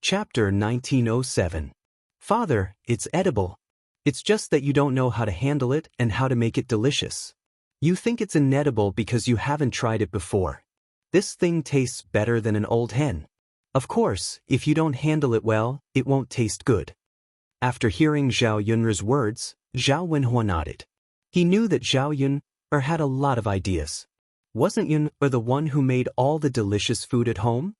Chapter 1907. Father, it's edible. It's just that you don't know how to handle it and how to make it delicious. You think it's inedible because you haven't tried it before. This thing tastes better than an old hen. Of course, if you don't handle it well, it won't taste good. After hearing Zhao Yun's words, Zhao Wenhua nodded. He knew that Zhao Yun had a lot of ideas. Wasn't Yun the one who made all the delicious food at home?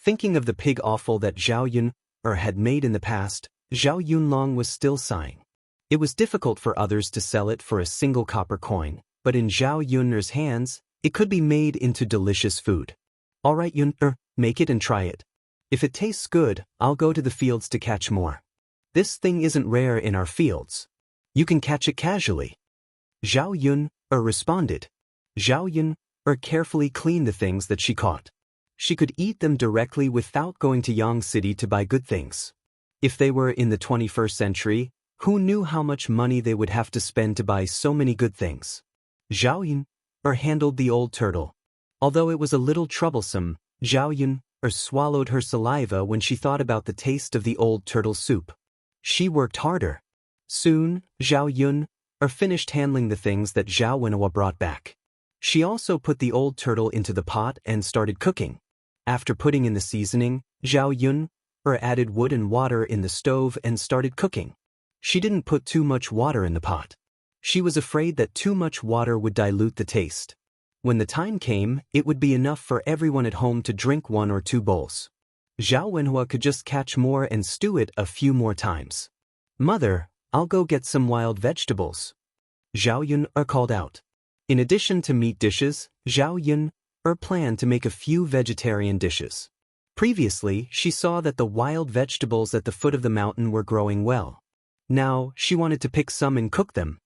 Thinking of the pig offal that Zhao Yun had made in the past, Zhao Yunlong was still sighing. It was difficult for others to sell it for a single copper coin, but in Zhao Yun's hands, it could be made into delicious food. All right, Yun, make it and try it. If it tastes good, I'll go to the fields to catch more. This thing isn't rare in our fields. You can catch it casually. Zhao Yun responded. Zhao Yun carefully cleaned the things that she caught. She could eat them directly without going to Yang City to buy good things. If they were in the 21st century, who knew how much money they would have to spend to buy so many good things? Zhao Yun handled the old turtle. Although it was a little troublesome, Zhao Yun swallowed her saliva when she thought about the taste of the old turtle soup. She worked harder. Soon, Zhao Yun finished handling the things that Zhao Wenhua brought back. She also put the old turtle into the pot and started cooking. After putting in the seasoning, Zhao Yun added wood and water in the stove and started cooking. She didn't put too much water in the pot. She was afraid that too much water would dilute the taste. When the time came, it would be enough for everyone at home to drink 1 or 2 bowls. Zhao Wenhua could just catch more and stew it a few more times. Mother, I'll go get some wild vegetables. Zhao Yun called out. In addition to meat dishes, Zhao Yun planned to make a few vegetarian dishes. Previously, she saw that the wild vegetables at the foot of the mountain were growing well. Now, she wanted to pick some and cook them.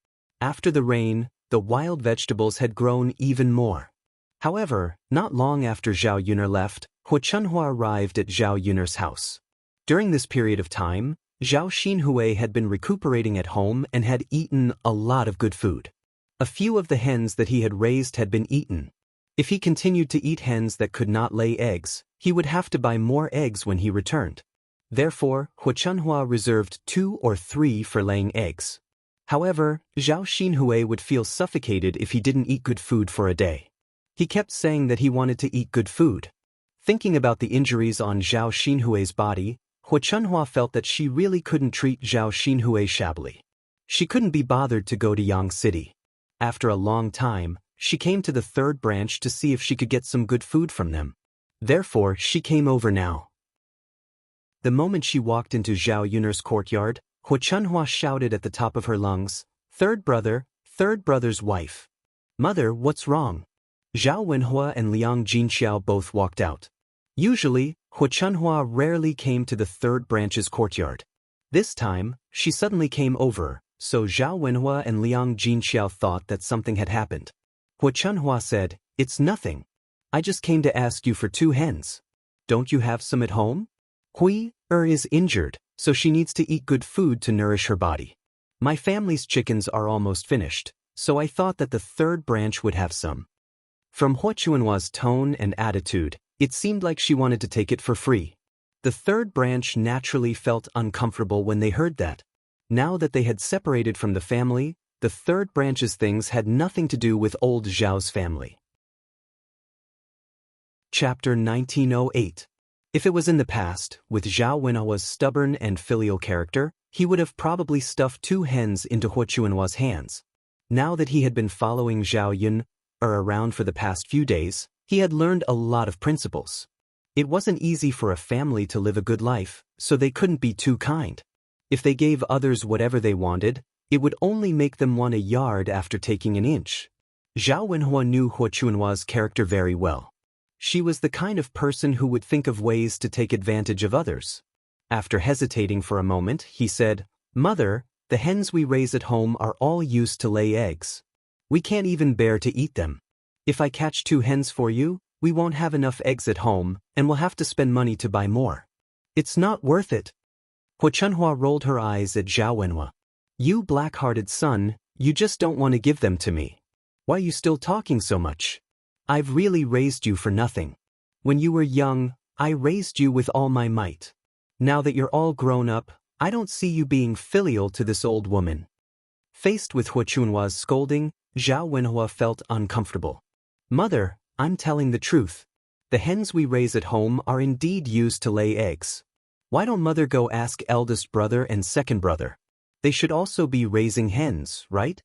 After the rain, the wild vegetables had grown even more. However, not long after Zhao Yun left, Hu Chunhua arrived at Zhao Yun's house. During this period of time, Zhao Xinhui had been recuperating at home and had eaten a lot of good food. A few of the hens that he had raised had been eaten. If he continued to eat hens that could not lay eggs, he would have to buy more eggs when he returned. Therefore, Hu Chunhua reserved 2 or 3 for laying eggs. However, Zhao Xinhui would feel suffocated if he didn't eat good food for a day. He kept saying that he wanted to eat good food. Thinking about the injuries on Zhao Xinhui's body, Hu Chunhua felt that she really couldn't treat Zhao Xinhui shabbily. She couldn't be bothered to go to Yang City. After a long time, she came to the 3rd branch to see if she could get some good food from them. Therefore, she came over now. The moment she walked into Zhao Yun's courtyard, Hu Chunhua shouted at the top of her lungs, "Third brother's wife. Mother, what's wrong?" Zhao Wenhua and Liang Jinxiao both walked out. Usually, Hu Chunhua rarely came to the 3rd branch's courtyard. This time, she suddenly came over, so Zhao Wenhua and Liang Jinxiao thought that something had happened. Hu Chunhua said, "It's nothing. I just came to ask you for 2 hens. Don't you have some at home? Hui is injured, so she needs to eat good food to nourish her body. My family's chickens are almost finished, so I thought that the 3rd branch would have some." From Hu Chunhua's tone and attitude, it seemed like she wanted to take it for free. The 3rd branch naturally felt uncomfortable when they heard that. Now that they had separated from the family, the 3rd branch's things had nothing to do with old Zhao's family. Chapter 1908. If it was in the past, with Zhao Wenhua's stubborn and filial character, he would have probably stuffed 2 hens into Hu Chunhua's hands. Now that he had been following Zhao Yun around for the past few days, he had learned a lot of principles. It wasn't easy for a family to live a good life, so they couldn't be too kind. If they gave others whatever they wanted, it would only make them want a yard after taking an inch. Zhao Wenhua knew Hu Chunhua's character very well. She was the kind of person who would think of ways to take advantage of others. After hesitating for a moment, he said, "Mother, the hens we raise at home are all used to lay eggs. We can't even bear to eat them. If I catch 2 hens for you, we won't have enough eggs at home, and we'll have to spend money to buy more. It's not worth it." Hu Chunhua rolled her eyes at Zhao Wenhua. "You black-hearted son, you just don't want to give them to me. Why are you still talking so much? I've really raised you for nothing. When you were young, I raised you with all my might. Now that you're all grown up, I don't see you being filial to this old woman. Faced with Hua Chunhua's scolding, Zhao Wenhua felt uncomfortable. Mother, I'm telling the truth. The hens we raise at home are indeed used to lay eggs. Why don't mother go ask eldest brother and second brother? They should also be raising hens, right?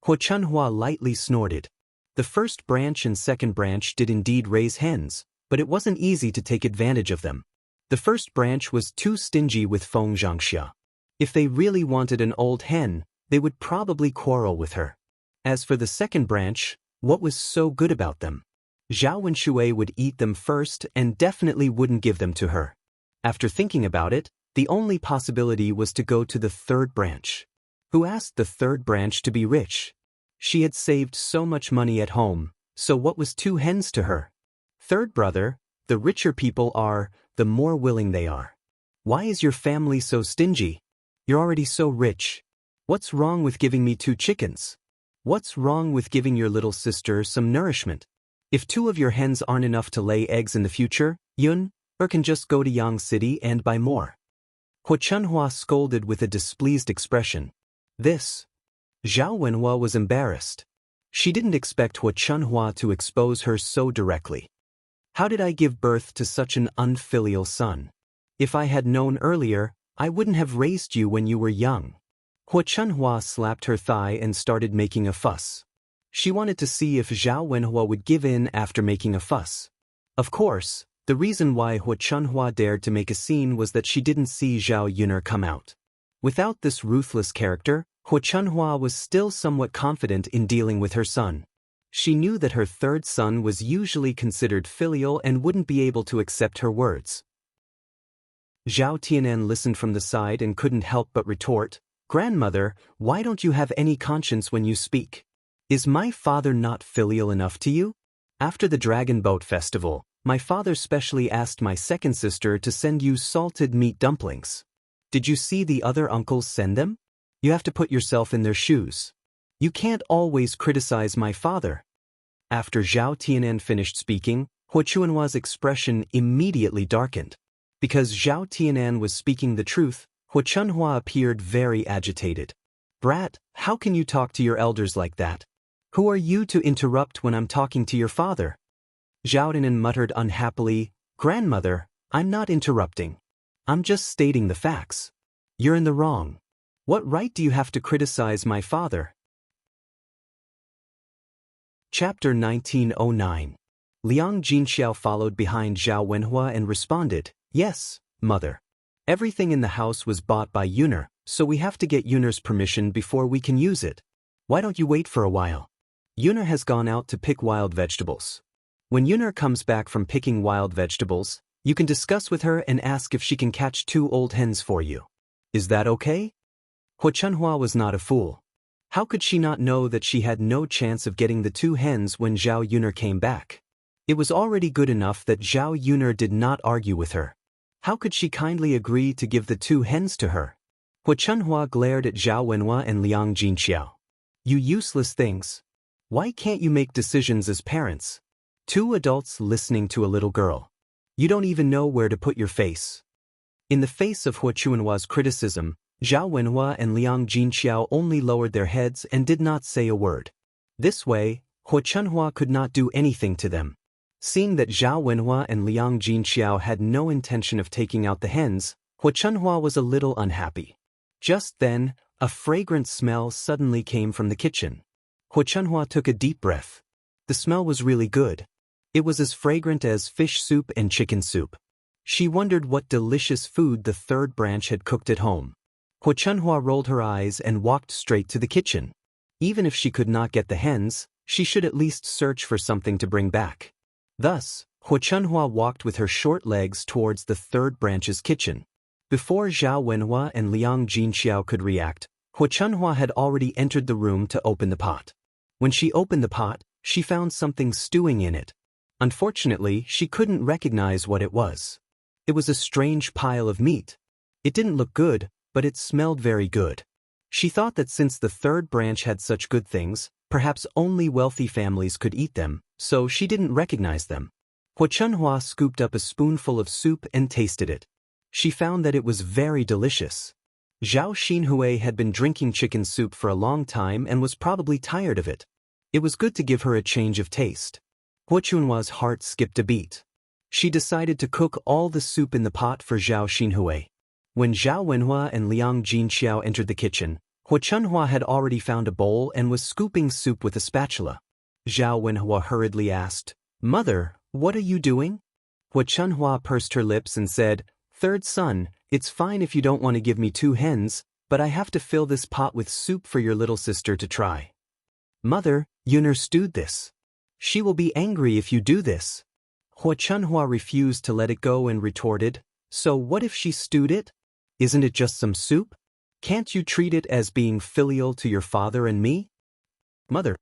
Hua Chunhua lightly snorted. The first branch and second branch did indeed raise hens, but it wasn't easy to take advantage of them. The first branch was too stingy with Feng Xianxia. If they really wanted an old hen, they would probably quarrel with her. As for the second branch, what was so good about them? Zhao Wenshui would eat them first and definitely wouldn't give them to her. After thinking about it, the only possibility was to go to the third branch. Who asked the third branch to be rich? She had saved so much money at home, so what was two hens to her? Third brother, the richer people are, the more willing they are. Why is your family so stingy? You're already so rich. What's wrong with giving me 2 chickens? What's wrong with giving your little sister some nourishment? If 2 of your hens aren't enough to lay eggs in the future, Yun, or can just go to Yang City and buy more. Hua Chunhua scolded with a displeased expression. Zhao Wenhua was embarrassed. She didn't expect Hua Chunhua to expose her so directly. How did I give birth to such an unfilial son? If I had known earlier, I wouldn't have raised you when you were young. Hua Chunhua slapped her thigh and started making a fuss. She wanted to see if Zhao Wenhua would give in after making a fuss. Of course, the reason why Hua Chunhua dared to make a scene was that she didn't see Zhao Yuner come out. Without this ruthless character, Hua Chunhua was still somewhat confident in dealing with her son. She knew that her third son was usually considered filial and wouldn't be able to accept her words. Zhao Tianan listened from the side and couldn't help but retort, "Grandmother, why don't you have any conscience when you speak? Is my father not filial enough to you? After the Dragon Boat Festival, my father specially asked my second sister to send you salted meat dumplings. Did you see the other uncles send them? You have to put yourself in their shoes. You can't always criticize my father." After Zhao Tianan finished speaking, Hua Chunhua's expression immediately darkened. Because Zhao Tianan was speaking the truth, Hua Chunhua appeared very agitated. "Brat, how can you talk to your elders like that? Who are you to interrupt when I'm talking to your father?" Zhao Tianan muttered unhappily, "Grandmother, I'm not interrupting. I'm just stating the facts. You're in the wrong. What right do you have to criticize my father?" Chapter 1909. Liang Jinxiao followed behind Zhao Wenhua and responded, "Yes, mother. Everything in the house was bought by Yuner, so we have to get Yuner's permission before we can use it. Why don't you wait for a while? Yuner has gone out to pick wild vegetables. When Yuner comes back from picking wild vegetables, you can discuss with her and ask if she can catch 2 old hens for you. Is that okay?" Hua Chunhua was not a fool. How could she not know that she had no chance of getting the 2 hens when Zhao Yuner came back? It was already good enough that Zhao Yuner did not argue with her. How could she kindly agree to give the 2 hens to her? Hua Chunhua glared at Zhao Wenhua and Liang Jinxiao. "You useless things. Why can't you make decisions as parents? 2 adults listening to a little girl. You don't even know where to put your face." In the face of Hua Chunhua's criticism, Zhao Wenhua and Liang Jinxiao only lowered their heads and did not say a word. This way, Hua Chunhua could not do anything to them. Seeing that Zhao Wenhua and Liang Jinxiao had no intention of taking out the hens, Hua Chunhua was a little unhappy. Just then, a fragrant smell suddenly came from the kitchen. Hua Chunhua took a deep breath. The smell was really good. It was as fragrant as fish soup and chicken soup. She wondered what delicious food the third branch had cooked at home. Hua Chunhua rolled her eyes and walked straight to the kitchen. Even if she could not get the hens, she should at least search for something to bring back. Thus, Hua Chunhua walked with her short legs towards the third branch's kitchen. Before Zhao Wenhua and Liang Jinxiao could react, Hua Chunhua had already entered the room to open the pot. When she opened the pot, she found something stewing in it. Unfortunately, she couldn't recognize what it was. It was a strange pile of meat. It didn't look good, but it smelled very good. She thought that since the third branch had such good things, perhaps only wealthy families could eat them, so she didn't recognize them. Hua Chunhua scooped up a spoonful of soup and tasted it. She found that it was very delicious. Zhao Xinhui had been drinking chicken soup for a long time and was probably tired of it. It was good to give her a change of taste. Huo Chunhua's heart skipped a beat. She decided to cook all the soup in the pot for Zhao Xinhui. When Zhao Wenhua and Liang Jinxiao entered the kitchen, Huo Chunhua had already found a bowl and was scooping soup with a spatula. Zhao Wenhua hurriedly asked, "Mother, what are you doing?" Huo Chunhua pursed her lips and said, "Third son, it's fine if you don't want to give me 2 hens, but I have to fill this pot with soup for your little sister to try." "Mother, Yuner stewed this. She will be angry if you do this." Huo Chunhua refused to let it go and retorted, "So what if she stewed it? Isn't it just some soup? Can't you treat it as being filial to your father and me?" "Mother."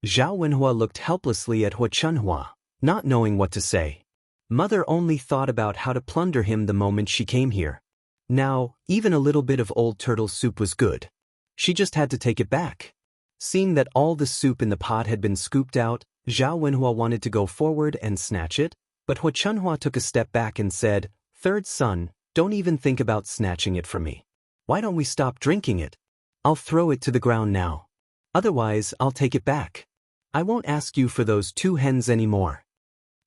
Zhao Wenhua looked helplessly at Huo Chunhua, not knowing what to say. Mother only thought about how to plunder him the moment she came here. Now, even a little bit of old turtle soup was good. She just had to take it back. Seeing that all the soup in the pot had been scooped out, Zhao Wenhua wanted to go forward and snatch it, but Huo Chunhua took a step back and said, "Third son, don't even think about snatching it from me. Why don't we stop drinking it? I'll throw it to the ground now. Otherwise, I'll take it back. I won't ask you for those 2 hens anymore."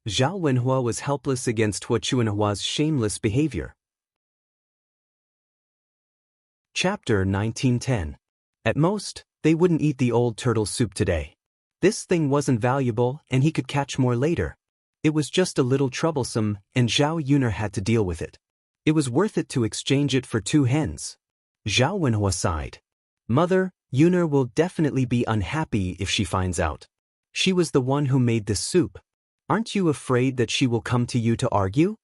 Zhao Wenhua was helpless against Huo Chunhua's shameless behavior. Chapter 1910. At most, they wouldn't eat the old turtle soup today. This thing wasn't valuable and he could catch more later. It was just a little troublesome and Zhao Yuner had to deal with it. It was worth it to exchange it for 2 hens. Zhao Wenhua sighed. "Mother, Yuner will definitely be unhappy if she finds out. She was the one who made this soup. Aren't you afraid that she will come to you to argue?"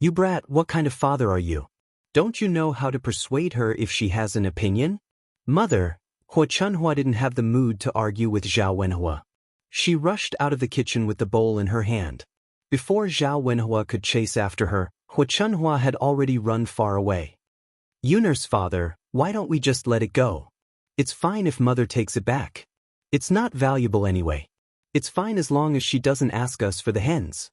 "You brat, what kind of father are you? Don't you know how to persuade her if she has an opinion?" "Mother." Huo Chunhua didn't have the mood to argue with Zhao Wenhua. She rushed out of the kitchen with the bowl in her hand. Before Zhao Wenhua could chase after her, Huo Chunhua had already run far away. "Yuner's father, why don't we just let it go? It's fine if mother takes it back. It's not valuable anyway. It's fine as long as she doesn't ask us for the hens."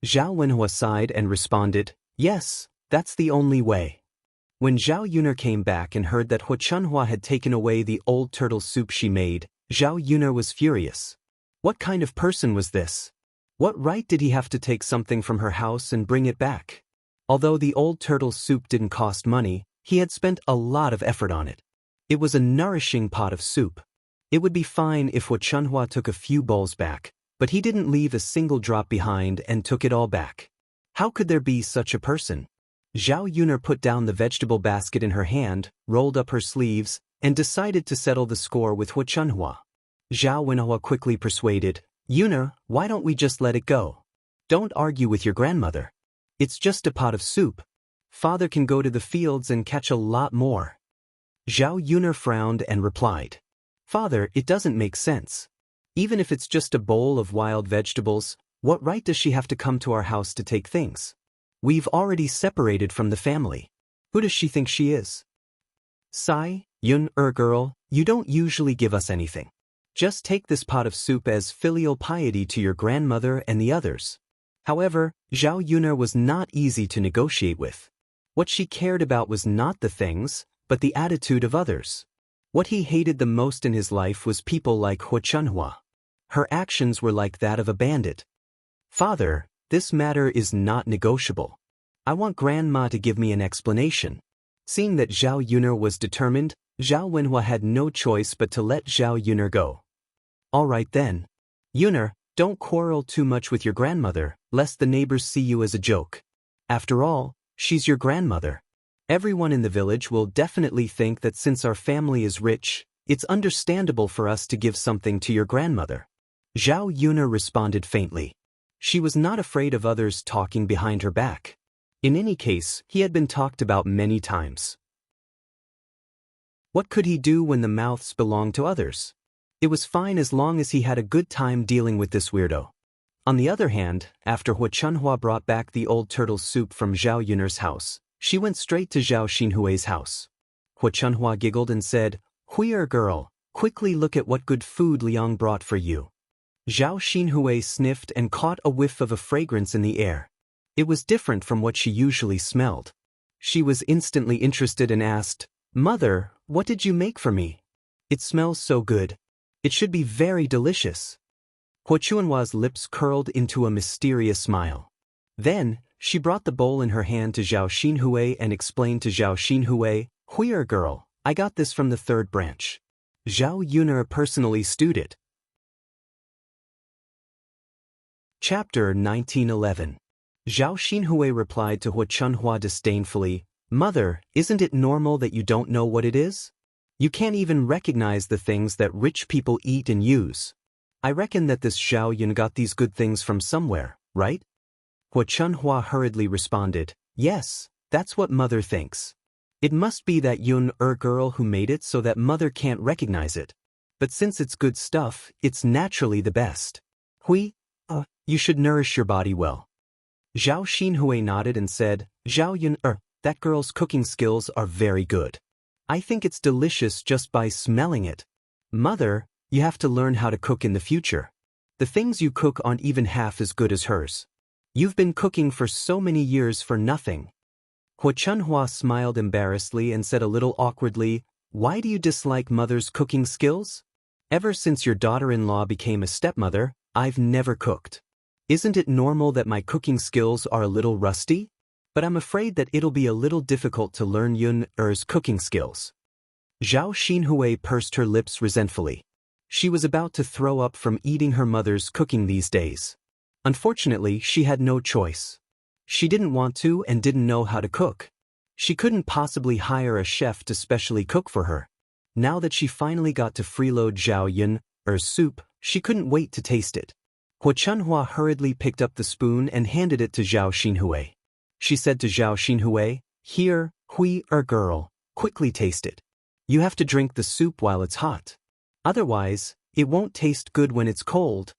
Zhao Wenhua sighed and responded, "Yes, that's the only way." When Zhao Yuner came back and heard that Huo Chunhua had taken away the old turtle soup she made, Zhao Yuner was furious. What kind of person was this? What right did he have to take something from her house and bring it back? Although the old turtle soup didn't cost money, he had spent a lot of effort on it. It was a nourishing pot of soup. It would be fine if Huo Chunhua took a few bowls back, but he didn't leave a single drop behind and took it all back. How could there be such a person? Zhao Yuner put down the vegetable basket in her hand, rolled up her sleeves, and decided to settle the score with Huo Chunhua. Zhao Wenhua quickly persuaded, "Yuner, why don't we just let it go? Don't argue with your grandmother. It's just a pot of soup. Father can go to the fields and catch a lot more." Zhao Yuner frowned and replied, "Father, it doesn't make sense. Even if it's just a bowl of wild vegetables, what right does she have to come to our house to take things? We've already separated from the family. Who does she think she is?" "Sai, girl, you don't usually give us anything. Just take this pot of soup as filial piety to your grandmother and the others." However, Zhao Yuner was not easy to negotiate with. What she cared about was not the things, but the attitude of others. What he hated the most in his life was people like Huo Chunhua. Her actions were like that of a bandit. "Father, this matter is not negotiable. I want Grandma to give me an explanation." Seeing that Zhao Yuner was determined, Zhao Wenhua had no choice but to let Zhao Yuner go. "All right then. Yuner, don't quarrel too much with your grandmother, lest the neighbors see you as a joke. After all, she's your grandmother. Everyone in the village will definitely think that since our family is rich, it's understandable for us to give something to your grandmother." Zhao Yuner responded faintly. She was not afraid of others talking behind her back. In any case, he had been talked about many times. What could he do when the mouths belonged to others? It was fine as long as he had a good time dealing with this weirdo. On the other hand, after Huo Chunhua brought back the old turtle soup from Zhao Yuner's house, she went straight to Zhao Xinhui's house. Huo Chunhua giggled and said, "Huier girl, quickly look at what good food Liang brought for you." Zhao Xinhui sniffed and caught a whiff of a fragrance in the air. It was different from what she usually smelled. She was instantly interested and asked, "Mother, what did you make for me? It smells so good. It should be very delicious." Huo Chuanhua's lips curled into a mysterious smile. Then, she brought the bowl in her hand to Zhao Xinhui and explained to Zhao Xinhui, "Hui'er girl, I got this from the third branch. Zhao Yuner personally stewed it." Chapter 1911. Zhao Xinhui replied to Huo Chunhua disdainfully, "Mother, isn't it normal that you don't know what it is? You can't even recognize the things that rich people eat and use. I reckon that this Zhao Yun got these good things from somewhere, right?" Huo Chunhua hurriedly responded, "Yes, that's what Mother thinks. It must be that Yun girl who made it so that Mother can't recognize it. But since it's good stuff, it's naturally the best. You should nourish your body well." Zhao Xinhui nodded and said, "Zhao Yun, that girl's cooking skills are very good. I think it's delicious just by smelling it. Mother, you have to learn how to cook in the future. The things you cook aren't even half as good as hers. You've been cooking for so many years for nothing." Huo Chunhua smiled embarrassedly and said a little awkwardly, "Why do you dislike Mother's cooking skills? Ever since your daughter-in-law became a stepmother, I've never cooked. Isn't it normal that my cooking skills are a little rusty? But I'm afraid that it'll be a little difficult to learn Yun-er's cooking skills." Zhao Xinhui pursed her lips resentfully. She was about to throw up from eating her mother's cooking these days. Unfortunately, she had no choice. She didn't want to and didn't know how to cook. She couldn't possibly hire a chef to specially cook for her. Now that she finally got to freeload Zhao Yun-er's soup, she couldn't wait to taste it. Huo Chunhua hurriedly picked up the spoon and handed it to Zhao Xinhui. She said to Zhao Xinhui, "Here, Hui'er girl, quickly taste it. You have to drink the soup while it's hot. Otherwise, it won't taste good when it's cold."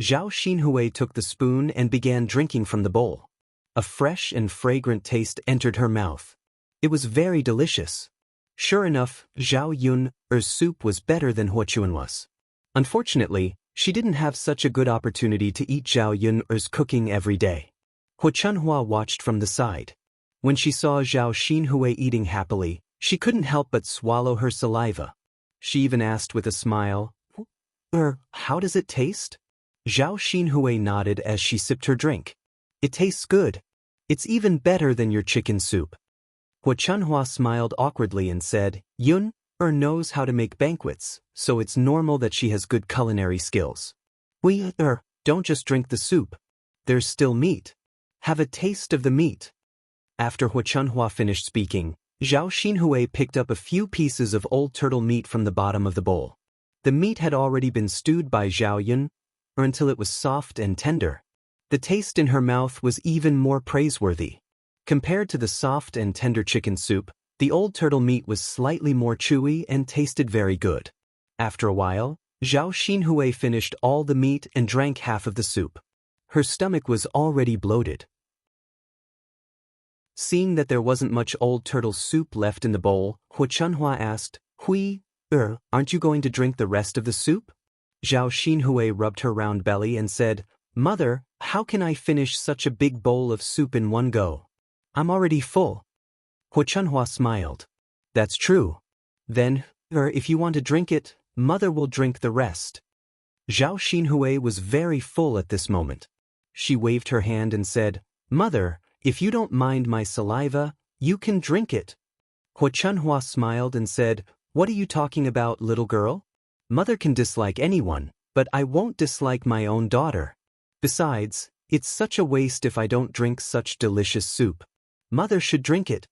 Zhao Xinhui took the spoon and began drinking from the bowl. A fresh and fragrant taste entered her mouth. It was very delicious. Sure enough, Zhao Yun's soup was better than Huo Chuanhua's. Unfortunately, she didn't have such a good opportunity to eat Zhao Yun's cooking every day. Huo Chunhua watched from the side. When she saw Zhao Xinhui eating happily, she couldn't help but swallow her saliva. She even asked with a smile, "How does it taste?" Zhao Xinhui nodded as she sipped her drink. "It tastes good. It's even better than your chicken soup." Huo Chunhua smiled awkwardly and said, "Yun knows how to make banquets, so it's normal that she has good culinary skills. Don't just drink the soup. There's still meat. Have a taste of the meat." After Huo Chunhua finished speaking, Zhao Xinhui picked up a few pieces of old turtle meat from the bottom of the bowl. The meat had already been stewed by Zhao Yun until it was soft and tender. The taste in her mouth was even more praiseworthy. Compared to the soft and tender chicken soup, the old turtle meat was slightly more chewy and tasted very good. After a while, Zhao Xinhui finished all the meat and drank half of the soup. Her stomach was already bloated. Seeing that there wasn't much old turtle soup left in the bowl, Huo Chunhua asked, "Aren't you going to drink the rest of the soup?" Zhao Xinhui rubbed her round belly and said, "Mother, how can I finish such a big bowl of soup in one go? I'm already full." Huo Chunhua smiled. "That's true. Then, if you want to drink it, Mother will drink the rest." Zhao Xinhui was very full at this moment. She waved her hand and said, "Mother, if you don't mind my saliva, you can drink it." Huo Chunhua smiled and said, "What are you talking about, little girl? Mother can dislike anyone, but I won't dislike my own daughter. Besides, it's such a waste if I don't drink such delicious soup. Mother should drink it."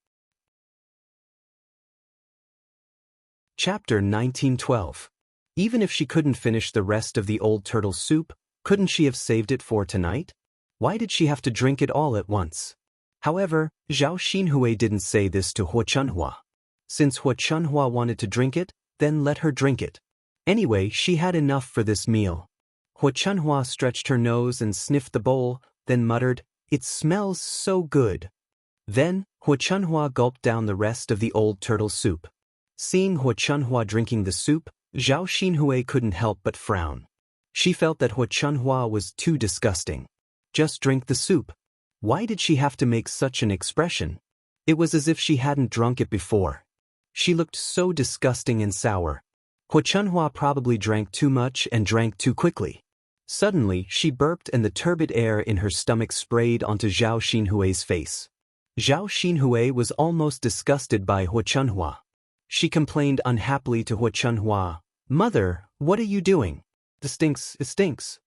Chapter 1912. Even if she couldn't finish the rest of the old turtle soup, couldn't she have saved it for tonight? Why did she have to drink it all at once? However, Zhao Xinhui didn't say this to Huo Chunhua. Since Huo Chunhua wanted to drink it, then let her drink it. Anyway, she had enough for this meal. Huo Chunhua stretched her nose and sniffed the bowl, then muttered, "It smells so good." Then, Huo Chunhua gulped down the rest of the old turtle soup. Seeing Huo Chunhua drinking the soup, Zhao Xinhui couldn't help but frown. She felt that Huo Chunhua was too disgusting. Just drink the soup. Why did she have to make such an expression? It was as if she hadn't drunk it before. She looked so disgusting and sour. Hu Chunhua probably drank too much and drank too quickly. Suddenly, she burped and the turbid air in her stomach sprayed onto Zhao Xinhui's face. Zhao Xinhui was almost disgusted by Hu Chunhua. She complained unhappily to Hu Chunhua, "Mother, what are you doing? It stinks."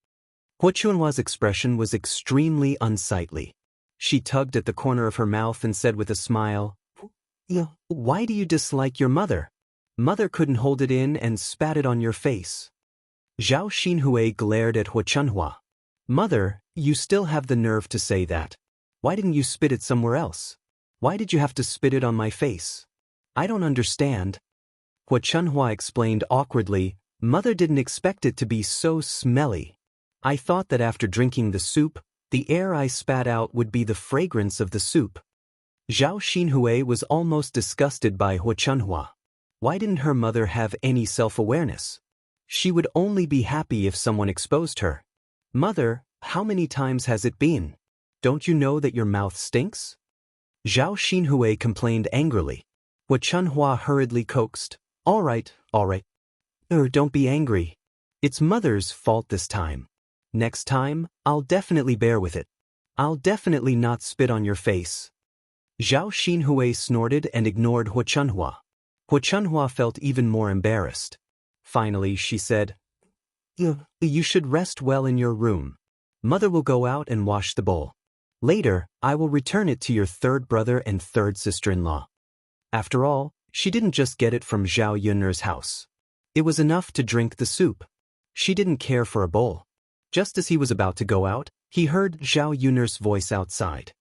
Hu Chunhua's expression was extremely unsightly. She tugged at the corner of her mouth and said with a smile, "Why do you dislike your mother? Mother couldn't hold it in and spat it on your face." Zhao Xinhui glared at Hu Chunhua. "Mother, you still have the nerve to say that. Why didn't you spit it somewhere else? Why did you have to spit it on my face? I don't understand." Hu Chunhua explained awkwardly, "Mother didn't expect it to be so smelly. I thought that after drinking the soup, the air I spat out would be the fragrance of the soup." Zhao Xinhui was almost disgusted by Hu Chunhua. Why didn't her mother have any self-awareness? She would only be happy if someone exposed her. "Mother, how many times has it been? Don't you know that your mouth stinks?" Zhao Xinhui complained angrily. Hu Chunhua hurriedly coaxed, All right. Don't be angry. It's Mother's fault this time. Next time, I'll definitely bear with it. I'll definitely not spit on your face." Zhao Xinhui snorted and ignored Hu Chunhua. Hu Chunhua felt even more embarrassed. Finally, she said, You should rest well in your room. Mother will go out and wash the bowl. Later, I will return it to your third brother and third sister-in-law." After all, she didn't just get it from Zhao Yunner's house. It was enough to drink the soup. She didn't care for a bowl. Just as he was about to go out, he heard Zhao Yunner's voice outside.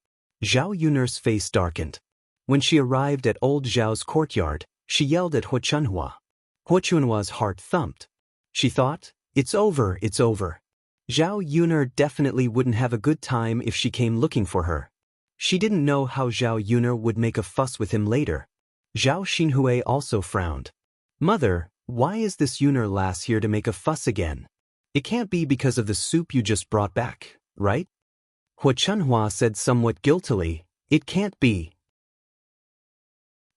Zhao Yunner's face darkened. When she arrived at old Zhao's courtyard, she yelled at Hu Chunhua. Hu Chunhua's heart thumped. She thought, it's over. Zhao Yunner definitely wouldn't have a good time if she came looking for her. She didn't know how Zhao Yunner would make a fuss with him later. Zhao Xinhui also frowned. "Mother, why is this Yunner lass here to make a fuss again? It can't be because of the soup you just brought back, right?" Hu Chunhua said somewhat guiltily, "It can't be.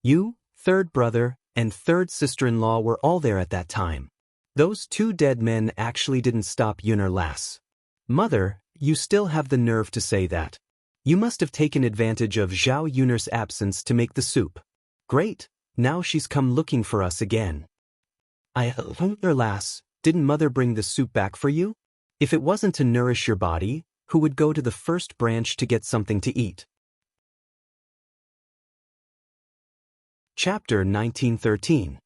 You, third brother, and third sister-in-law were all there at that time. Those two dead men actually didn't stop Yunner lass. Mother, you still have the nerve to say that. You must have taken advantage of Zhao Yunner's absence to make the soup. Great, now she's come looking for us again. Lass, didn't Mother bring the soup back for you? If it wasn't to nourish your body, who would go to the first branch to get something to eat?" Chapter 1913.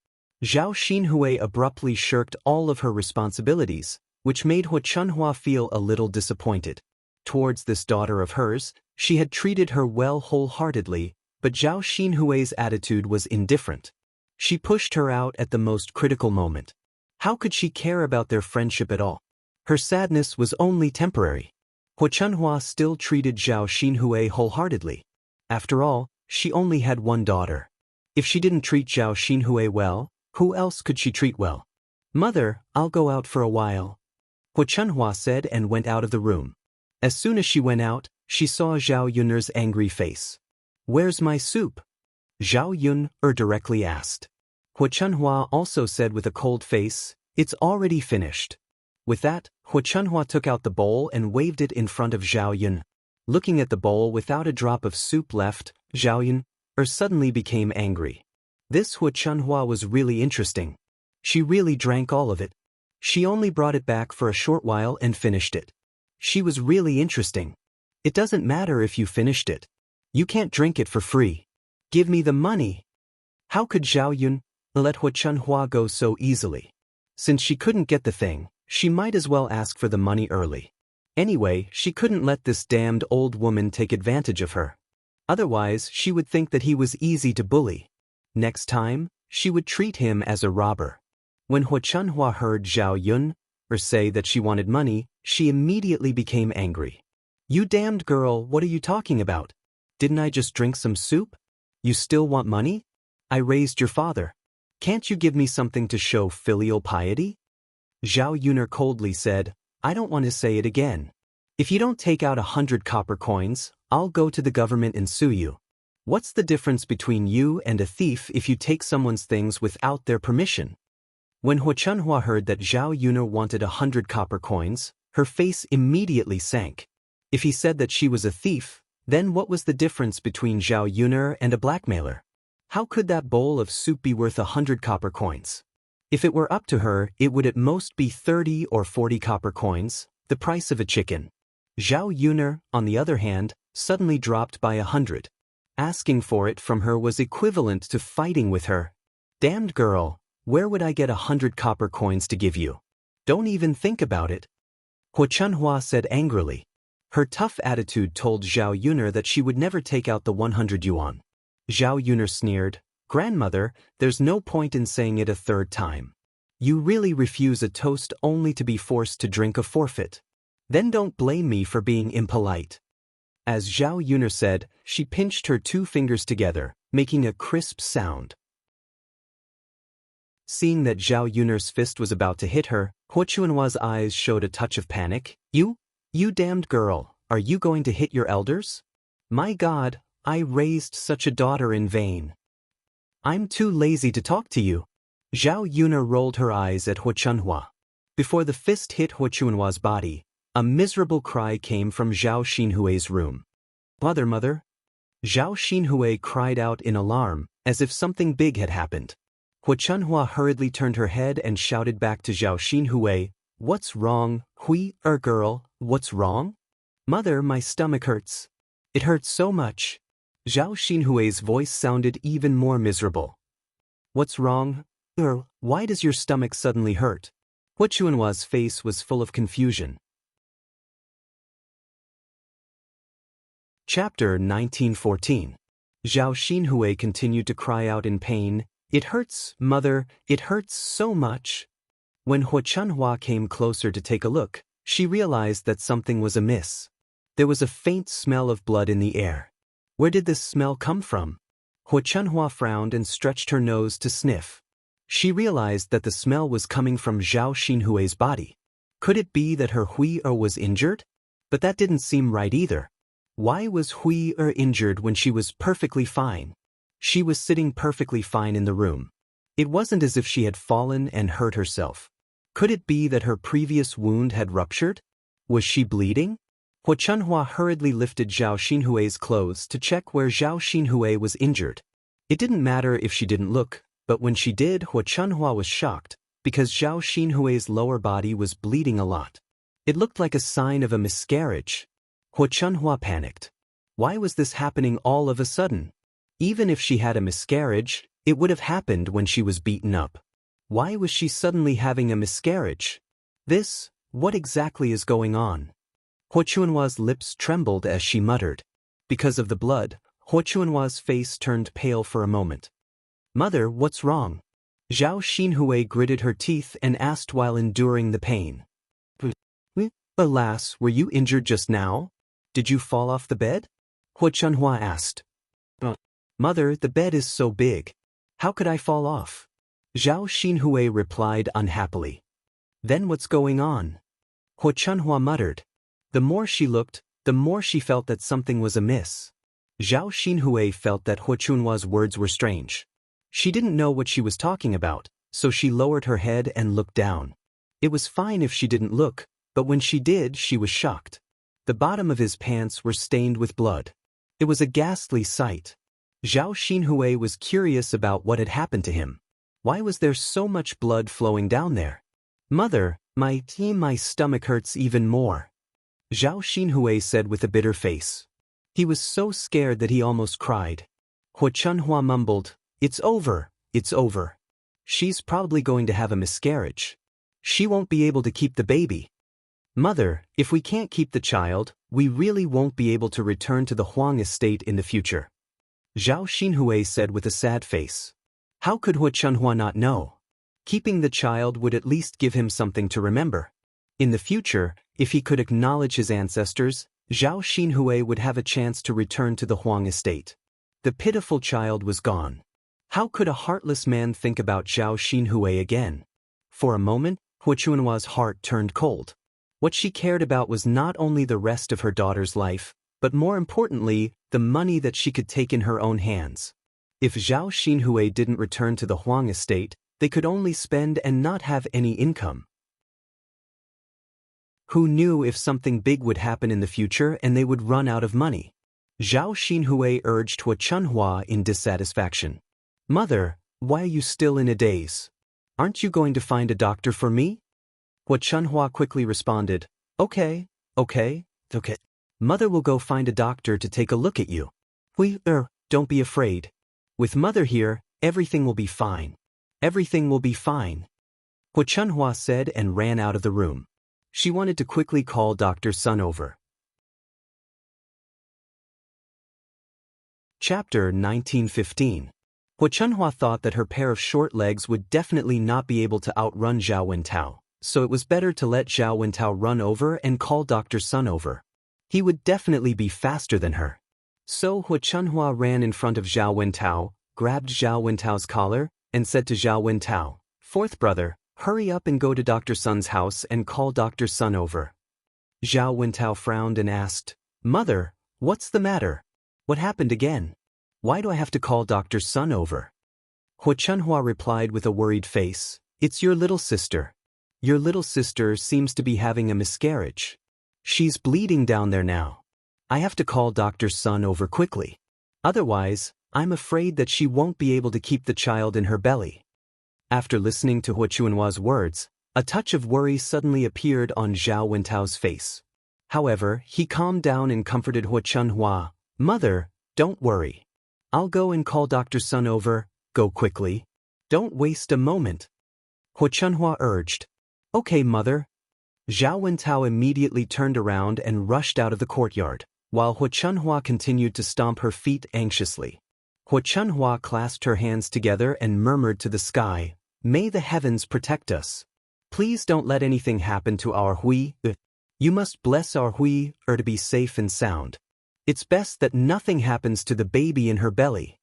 Zhao Xinhui abruptly shirked all of her responsibilities, which made Hu Chunhua feel a little disappointed. Towards this daughter of hers, she had treated her well wholeheartedly, but Zhao Xinhui's attitude was indifferent. She pushed her out at the most critical moment. How could she care about their friendship at all? Her sadness was only temporary. Hu Chunhua still treated Zhao Xinhui wholeheartedly. After all, she only had one daughter. If she didn't treat Zhao Xinhui well, who else could she treat well? "Mother, I'll go out for a while," Hu Chunhua said and went out of the room. As soon as she went out, she saw Zhao Yunner's angry face. "Where's my soup?" Zhao Yunner directly asked. Hu Chunhua also said with a cold face, "It's already finished." With that, Hu Chunhua took out the bowl and waved it in front of Zhao Yun. Looking at the bowl without a drop of soup left, Zhao Yunner suddenly became angry. This Hu Chunhua was really interesting. She really drank all of it. She only brought it back for a short while and finished it. She was really interesting. It doesn't matter if you finished it. You can't drink it for free. Give me the money. How could Zhao Yun let Hu Chunhua go so easily? Since she couldn't get the thing, she might as well ask for the money early. Anyway, she couldn't let this damned old woman take advantage of her. Otherwise, she would think that he was easy to bully. Next time, she would treat him as a robber. When Hu Chunhua heard Zhao Yun say that she wanted money, she immediately became angry. "You damned girl, what are you talking about? Didn't I just drink some soup? You still want money? I raised your father. Can't you give me something to show filial piety?" Zhao Yunner coldly said, "I don't want to say it again. If you don't take out 100 copper coins, I'll go to the government and sue you. What's the difference between you and a thief if you take someone's things without their permission? When Hu Chunhua heard that Zhao Yun'er wanted 100 copper coins, her face immediately sank. If he said that she was a thief, then what was the difference between Zhao Yun'er and a blackmailer? How could that bowl of soup be worth 100 copper coins? If it were up to her, it would at most be 30 or 40 copper coins, the price of a chicken. Zhao Yun'er, on the other hand, suddenly dropped by 100. Asking for it from her was equivalent to fighting with her. Damned girl, where would I get 100 copper coins to give you? Don't even think about it. Hu Chunhua said angrily. Her tough attitude told Zhao Yun'er that she would never take out the 100 yuan. Zhao Yun'er sneered, "Grandmother, there's no point in saying it a third time. You really refuse a toast only to be forced to drink a forfeit. Then don't blame me for being impolite." As Zhao Yun'er said, she pinched her 2 fingers together, making a crisp sound. Seeing that Zhao Yun'er's fist was about to hit her, Hu Chunhua's eyes showed a touch of panic. You damned girl, are you going to hit your elders? My God, I raised such a daughter in vain. I'm too lazy to talk to you. Zhao Yun'er rolled her eyes at Hu Chunhua. Before the fist hit Hu Chunhua's body, a miserable cry came from Zhao Xinhui's room. Mother. Zhao Xinhui cried out in alarm, as if something big had happened. Hu Chunhua hurriedly turned her head and shouted back to Zhao Xinhui, "What's wrong, girl, what's wrong?" "Mother, my stomach hurts. It hurts so much." Zhao Xinhui's voice sounded even more miserable. "What's wrong? Why does your stomach suddenly hurt?" Hu Chunhua's face was full of confusion. Chapter 1914. Zhao Xinhui continued to cry out in pain, "It hurts, mother, it hurts so much." When Hu Chunhua came closer to take a look, she realized that something was amiss. There was a faint smell of blood in the air. Where did this smell come from? Hu Chunhua frowned and stretched her nose to sniff. She realized that the smell was coming from Zhao Xinhui's body. Could it be that her Hui-er was injured? But that didn't seem right either. Why was Hui-er injured when she was perfectly fine? She was sitting perfectly fine in the room. It wasn't as if she had fallen and hurt herself. Could it be that her previous wound had ruptured? Was she bleeding? Hu Chunhua hurriedly lifted Zhao Xinhui's clothes to check where Zhao Xinhui was injured. It didn't matter if she didn't look, but when she did, Hu Chunhua was shocked, because Zhao Xinhui's lower body was bleeding a lot. It looked like a sign of a miscarriage. Hu Chunhua panicked. Why was this happening all of a sudden? Even if she had a miscarriage, it would have happened when she was beaten up. Why was she suddenly having a miscarriage? What exactly is going on? Hu Chunhua's lips trembled as she muttered. Because of the blood, Hu Chunhua's face turned pale for a moment. "Mother, what's wrong?" Zhao Xinhui gritted her teeth and asked while enduring the pain. "Alas, were you injured just now? Did you fall off the bed?" Hu Chunhua asked. "Mother, the bed is so big. How could I fall off?" Zhao Xinhui replied unhappily. "Then what's going on?" Hu Chunhua muttered. The more she looked, the more she felt that something was amiss. Zhao Xinhui felt that Hu Chunhua's words were strange. She didn't know what she was talking about, so she lowered her head and looked down. It was fine if she didn't look, but when she did, she was shocked. The bottom of his pants were stained with blood. It was a ghastly sight. Zhao Xinhui was curious about what had happened to him. Why was there so much blood flowing down there? "Mother, my stomach hurts even more," Zhao Xinhui said with a bitter face. He was so scared that he almost cried. Hu Chunhua mumbled, It's over. She's probably going to have a miscarriage. She won't be able to keep the baby. Mother, if we can't keep the child, we really won't be able to return to the Huang estate in the future," Zhao Xinhui said with a sad face. How could Hu Chunhua not know? Keeping the child would at least give him something to remember. In the future, if he could acknowledge his ancestors, Zhao Xinhui would have a chance to return to the Huang estate. The pitiful child was gone. How could a heartless man think about Zhao Xinhui again? For a moment, Hu Chunhua's heart turned cold. What she cared about was not only the rest of her daughter's life, but more importantly, the money that she could take in her own hands. If Zhao Xinhui didn't return to the Huang estate, they could only spend and not have any income. Who knew if something big would happen in the future and they would run out of money? Zhao Xinhui urged Hua Chunhua in dissatisfaction. Mother, why are you still in a daze? Aren't you going to find a doctor for me? Hua Chunhua quickly responded, Okay. Mother will go find a doctor to take a look at you. Don't be afraid. With Mother here, everything will be fine. Everything will be fine. Hua Chunhua said and ran out of the room. She wanted to quickly call Dr. Sun over. Chapter 1915. Hua Chunhua thought that her pair of short legs would definitely not be able to outrun Zhao Wentao, so it was better to let Zhao Wentao run over and call Dr. Sun over. He would definitely be faster than her. So Hua Chunhua ran in front of Zhao Wentao, grabbed Zhao Wentao's collar, and said to Zhao Wentao, Fourth brother, hurry up and go to Dr. Sun's house and call Dr. Sun over. Zhao Wentao frowned and asked, Mother, what's the matter? What happened again? Why do I have to call Dr. Sun over? Hua Chunhua replied with a worried face, It's your little sister. Your little sister seems to be having a miscarriage. She's bleeding down there now. I have to call Dr. Sun over quickly. Otherwise, I'm afraid that she won't be able to keep the child in her belly. After listening to Hua Chunhua's words, a touch of worry suddenly appeared on Zhao Wentao's face. However, he calmed down and comforted Hua Chunhua. Mother, don't worry. I'll go and call Dr. Sun over. Go quickly. Don't waste a moment. Hua Chunhua urged. Okay, Mother. Zhao Wentao immediately turned around and rushed out of the courtyard, while Hua Chunhua continued to stomp her feet anxiously. Hua Chunhua clasped her hands together and murmured to the sky, May the heavens protect us. Please don't let anything happen to our Hui. You must bless our Hui to be safe and sound. It's best that nothing happens to the baby in her belly.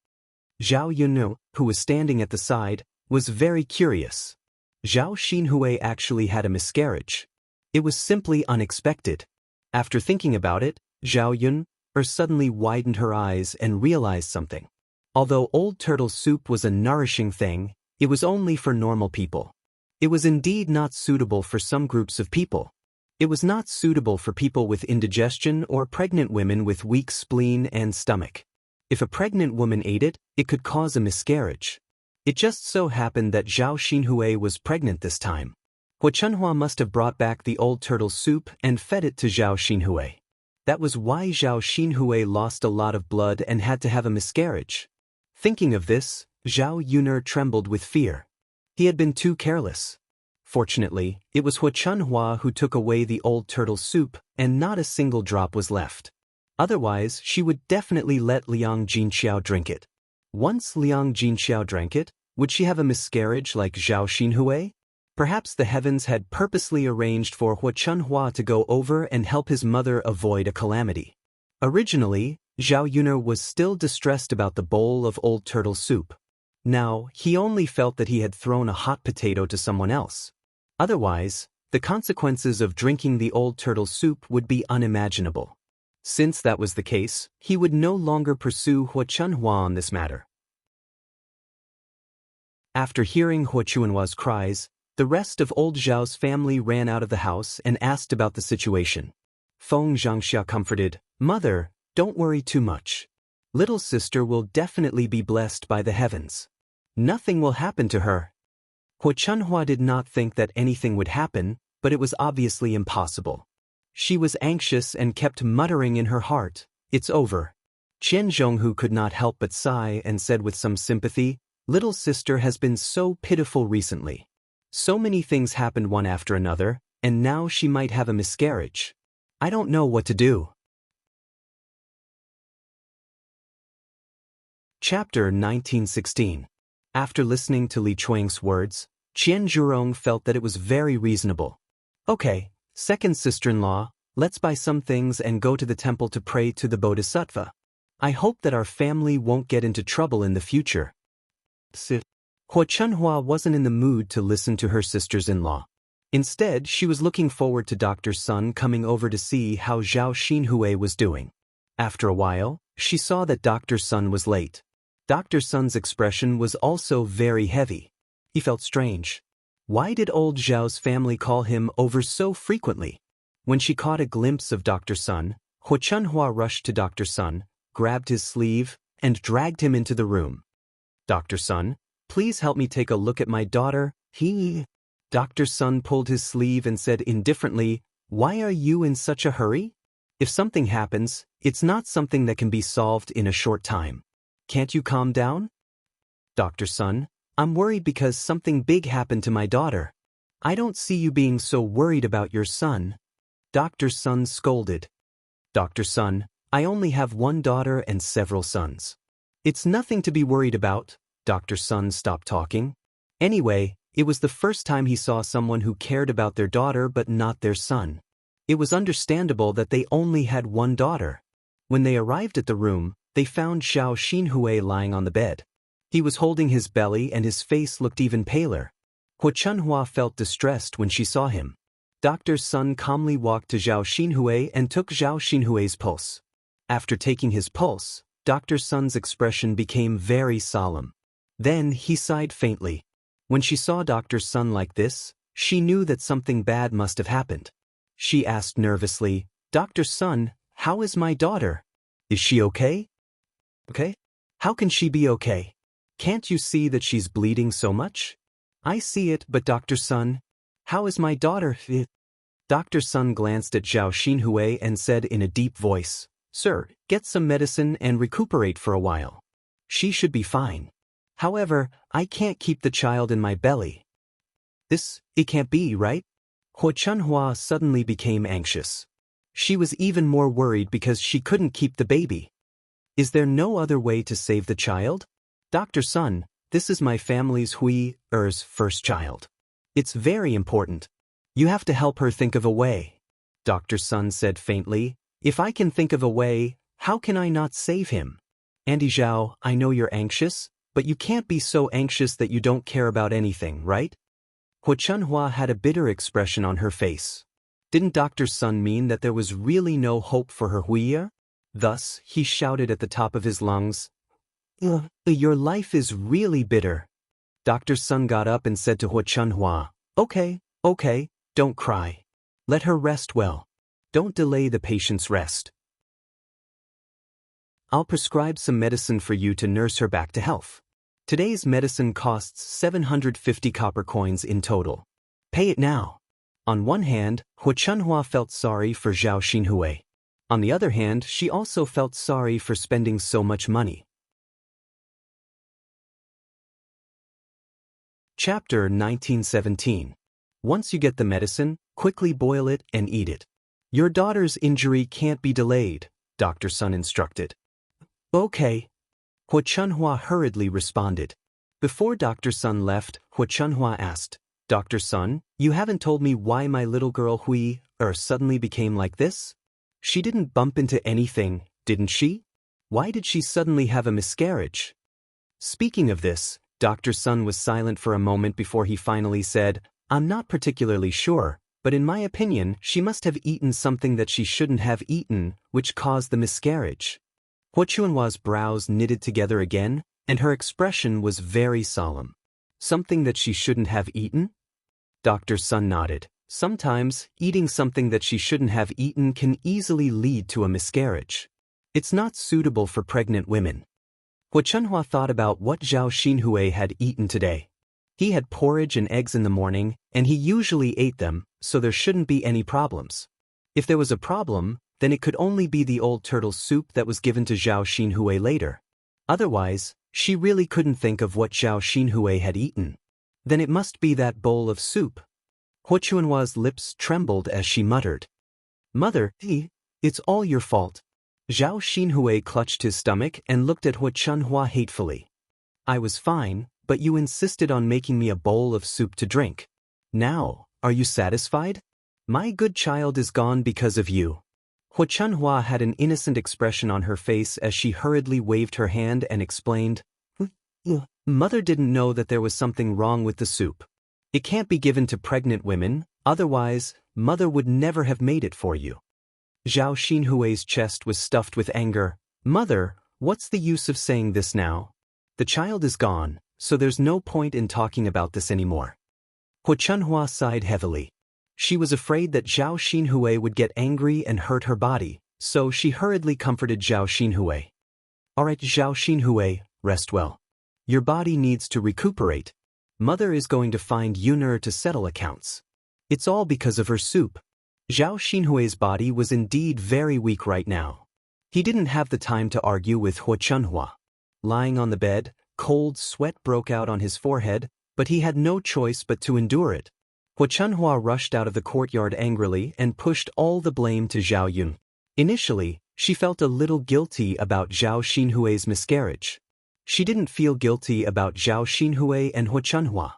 Zhao Yunnu, who was standing at the side, was very curious. Zhao Xinhui actually had a miscarriage. It was simply unexpected. After thinking about it, Zhao Yun suddenly widened her eyes and realized something. Although old turtle soup was a nourishing thing, it was only for normal people. It was indeed not suitable for some groups of people. It was not suitable for people with indigestion or pregnant women with weak spleen and stomach. If a pregnant woman ate it, it could cause a miscarriage. It just so happened that Zhao Xinhui was pregnant this time. Hua Chunhua must have brought back the old turtle soup and fed it to Zhao Xinhui. That was why Zhao Xinhui lost a lot of blood and had to have a miscarriage. Thinking of this, Zhao Yun'er trembled with fear. He had been too careless. Fortunately, it was Hua Chunhua who took away the old turtle soup, and not a single drop was left. Otherwise, she would definitely let Liang Jinxiao drink it. Once Liang Jinxiao drank it, would she have a miscarriage like Zhao Xinhui? Perhaps the heavens had purposely arranged for Hua Chunhua to go over and help his mother avoid a calamity. Originally, Zhao Yun'er was still distressed about the bowl of old turtle soup. Now, he only felt that he had thrown a hot potato to someone else. Otherwise, the consequences of drinking the old turtle soup would be unimaginable. Since that was the case, he would no longer pursue Hua Chunhua on this matter. After hearing Hua Chunhua's cries, the rest of old Zhao's family ran out of the house and asked about the situation. Feng Xianxia comforted, Mother, don't worry too much. Little sister will definitely be blessed by the heavens. Nothing will happen to her. Hua Chunhua did not think that anything would happen, but it was obviously impossible. She was anxious and kept muttering in her heart, It's over. Qian Zhonghu could not help but sigh and said with some sympathy, Little sister has been so pitiful recently. So many things happened one after another, and now she might have a miscarriage. I don't know what to do. Chapter 1916. After listening to Li Chuang's words, Qian Zhurong felt that it was very reasonable. Okay, second sister-in-law, let's buy some things and go to the temple to pray to the Bodhisattva. I hope that our family won't get into trouble in the future. Hua Chunhua wasn't in the mood to listen to her sisters-in-law. Instead, she was looking forward to Dr. Sun coming over to see how Zhao Xinhui was doing. After a while, she saw that Dr. Sun was late. Dr. Sun's expression was also very heavy. He felt strange. Why did old Zhao's family call him over so frequently? When she caught a glimpse of Dr. Sun, Hu Chunhua rushed to Dr. Sun, grabbed his sleeve, and dragged him into the room. Dr. Sun, please help me take a look at my daughter. Dr. Sun pulled his sleeve and said indifferently, why are you in such a hurry? If something happens, it's not something that can be solved in a short time. Can't you calm down? Dr. Sun, I'm worried because something big happened to my daughter. I don't see you being so worried about your son. Dr. Sun scolded. Dr. Sun, I only have one daughter and several sons. It's nothing to be worried about. Dr. Sun stopped talking. Anyway, it was the first time he saw someone who cared about their daughter but not their son. It was understandable that they only had one daughter. When they arrived at the room, they found Zhao Xinhui lying on the bed. He was holding his belly and his face looked even paler. Hu Chunhua felt distressed when she saw him. Dr. Sun calmly walked to Zhao Xinhui and took Zhao Xinhui's pulse. After taking his pulse, Dr. Sun's expression became very solemn. Then he sighed faintly. When she saw Dr. Sun like this, she knew that something bad must have happened. She asked nervously, Dr. Sun, how is my daughter? Is she okay? Okay? How can she be okay? Can't you see that she's bleeding so much? I see it, but Dr. Sun, how is my daughter? Dr. Sun glanced at Zhao Xinhui and said in a deep voice, Sir, get some medicine and recuperate for a while. She should be fine. However, I can't keep the child in my belly. It can't be, right? Hu Chunhua suddenly became anxious. She was even more worried because she couldn't keep the baby. Is there no other way to save the child? Dr. Sun, this is my family's Hui-er's first child. It's very important. You have to help her think of a way. Dr. Sun said faintly, if I can think of a way, how can I not save him? Auntie Zhao, I know you're anxious, but you can't be so anxious that you don't care about anything, right? Hu Chunhua had a bitter expression on her face. Didn't Dr. Sun mean that there was really no hope for her Huiya? Thus, he shouted at the top of his lungs, Your life is really bitter. Dr. Sun got up and said to Hu Chunhua, Okay, don't cry. Let her rest well. Don't delay the patient's rest. I'll prescribe some medicine for you to nurse her back to health. Today's medicine costs 750 copper coins in total. Pay it now. On one hand, Hu Chunhua felt sorry for Zhao Xinhui. On the other hand, she also felt sorry for spending so much money. Chapter 1917. Once you get the medicine, quickly boil it and eat it. Your daughter's injury can't be delayed, Dr. Sun instructed. Okay. Hu Chunhua hurriedly responded. Before Dr. Sun left, Hu Chunhua asked, Dr. Sun, you haven't told me why my little girl Hui-er suddenly became like this? She didn't bump into anything, didn't she? Why did she suddenly have a miscarriage? Speaking of this, Dr. Sun was silent for a moment before he finally said, I'm not particularly sure, but in my opinion, she must have eaten something that she shouldn't have eaten, which caused the miscarriage. Hu Chunhua's brows knitted together again, and her expression was very solemn. Something that she shouldn't have eaten? Dr. Sun nodded. Sometimes, eating something that she shouldn't have eaten can easily lead to a miscarriage. It's not suitable for pregnant women. Hu Chunhua thought about what Zhao Xinhui had eaten today. He had porridge and eggs in the morning, and he usually ate them, so there shouldn't be any problems. If there was a problem, then it could only be the old turtle soup that was given to Zhao Xinhui later. Otherwise, she really couldn't think of what Zhao Xinhui had eaten. Then it must be that bowl of soup. Hu Chunhua's lips trembled as she muttered, Mother, it's all your fault. Zhao Xinhui clutched his stomach and looked at Hu Chunhua hatefully. I was fine, but you insisted on making me a bowl of soup to drink. Now, are you satisfied? My good child is gone because of you. Hu Chunhua had an innocent expression on her face as she hurriedly waved her hand and explained, Mother didn't know that there was something wrong with the soup. It can't be given to pregnant women, Otherwise, mother would never have made it for you. Zhao Xinhui's chest was stuffed with anger. Mother, what's the use of saying this now? The child is gone, so there's no point in talking about this anymore. Hu Chunhua sighed heavily. She was afraid that Zhao Xinhui would get angry and hurt her body, so she hurriedly comforted Zhao Xinhui. Alright Zhao Xinhui, rest well. Your body needs to recuperate. Mother is going to find Yuner to settle accounts. It's all because of her soup. Zhao Xinhui's body was indeed very weak right now. He didn't have the time to argue with Hu Chunhua. Lying on the bed, cold sweat broke out on his forehead, but he had no choice but to endure it. Hu Chunhua rushed out of the courtyard angrily and pushed all the blame to Zhao Yun. Initially, she felt a little guilty about Zhao Xinhui's miscarriage. She didn't feel guilty about Zhao Xinhui and Hu Chunhua.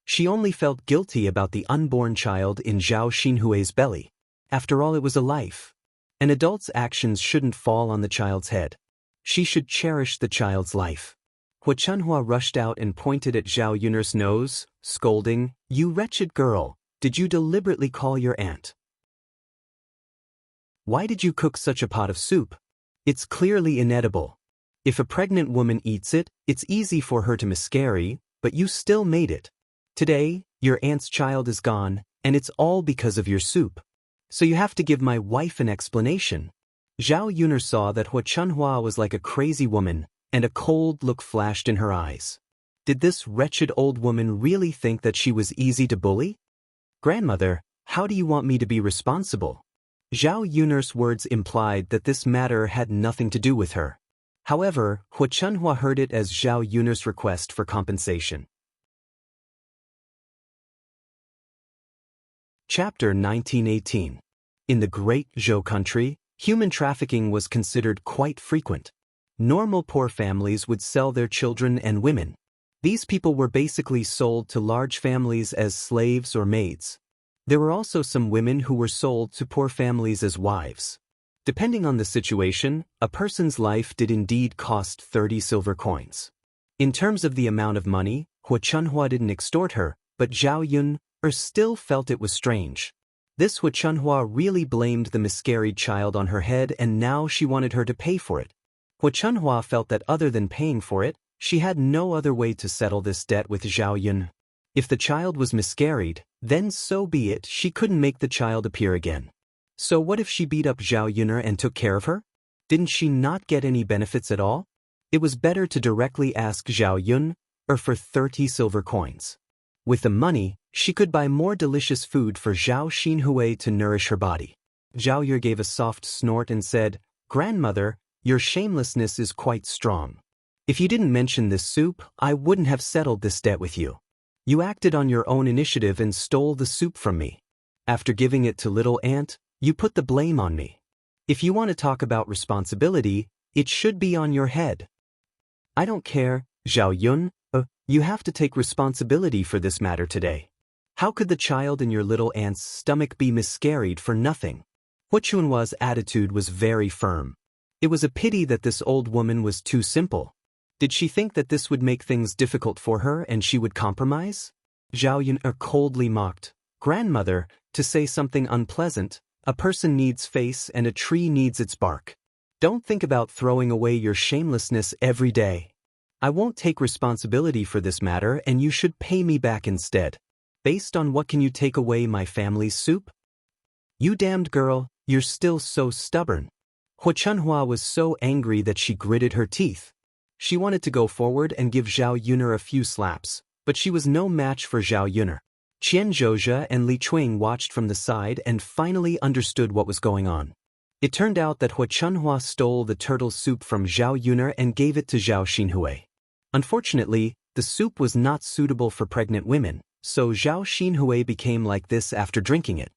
She only felt guilty about the unborn child in Zhao Xinhui's belly. After all, it was a life. An adult's actions shouldn't fall on the child's head. She should cherish the child's life. Hu Chunhua rushed out and pointed at Zhao Yun's nose, scolding, "You wretched girl, did you deliberately call your aunt? Why did you cook such a pot of soup? It's clearly inedible. If a pregnant woman eats it, it's easy for her to miscarry, but you still made it. Today, your aunt's child is gone, and it's all because of your soup. So you have to give my wife an explanation." Zhao Yun saw that Hu Chunhua was like a crazy woman, and a cold look flashed in her eyes. Did this wretched old woman really think that she was easy to bully? "Grandmother, how do you want me to be responsible?" Zhao Yun's words implied that this matter had nothing to do with her. However, Hu Chunhua heard it as Zhao Yun's request for compensation. Chapter 1918. In the Great Zhou country, human trafficking was considered quite frequent. Normal poor families would sell their children and women. These people were basically sold to large families as slaves or maids. There were also some women who were sold to poor families as wives. Depending on the situation, a person's life did indeed cost 30 silver coins. In terms of the amount of money, Hu Chunhua didn't extort her, but Zhao Yun still felt it was strange. This Hu Chunhua really blamed the miscarried child on her head, and now she wanted her to pay for it. Hu Chunhua felt that other than paying for it, she had no other way to settle this debt with Zhao Yun. If the child was miscarried, then so be it, she couldn't make the child appear again. So what if she beat up Zhao Yun and took care of her? Didn't she not get any benefits at all? It was better to directly ask Zhao Yun, for 30 silver coins. With the money, she could buy more delicious food for Zhao Xinhui to nourish her body. Zhao Yun gave a soft snort and said, "Grandmother, your shamelessness is quite strong. If you didn't mention this soup, I wouldn't have settled this debt with you. You acted on your own initiative and stole the soup from me. After giving it to little aunt, you put the blame on me. If you want to talk about responsibility, it should be on your head." "I don't care, Zhao Yun, you have to take responsibility for this matter today. How could the child in your little aunt's stomach be miscarried for nothing?" Hu Chunhua's attitude was very firm. It was a pity that this old woman was too simple. Did she think that this would make things difficult for her and she would compromise? Zhao Yun coldly mocked, "Grandmother, to say something unpleasant, a person needs face and a tree needs its bark. Don't think about throwing away your shamelessness every day. I won't take responsibility for this matter, and you should pay me back instead. Based on what can you take away my family's soup? You damned girl, you're still so stubborn." Hu Chunhua was so angry that she gritted her teeth. She wanted to go forward and give Zhao Yun a few slaps, but she was no match for Zhao Yun. Qian Zhozhe and Li Chuing watched from the side and finally understood what was going on. It turned out that Hu Chunhua stole the turtle soup from Zhao Yun and gave it to Zhao Xinhui. Unfortunately, the soup was not suitable for pregnant women, so Zhao Xinhui became like this after drinking it.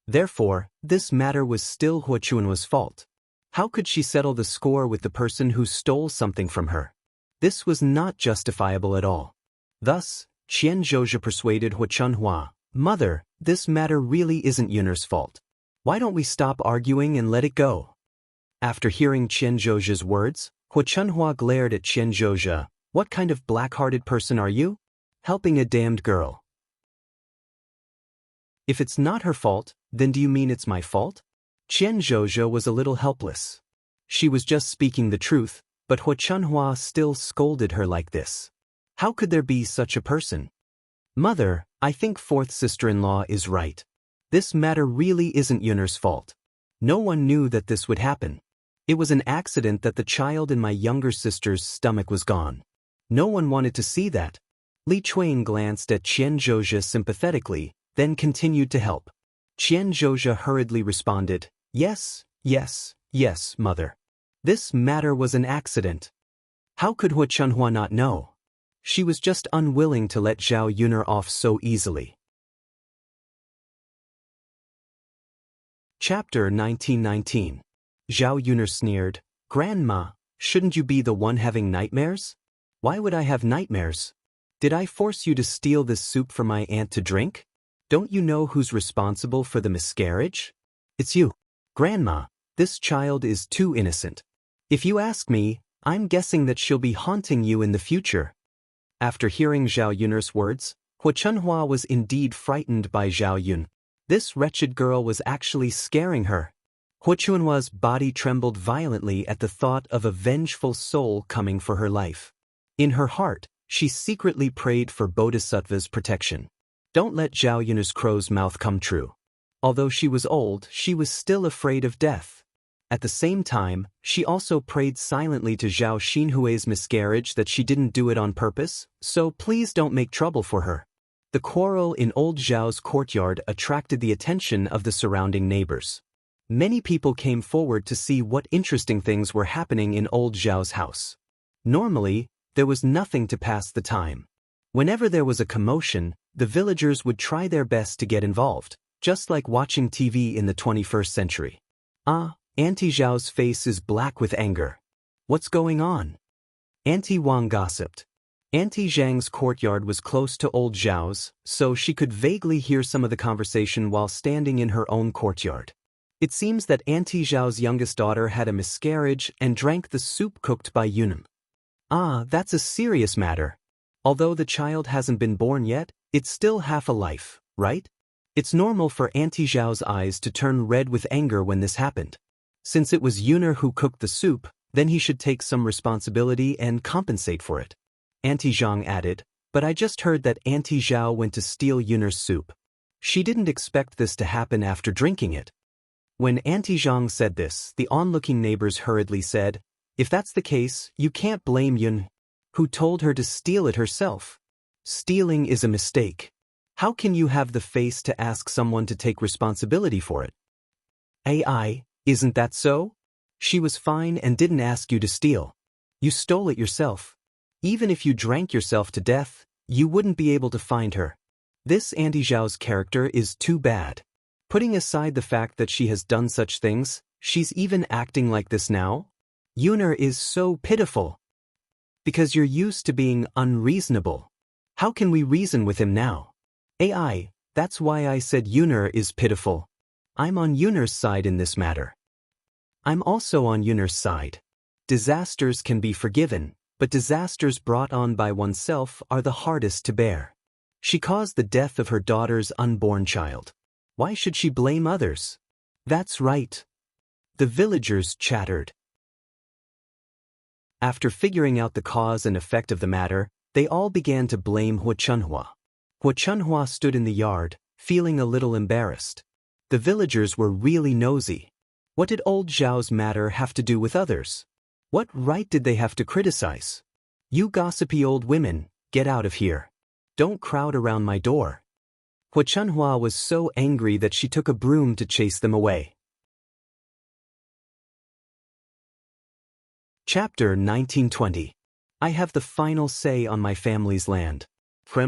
Therefore, this matter was still Hu Chunhua's fault. How could she settle the score with the person who stole something from her? This was not justifiable at all. Thus, Qian Zhozhe persuaded Hu Chunhua, "Mother, this matter really isn't Yun's fault. Why don't we stop arguing and let it go?" After hearing Qian Zhozhe's words, Hu Chunhua glared at Qian Zhozhe. "What kind of black-hearted person are you? Helping a damned girl." If it's not her fault, then do you mean it's my fault? Xianxia was a little helpless. She was just speaking the truth, but Hu Chunhua still scolded her like this. How could there be such a person? Mother, I think fourth sister-in-law is right. This matter really isn't Yun'er's fault. No one knew that this would happen. It was an accident that the child in my younger sister's stomach was gone. No one wanted to see that. Li Chuan glanced at Xianxia sympathetically, then continued to help. Xianxia hurriedly responded, Yes, yes, yes, mother. This matter was an accident. How could Hu Chunhua not know? She was just unwilling to let Zhao Yun'er off so easily. Chapter 1919. Zhao Yun'er sneered, Grandma, shouldn't you be the one having nightmares? Why would I have nightmares? Did I force you to steal this soup for my aunt to drink? Don't you know who's responsible for the miscarriage? It's you. Grandma, this child is too innocent. If you ask me, I'm guessing that she'll be haunting you in the future. After hearing Zhao Yun'er's words, Hu Chunhua was indeed frightened by Zhao Yun. This wretched girl was actually scaring her. Hu Chunhua's body trembled violently at the thought of a vengeful soul coming for her life. In her heart, she secretly prayed for Bodhisattva's protection. Don't let Zhao Yun'er's crow's mouth come true. Although she was old, she was still afraid of death. At the same time, she also prayed silently to Zhao Xinhui's miscarriage that she didn't do it on purpose, so please don't make trouble for her. The quarrel in old Zhao's courtyard attracted the attention of the surrounding neighbors. Many people came forward to see what interesting things were happening in old Zhao's house. Normally, there was nothing to pass the time. Whenever there was a commotion, the villagers would try their best to get involved, just like watching TV in the 21st century. Auntie Zhao's face is black with anger. What's going on? Auntie Wang gossiped. Auntie Zhang's courtyard was close to old Zhao's, so she could vaguely hear some of the conversation while standing in her own courtyard. It seems that Auntie Zhao's youngest daughter had a miscarriage and drank the soup cooked by Yun'er. That's a serious matter. Although the child hasn't been born yet, it's still half a life, right? It's normal for Auntie Zhao's eyes to turn red with anger when this happened. Since it was Yun'er who cooked the soup, then he should take some responsibility and compensate for it. Auntie Zhang added, but I just heard that Auntie Zhao went to steal Yun'er's soup. She didn't expect this to happen after drinking it. When Auntie Zhang said this, the onlooking neighbors hurriedly said, if that's the case, you can't blame Yun, who told her to steal it herself. Stealing is a mistake. How can you have the face to ask someone to take responsibility for it? Isn't that so? She was fine and didn't ask you to steal. You stole it yourself. Even if you drank yourself to death, you wouldn't be able to find her. This Auntie Zhao's character is too bad. Putting aside the fact that she has done such things, she's even acting like this now? Yun'er is so pitiful. Because you're used to being unreasonable. How can we reason with him now? That's why I said Yun'er is pitiful. I'm on Yun'er's side in this matter. I'm also on Yun'er's side. Disasters can be forgiven, but disasters brought on by oneself are the hardest to bear. She caused the death of her daughter's unborn child. Why should she blame others? That's right. The villagers chattered. After figuring out the cause and effect of the matter, they all began to blame Hu Chunhua. Hu Chunhua stood in the yard, feeling a little embarrassed. The villagers were really nosy. What did old Zhao's matter have to do with others? What right did they have to criticize? You gossipy old women, get out of here. Don't crowd around my door. Hu Chunhua was so angry that she took a broom to chase them away. Chapter 1920. I have the final say on my family's land. Hu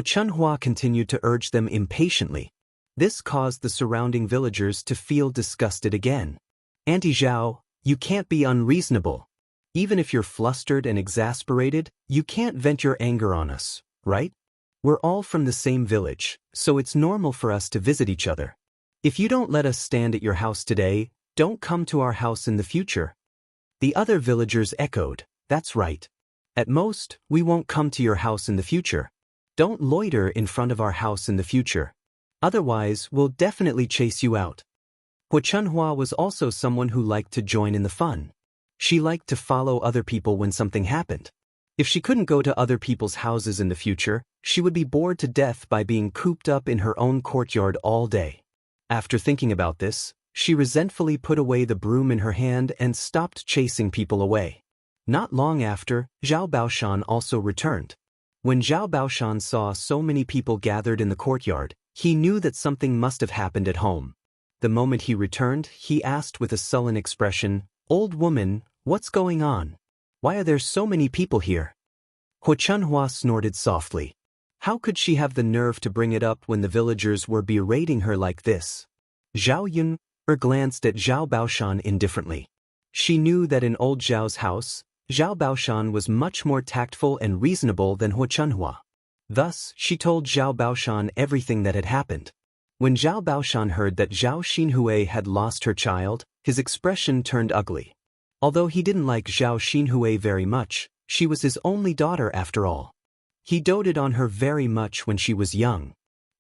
Chunhua continued to urge them impatiently. This caused the surrounding villagers to feel disgusted again. Auntie Zhao, you can't be unreasonable. Even if you're flustered and exasperated, you can't vent your anger on us, right? We're all from the same village, so it's normal for us to visit each other. If you don't let us stand at your house today, don't come to our house in the future. The other villagers echoed, that's right. At most, we won't come to your house in the future. Don't loiter in front of our house in the future. Otherwise, we'll definitely chase you out. Hua Chunhua was also someone who liked to join in the fun. She liked to follow other people when something happened. If she couldn't go to other people's houses in the future, she would be bored to death by being cooped up in her own courtyard all day. After thinking about this, she resentfully put away the broom in her hand and stopped chasing people away. Not long after, Zhao Baoshan also returned. When Zhao Baoshan saw so many people gathered in the courtyard, he knew that something must have happened at home. The moment he returned, he asked with a sullen expression, "Old woman, what's going on? Why are there so many people here?" Hua Chunhua snorted softly. How could she have the nerve to bring it up when the villagers were berating her like this? Zhao Yun glanced at Zhao Baoshan indifferently. She knew that in old Zhao's house, Zhao Baoshan was much more tactful and reasonable than Hua Chunhua. Thus, she told Zhao Baoshan everything that had happened. When Zhao Baoshan heard that Zhao Xinhui had lost her child, his expression turned ugly. Although he didn't like Zhao Xinhui very much, she was his only daughter after all. He doted on her very much when she was young.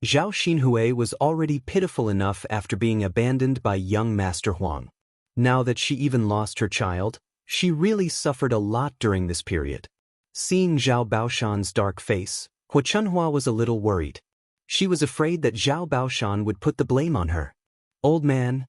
Zhao Xinhui was already pitiful enough after being abandoned by young Master Huang. Now that she even lost her child, she really suffered a lot during this period. Seeing Zhao Baoshan's dark face, Hua Chunhua was a little worried. She was afraid that Zhao Baoshan would put the blame on her. "Old man,"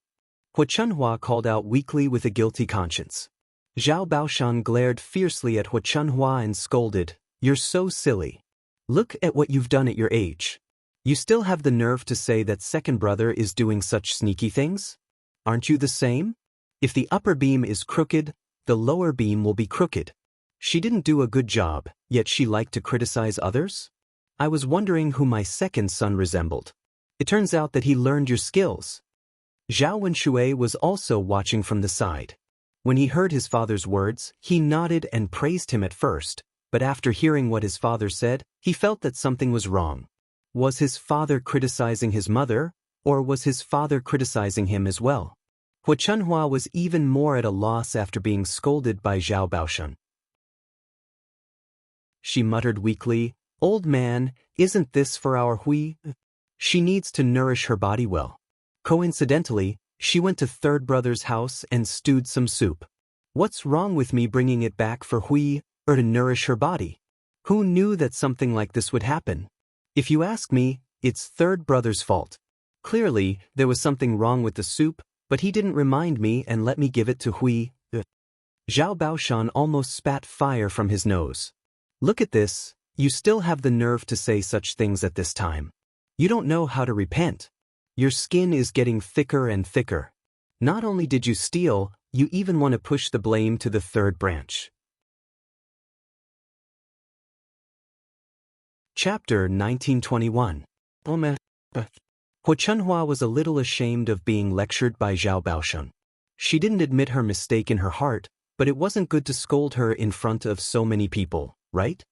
Hua Chunhua called out weakly with a guilty conscience. Zhao Baoshan glared fiercely at Hua Chunhua and scolded, "You're so silly. Look at what you've done at your age. You still have the nerve to say that second brother is doing such sneaky things? Aren't you the same? If the upper beam is crooked, the lower beam will be crooked. She didn't do a good job, yet she liked to criticize others? I was wondering who my second son resembled. It turns out that he learned your skills." Zhao Wenshui was also watching from the side. When he heard his father's words, he nodded and praised him at first, but after hearing what his father said, he felt that something was wrong. Was his father criticizing his mother, or was his father criticizing him as well? Hua Chunhua was even more at a loss after being scolded by Zhao Baoshan. She muttered weakly, "Old man, isn't this for our Hui? She needs to nourish her body well." Coincidentally, she went to third brother's house and stewed some soup. What's wrong with me bringing it back for Hui, or to nourish her body? Who knew that something like this would happen? If you ask me, it's third brother's fault. Clearly, there was something wrong with the soup, but he didn't remind me and let me give it to Hui. Zhao Baoshan almost spat fire from his nose. "Look at this, you still have the nerve to say such things at this time. You don't know how to repent. Your skin is getting thicker and thicker. Not only did you steal, you even want to push the blame to the third branch." Chapter 1921. Hua Chunhua was a little ashamed of being lectured by Zhao Baoshan. She didn't admit her mistake in her heart, but it wasn't good to scold her in front of so many people, right?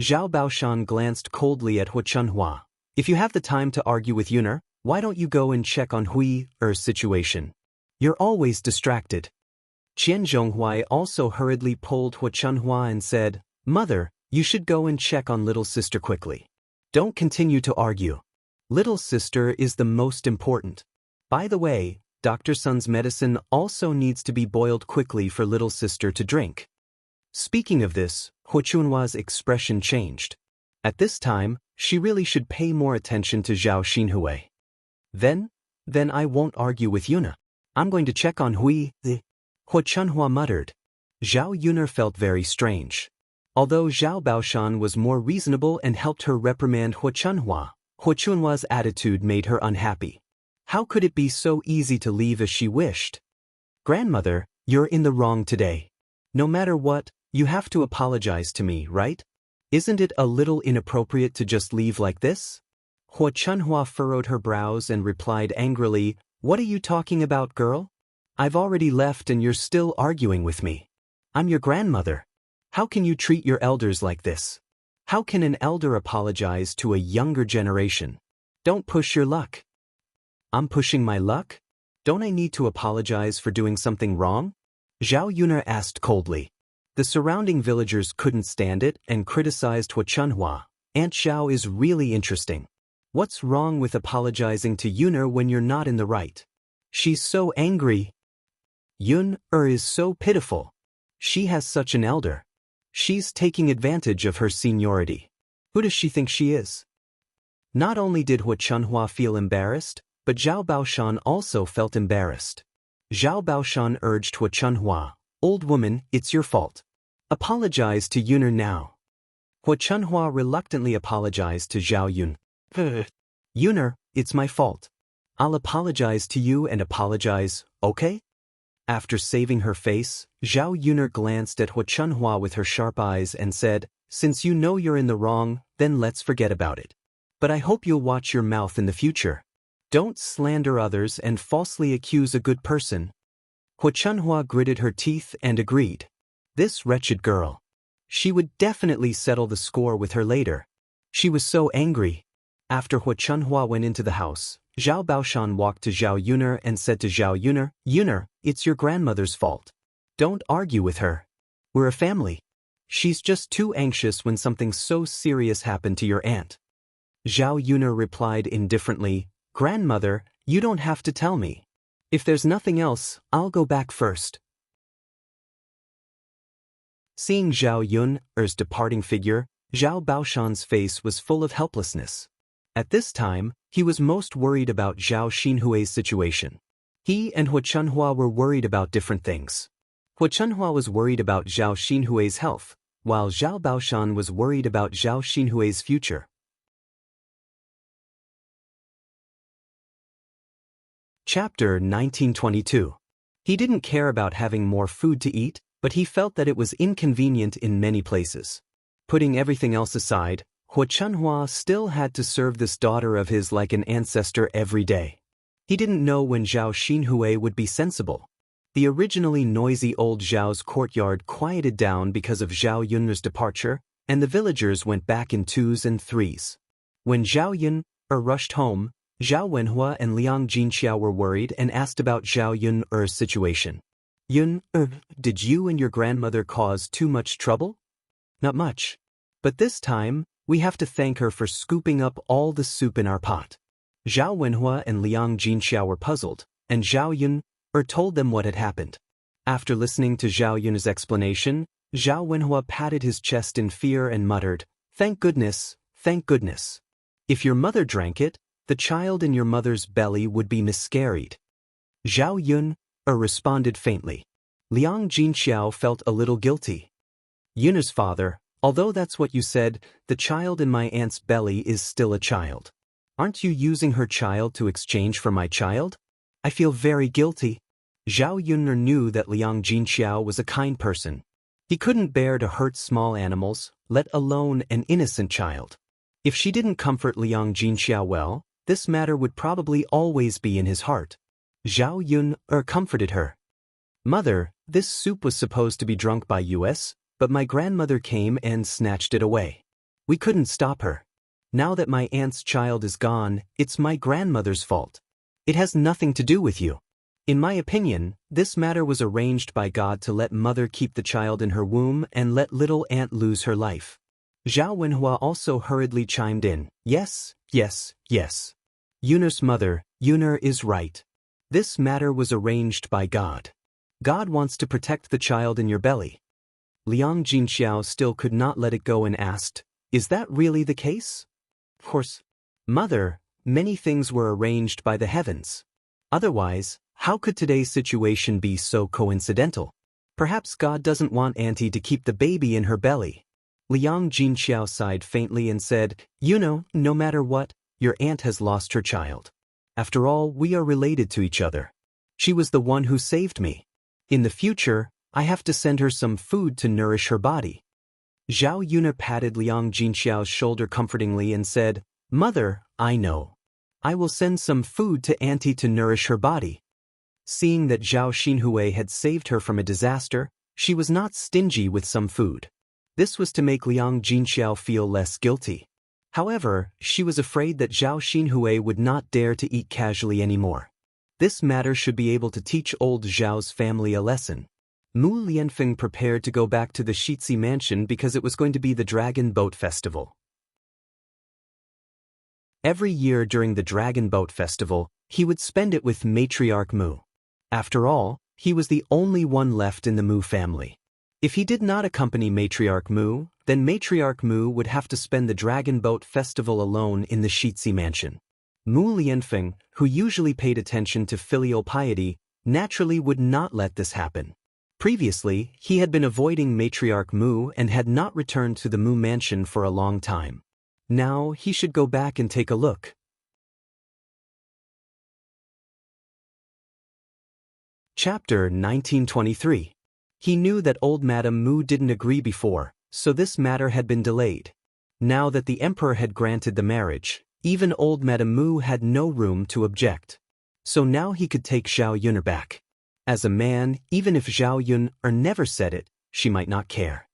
Zhao Baoshan glanced coldly at Hua Chunhua. "If you have the time to argue with Yuner, why don't you go and check on Hui's situation? You're always distracted." Qian Zhonghui also hurriedly pulled Hua Chunhua and said, "Mother, you should go and check on little sister quickly. Don't continue to argue. Little sister is the most important. By the way, Dr. Sun's medicine also needs to be boiled quickly for little sister to drink." Speaking of this, Hua Chunhua's expression changed. At this time, she really should pay more attention to Zhao Xinhui. Then I won't argue with Yuna. I'm going to check on Hui. Hua Chunhua muttered. Zhao Yuner felt very strange. Although Zhao Baoshan was more reasonable and helped her reprimand Hua Chunhua's attitude made her unhappy. How could it be so easy to leave as she wished? "Grandmother, you're in the wrong today. No matter what, you have to apologize to me, right? Isn't it a little inappropriate to just leave like this?" Hua Chunhua furrowed her brows and replied angrily, "What are you talking about, girl? I've already left and you're still arguing with me. I'm your grandmother. How can you treat your elders like this? How can an elder apologize to a younger generation? Don't push your luck." "I'm pushing my luck? Don't I need to apologize for doing something wrong?" Zhao Yuner asked coldly. The surrounding villagers couldn't stand it and criticized Hua Chunhua, Aunt Xiao is really interesting. What's wrong with apologizing to Yuner when you're not in the right? She's so angry. Yun is so pitiful. She has such an elder. She's taking advantage of her seniority. Who does she think she is? Not only did Hua Chunhua feel embarrassed, but Zhao Baoshan also felt embarrassed. Zhao Baoshan urged Hua Chunhua, "Old woman, it's your fault. Apologize to Yuner now." Hua Chunhua reluctantly apologized to Zhao Yun. "Yuner, it's my fault. I'll apologize to you and apologize, okay?" After saving her face, Zhao Yuner glanced at Hua Chunhua with her sharp eyes and said, "Since you know you're in the wrong, then let's forget about it. But I hope you'll watch your mouth in the future. Don't slander others and falsely accuse a good person." Hua Chunhua gritted her teeth and agreed. This wretched girl. She would definitely settle the score with her later. She was so angry. After Hua Chunhua went into the house, Zhao Baoshan walked to Zhao Yuner and said to Zhao Yuner, "Yuner, it's your grandmother's fault. Don't argue with her. We're a family. She's just too anxious when something so serious happened to your aunt." Zhao Yuner replied indifferently, "Grandmother, you don't have to tell me. If there's nothing else, I'll go back first." Seeing Zhao Yun's departing figure, Zhao Baoshan's face was full of helplessness. At this time, he was most worried about Zhao Xinhui's situation. He and Hua Chunhua were worried about different things. Hua Chunhua was worried about Zhao Xinhui's health, while Zhao Baoshan was worried about Zhao Xinhui's future. Chapter 1922. He didn't care about having more food to eat, but he felt that it was inconvenient in many places. Putting everything else aside, Hua Chunhua still had to serve this daughter of his like an ancestor every day. He didn't know when Zhao Xinhui would be sensible. The originally noisy old Zhao's courtyard quieted down because of Zhao Yun's departure, and the villagers went back in twos and threes. When Zhao Yun rushed home, Zhao Wenhua and Liang Jinxiao were worried and asked about Zhao Yun's situation. "Yun, did you and your grandmother cause too much trouble?" "Not much. But this time, we have to thank her for scooping up all the soup in our pot." Zhao Wenhua and Liang Jinxiao were puzzled, and Zhao Yun told them what had happened. After listening to Zhao Yun's explanation, Zhao Wenhua patted his chest in fear and muttered, "Thank goodness, thank goodness. If your mother drank it, the child in your mother's belly would be miscarried." Zhao Yun responded faintly. Liang Jinxiao felt a little guilty. "Yun's father, although that's what you said, the child in my aunt's belly is still a child. Aren't you using her child to exchange for my child? I feel very guilty." Zhao Yunner knew that Liang Jinxiao was a kind person. He couldn't bear to hurt small animals, let alone an innocent child. If she didn't comfort Liang Jinxiao well, this matter would probably always be in his heart. Zhao Yun comforted her. "Mother, this soup was supposed to be drunk by us, but my grandmother came and snatched it away. We couldn't stop her. Now that my aunt's child is gone, it's my grandmother's fault. It has nothing to do with you. In my opinion, this matter was arranged by God to let mother keep the child in her womb and let little aunt lose her life." Zhao Wenhua also hurriedly chimed in, "Yes, yes, yes. Yun's mother, Yuner is right. This matter was arranged by God. God wants to protect the child in your belly." Liang Jinxiao still could not let it go and asked, "Is that really the case?" "Of course. Mother, many things were arranged by the heavens. Otherwise, how could today's situation be so coincidental? Perhaps God doesn't want Auntie to keep the baby in her belly." Liang Jinxiao sighed faintly and said, No matter what, your aunt has lost her child. After all, we are related to each other. She was the one who saved me. In the future, I have to send her some food to nourish her body." Zhao Yuna patted Liang Jinxiao's shoulder comfortingly and said, "Mother, I know. I will send some food to Auntie to nourish her body." Seeing that Zhao Xinhui had saved her from a disaster, she was not stingy with some food. This was to make Liang Jinxiao feel less guilty. However, she was afraid that Zhao Xinhui would not dare to eat casually anymore. This matter should be able to teach old Zhao's family a lesson. Mu Lianfeng prepared to go back to the Shitzi mansion because it was going to be the Dragon Boat Festival. Every year during the Dragon Boat Festival, he would spend it with Matriarch Mu. After all, he was the only one left in the Mu family. If he did not accompany Matriarch Mu, then Matriarch Mu would have to spend the Dragon Boat Festival alone in the Shitsi mansion. Mu Lianfeng, who usually paid attention to filial piety, naturally would not let this happen. Previously, he had been avoiding Matriarch Mu and had not returned to the Mu mansion for a long time. Now he should go back and take a look. Chapter 1923. He knew that old Madame Mu didn't agree before, so this matter had been delayed. Now that the emperor had granted the marriage, even old Madame Mu had no room to object. So now he could take Zhao Yun back. As a man, even if Zhao Yun never said it, she might not care.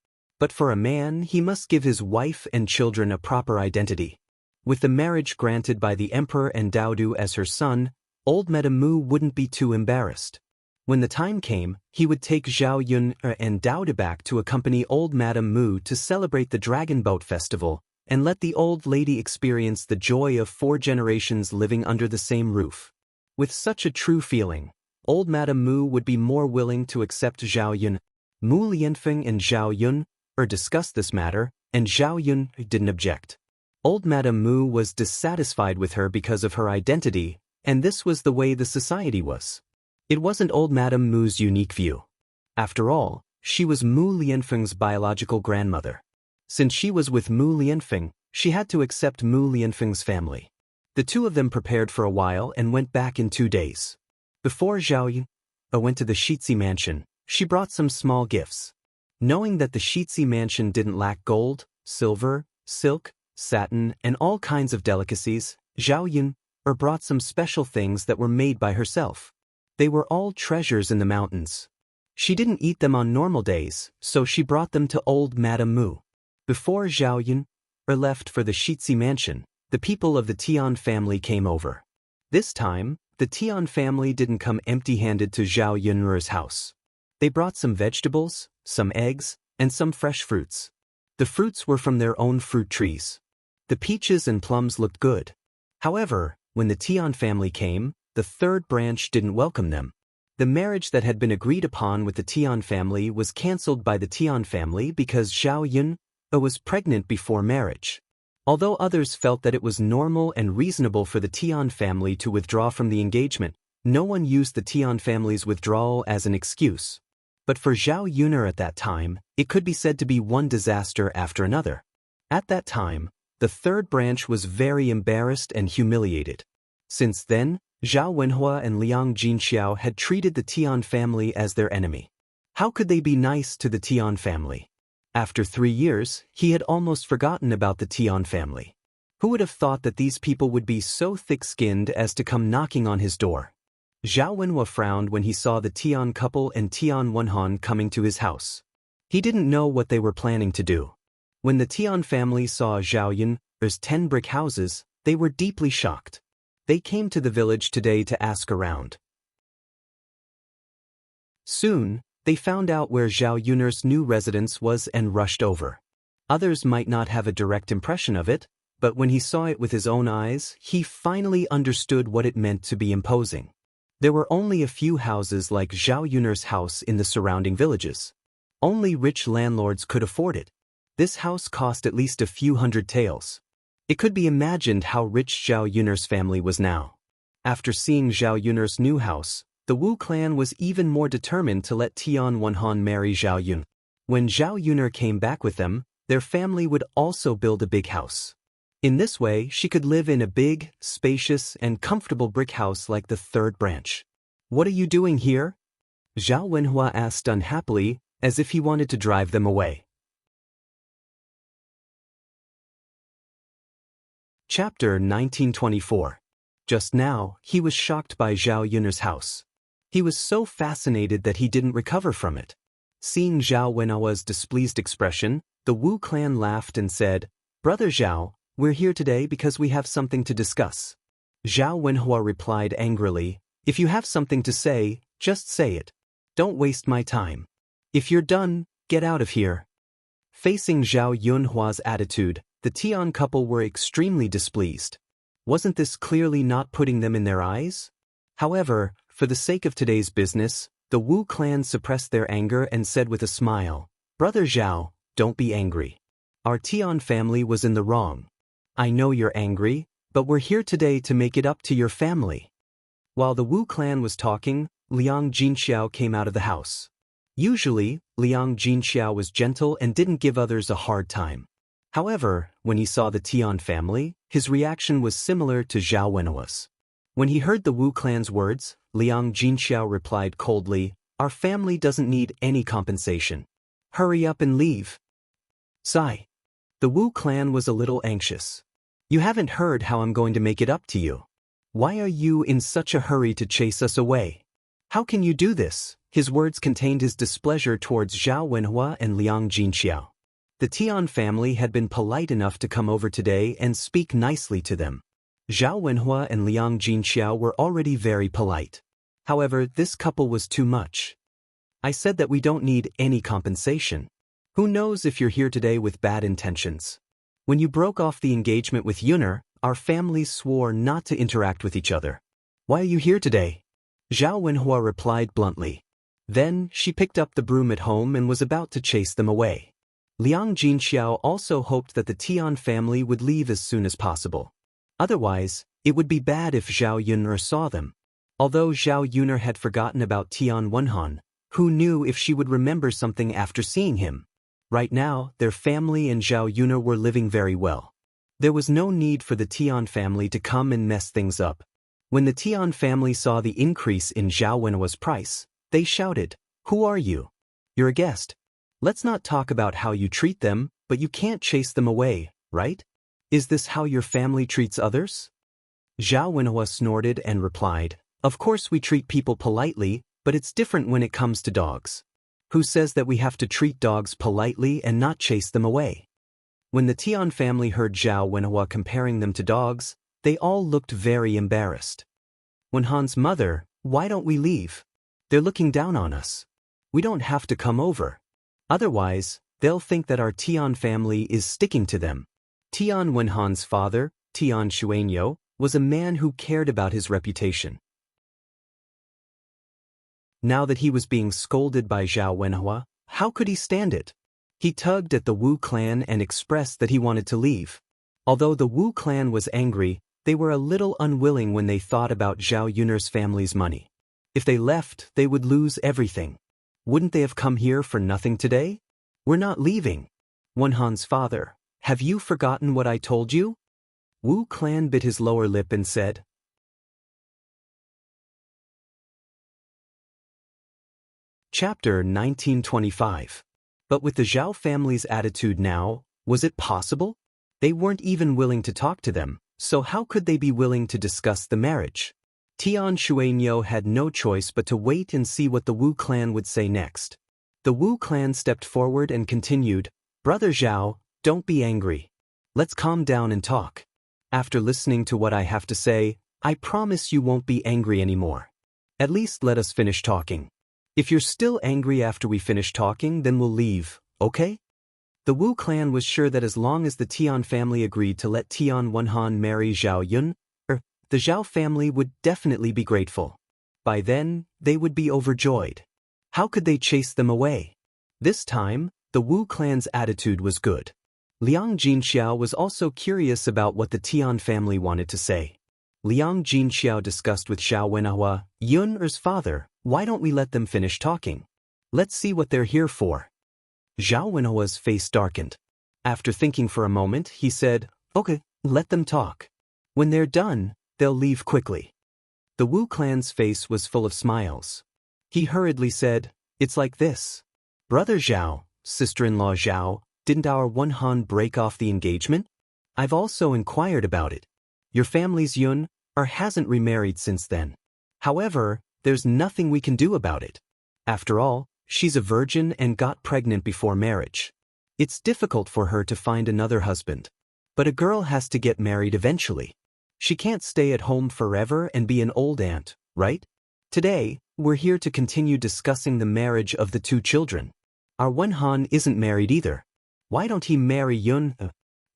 But for a man, he must give his wife and children a proper identity. With the marriage granted by the emperor and Daodu as her son, old Madame Mu wouldn't be too embarrassed. When the time came, he would take Zhao Yun and Daodu back to accompany old Madame Mu to celebrate the Dragon Boat Festival, and let the old lady experience the joy of 4 generations living under the same roof. With such a true feeling, old Madame Mu would be more willing to accept Zhao Yun. Mu Lianfeng and Zhao Yun discussed this matter, and Zhao Yun didn't object. Old Madame Mu was dissatisfied with her because of her identity, and this was the way the society was. It wasn't old Madame Mu's unique view. After all, she was Mu Lianfeng's biological grandmother. Since she was with Mu Lianfeng, she had to accept Mu Lianfeng's family. The two of them prepared for a while and went back in 2 days. Before Zhao Yun went to the Shitsi mansion, she brought some small gifts. Knowing that the Shitsi mansion didn't lack gold, silver, silk, satin, and all kinds of delicacies, Zhao Yun brought some special things that were made by herself. They were all treasures in the mountains. She didn't eat them on normal days, so she brought them to old Madame Mu. Before Zhao Yun left for the Shitsi mansion, the people of the Tian family came over. This time, the Tian family didn't come empty-handed to Zhao Yun's house. They brought some vegetables, some eggs, and some fresh fruits. The fruits were from their own fruit trees. The peaches and plums looked good. However, when the Tian family came, the 3rd branch didn't welcome them. The marriage that had been agreed upon with the Tian family was cancelled by the Tian family because Zhao Yun was pregnant before marriage. Although others felt that it was normal and reasonable for the Tian family to withdraw from the engagement, no one used the Tian family's withdrawal as an excuse. But for Zhao Yun at that time, it could be said to be one disaster after another. At that time, the 3rd branch was very embarrassed and humiliated. Since then, Zhao Wenhua and Liang Jinxiao had treated the Tian family as their enemy. How could they be nice to the Tian family? After 3 years, he had almost forgotten about the Tian family. Who would have thought that these people would be so thick-skinned as to come knocking on his door? Zhao Wenhua frowned when he saw the Tian couple and Tian Wenhan coming to his house. He didn't know what they were planning to do. When the Tian family saw Zhao Yun's 10 brick houses, they were deeply shocked. They came to the village today to ask around. Soon, they found out where Zhao Yun's new residence was and rushed over. Others might not have a direct impression of it, but when he saw it with his own eyes, he finally understood what it meant to be imposing. There were only a few houses like Zhao Yun's house in the surrounding villages. Only rich landlords could afford it. This house cost at least a few hundred taels. It could be imagined how rich Zhao Yun's family was now. After seeing Zhao Yun's new house, the Wu clan was even more determined to let Tian Wenhan marry Zhao Yun. When Zhao Yun came back with them, their family would also build a big house. In this way, she could live in a big, spacious, and comfortable brick house like the 3rd branch. "What are you doing here?" Zhao Wenhua asked unhappily, as if he wanted to drive them away. Chapter 1924. Just now, he was shocked by Zhao Yun's house. He was so fascinated that he didn't recover from it. Seeing Zhao Wenhua's displeased expression, the Wu clan laughed and said, "Brother Zhao, we're here today because we have something to discuss." Zhao Wenhua replied angrily, "If you have something to say, just say it. Don't waste my time. If you're done, get out of here." Facing Zhao Yunhua's attitude, the Tian couple were extremely displeased. Wasn't this clearly not putting them in their eyes? However, for the sake of today's business, the Wu clan suppressed their anger and said with a smile, "Brother Zhao, don't be angry. Our Tian family was in the wrong. I know you're angry, but we're here today to make it up to your family." While the Wu clan was talking, Liang Jinxiao came out of the house. Usually, Liang Jinxiao was gentle and didn't give others a hard time. However, when he saw the Tian family, his reaction was similar to Zhao Wenhua's. When he heard the Wu clan's words, Liang Jinxiao replied coldly, "Our family doesn't need any compensation. Hurry up and leave." Sigh. The Wu clan was a little anxious. "You haven't heard how I'm going to make it up to you. Why are you in such a hurry to chase us away? How can you do this?" His words contained his displeasure towards Zhao Wenhua and Liang Jinxiao. The Tian family had been polite enough to come over today and speak nicely to them. Zhao Wenhua and Liang Jinxiao were already very polite. However, this couple was too much. "I said that we don't need any compensation. Who knows if you're here today with bad intentions? When you broke off the engagement with Yuner, our families swore not to interact with each other. Why are you here today?" Zhao Wenhua replied bluntly. Then, she picked up the broom at home and was about to chase them away. Liang Jinxiao also hoped that the Tian family would leave as soon as possible. Otherwise, it would be bad if Zhao Yuner saw them. Although Zhao Yuner had forgotten about Tian Wenhan, who knew if she would remember something after seeing him? Right now, their family and Zhao Yuner were living very well. There was no need for the Tian family to come and mess things up. When the Tian family saw the increase in Zhao Wenhua's price, they shouted, "Who are you? You're a guest. Let's not talk about how you treat them, but you can't chase them away, right? Is this how your family treats others?" Zhao Wenhua snorted and replied, "Of course we treat people politely, but it's different when it comes to dogs. Who says that we have to treat dogs politely and not chase them away?" When the Tian family heard Zhao Wenhua comparing them to dogs, they all looked very embarrassed. "Wenhan's mother, why don't we leave? They're looking down on us. We don't have to come over. Otherwise, they'll think that our Tian family is sticking to them." Tian Wenhan's father, Tian Xuanyo, was a man who cared about his reputation. Now that he was being scolded by Zhao Wenhua, how could he stand it? He tugged at the Wu clan and expressed that he wanted to leave. Although the Wu clan was angry, they were a little unwilling when they thought about Zhao Yuner's family's money. If they left, they would lose everything. Wouldn't they have come here for nothing today? "We're not leaving." Wenhan's father, "Have you forgotten what I told you?" Wu clan bit his lower lip and said, Chapter 1925. But with the Zhao family's attitude now, was it possible? They weren't even willing to talk to them, so how could they be willing to discuss the marriage? Tian Xuanyo had no choice but to wait and see what the Wu clan would say next. The Wu clan stepped forward and continued, "Brother Zhao, don't be angry. Let's calm down and talk. After listening to what I have to say, I promise you won't be angry anymore. At least let us finish talking. If you're still angry after we finish talking, then we'll leave, okay?" The Wu clan was sure that as long as the Tian family agreed to let Tian Wenhan marry Zhao Yun, the Zhao family would definitely be grateful. By then, they would be overjoyed. How could they chase them away? This time, the Wu clan's attitude was good. Liang Jinxiao was also curious about what the Tian family wanted to say. Liang Jinxiao discussed with Zhao Wenhua, "Yun's father, why don't we let them finish talking? Let's see what they're here for." Zhao Wenhua's face darkened. After thinking for a moment, he said, "Okay, let them talk. When they're done, they'll leave quickly." The Wu clan's face was full of smiles. He hurriedly said, "It's like this. Brother Zhao, sister-in-law Zhao, didn't our Wenhan break off the engagement? I've also inquired about it. Your family's Yun hasn't remarried since then. However, there's nothing we can do about it. After all, she's a virgin and got pregnant before marriage. It's difficult for her to find another husband. But a girl has to get married eventually. She can't stay at home forever and be an old aunt, right? Today, we're here to continue discussing the marriage of the two children. Our Wenhan isn't married either. Why don't he marry Yun?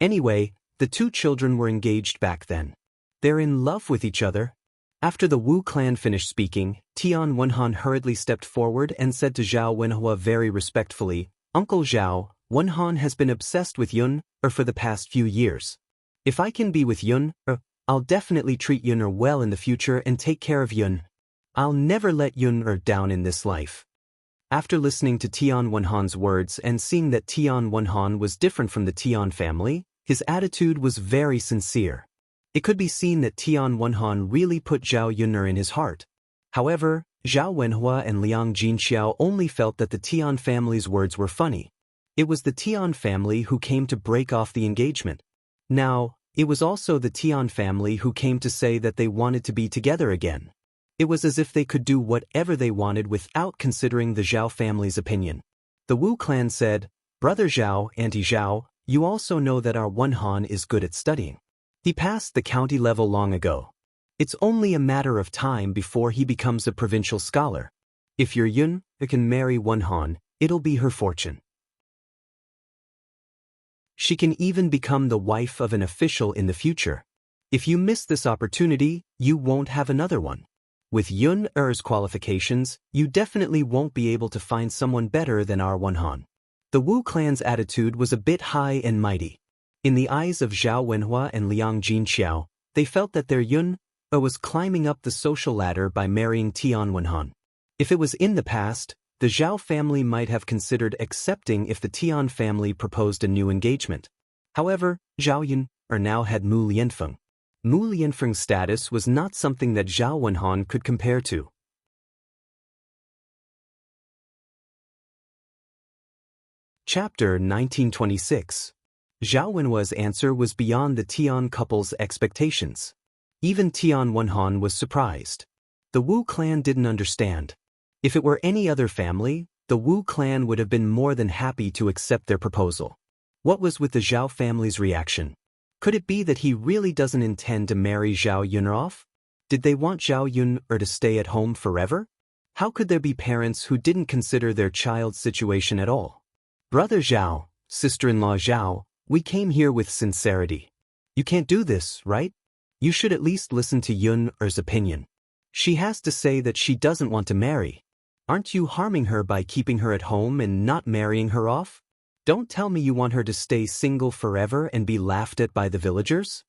Anyway, the two children were engaged back then. They're in love with each other. After the Wu clan finished speaking, Tian Wenhan hurriedly stepped forward and said to Zhao Wenhua very respectfully, "Uncle Zhao, Wenhan has been obsessed with Yun for the past few years. If I can be with Yun I'll definitely treat Yun well in the future and take care of Yun. I'll never let Yun down in this life." After listening to Tian Wenhan's words and seeing that Tian Wenhan was different from the Tian family, his attitude was very sincere. It could be seen that Tian Wenhan really put Zhao Yun'er in his heart. However, Zhao Wenhua and Liang Jinxiao only felt that the Tian family's words were funny. It was the Tian family who came to break off the engagement. Now, it was also the Tian family who came to say that they wanted to be together again. It was as if they could do whatever they wanted without considering the Zhao family's opinion. The Wu clan said, "Brother Zhao, Auntie Zhao, you also know that our Wenhan is good at studying. He passed the county level long ago. It's only a matter of time before he becomes a provincial scholar. If your Yun can marry Wenhan, it'll be her fortune. She can even become the wife of an official in the future. If you miss this opportunity, you won't have another one. With Yun-er's qualifications, you definitely won't be able to find someone better than our Wenhan." The Wu clan's attitude was a bit high and mighty. In the eyes of Zhao Wenhua and Liang Jinxiao, they felt that their Yun was climbing up the social ladder by marrying Tian Wenhan. If it was in the past, the Zhao family might have considered accepting if the Tian family proposed a new engagement. However, Zhao Yun now had Mu Lianfeng. Mu Lianfeng's status was not something that Zhao Wenhan could compare to. Chapter 1926. Zhao Wenhua's answer was beyond the Tian couple's expectations. Even Tian Wenhan was surprised. The Wu clan didn't understand. If it were any other family, the Wu clan would have been more than happy to accept their proposal. What was with the Zhao family's reaction? Could it be that he really doesn't intend to marry Zhao Yun off? Did they want Zhao Yun to stay at home forever? How could there be parents who didn't consider their child's situation at all? "Brother Zhao, sister-in-law Zhao, we came here with sincerity. You can't do this, right? You should at least listen to Yun-er's opinion. She has to say that she doesn't want to marry. Aren't you harming her by keeping her at home and not marrying her off? Don't tell me you want her to stay single forever and be laughed at by the villagers?"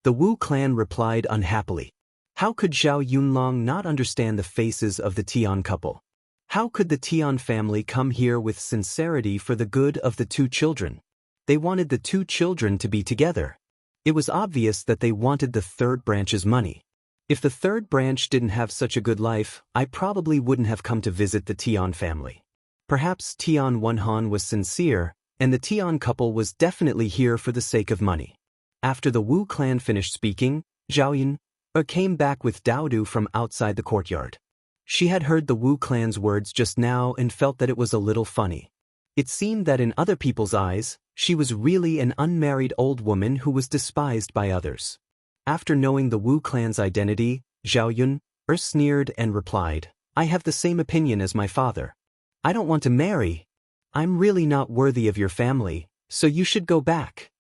The Wu clan replied unhappily. How could Zhao Yunlong not understand the faces of the Tian couple? How could the Tian family come here with sincerity for the good of the two children? They wanted the two children to be together. It was obvious that they wanted the third branch's money. If the third branch didn't have such a good life, I probably wouldn't have come to visit the Tian family. Perhaps Tian Wenhan was sincere, and the Tian couple was definitely here for the sake of money. After the Wu clan finished speaking, Zhao Yun came back with Daodu from outside the courtyard. She had heard the Wu clan's words just now and felt that it was a little funny. It seemed that in other people's eyes, she was really an unmarried old woman who was despised by others. After knowing the Wu clan's identity, Zhao Yun sneered and replied, "I have the same opinion as my father. I don't want to marry. I'm really not worthy of your family, so you should go back."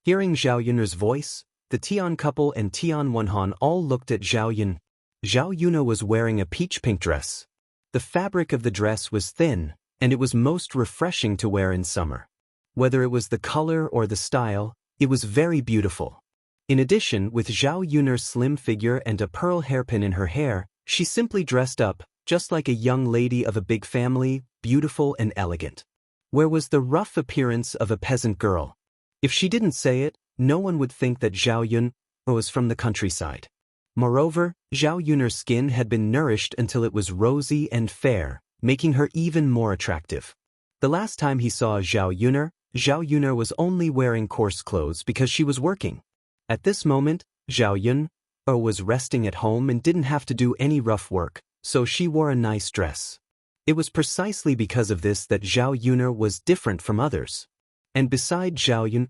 Hearing Zhao Yun's voice, the Tian couple and Tian Wenhan all looked at Zhao Yun. Zhao Yun was wearing a peach-pink dress. The fabric of the dress was thin, and it was most refreshing to wear in summer. Whether it was the color or the style, it was very beautiful. In addition, with Zhao Yun's slim figure and a pearl hairpin in her hair, she simply dressed up, just like a young lady of a big family, beautiful and elegant. Where was the rough appearance of a peasant girl? If she didn't say it, no one would think that Zhao Yun was from the countryside. Moreover, Zhao Yun's skin had been nourished until it was rosy and fair, making her even more attractive. The last time he saw Zhao Yun was only wearing coarse clothes because she was working. At this moment, Zhao Yun was resting at home and didn't have to do any rough work, so she wore a nice dress. It was precisely because of this that Zhao Yun was different from others. And beside Zhao Yun,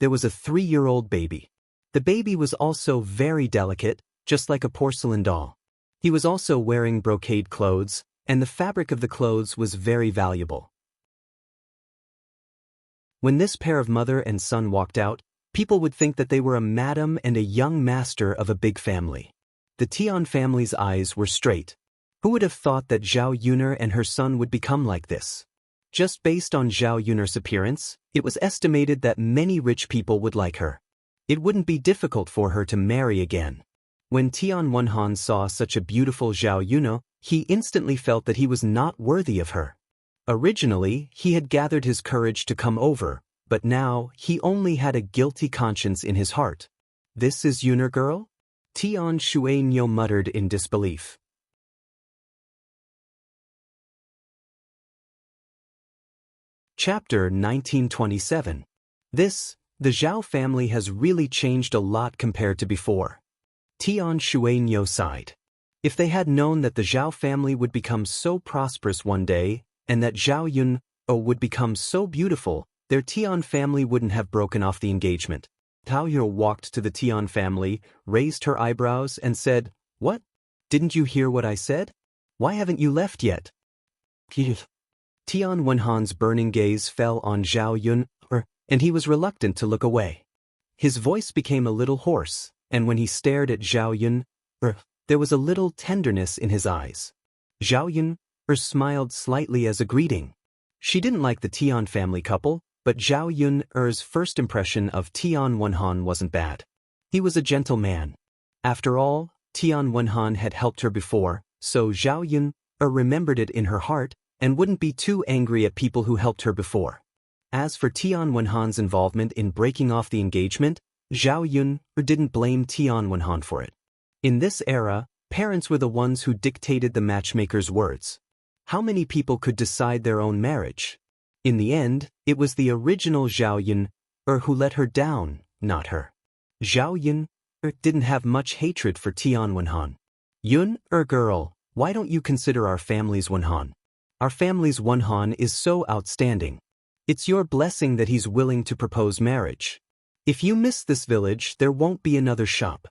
there was a 3-year-old baby. The baby was also very delicate, just like a porcelain doll. He was also wearing brocade clothes, and the fabric of the clothes was very valuable. When this pair of mother and son walked out, People would think that they were a madam and a young master of a big family. The Tian family's eyes were straight. Who would have thought that Zhao Yuner and her son would become like this? Just based on Zhao Yuner's appearance, it was estimated that many rich people would like her. It wouldn't be difficult for her to marry again. When Tian Wenhan saw such a beautiful Zhao Yuner, he instantly felt that he was not worthy of her. Originally, he had gathered his courage to come over, but now he only had a guilty conscience in his heart. This is Yuner girl? Tian Xuanyo muttered in disbelief. Chapter 1927. The Zhao family has really changed a lot compared to before. Tian Xuanyo sighed. If they had known that the Zhao family would become so prosperous one day, and that Zhao Yun would become so beautiful, their Tian family wouldn't have broken off the engagement. Tao Yu walked to the Tian family, raised her eyebrows, and said, "What? Didn't you hear what I said? Why haven't you left yet?" Tian Wenhan's burning gaze fell on Zhao Yun, and he was reluctant to look away. His voice became a little hoarse, and when he stared at Zhao Yun, there was a little tenderness in his eyes. Zhao Yun smiled slightly as a greeting. She didn't like the Tian family couple, but Zhao Yun's first impression of Tian Wenhan wasn't bad. He was a gentle man. After all, Tian Wenhan had helped her before, so Zhao Yun remembered it in her heart and wouldn't be too angry at people who helped her before. As for Tian Wenhan's involvement in breaking off the engagement, Zhao Yun didn't blame Tian Wenhan for it. In this era, parents were the ones who dictated the matchmaker's words. How many people could decide their own marriage? In the end, it was the original Zhao Yun who let her down, not her. Zhao Yun didn't have much hatred for Tian Wenhan. "Yun, girl, why don't you consider our family's Wenhan? Our family's Wenhan is so outstanding. It's your blessing that he's willing to propose marriage. If you miss this village, there won't be another shop."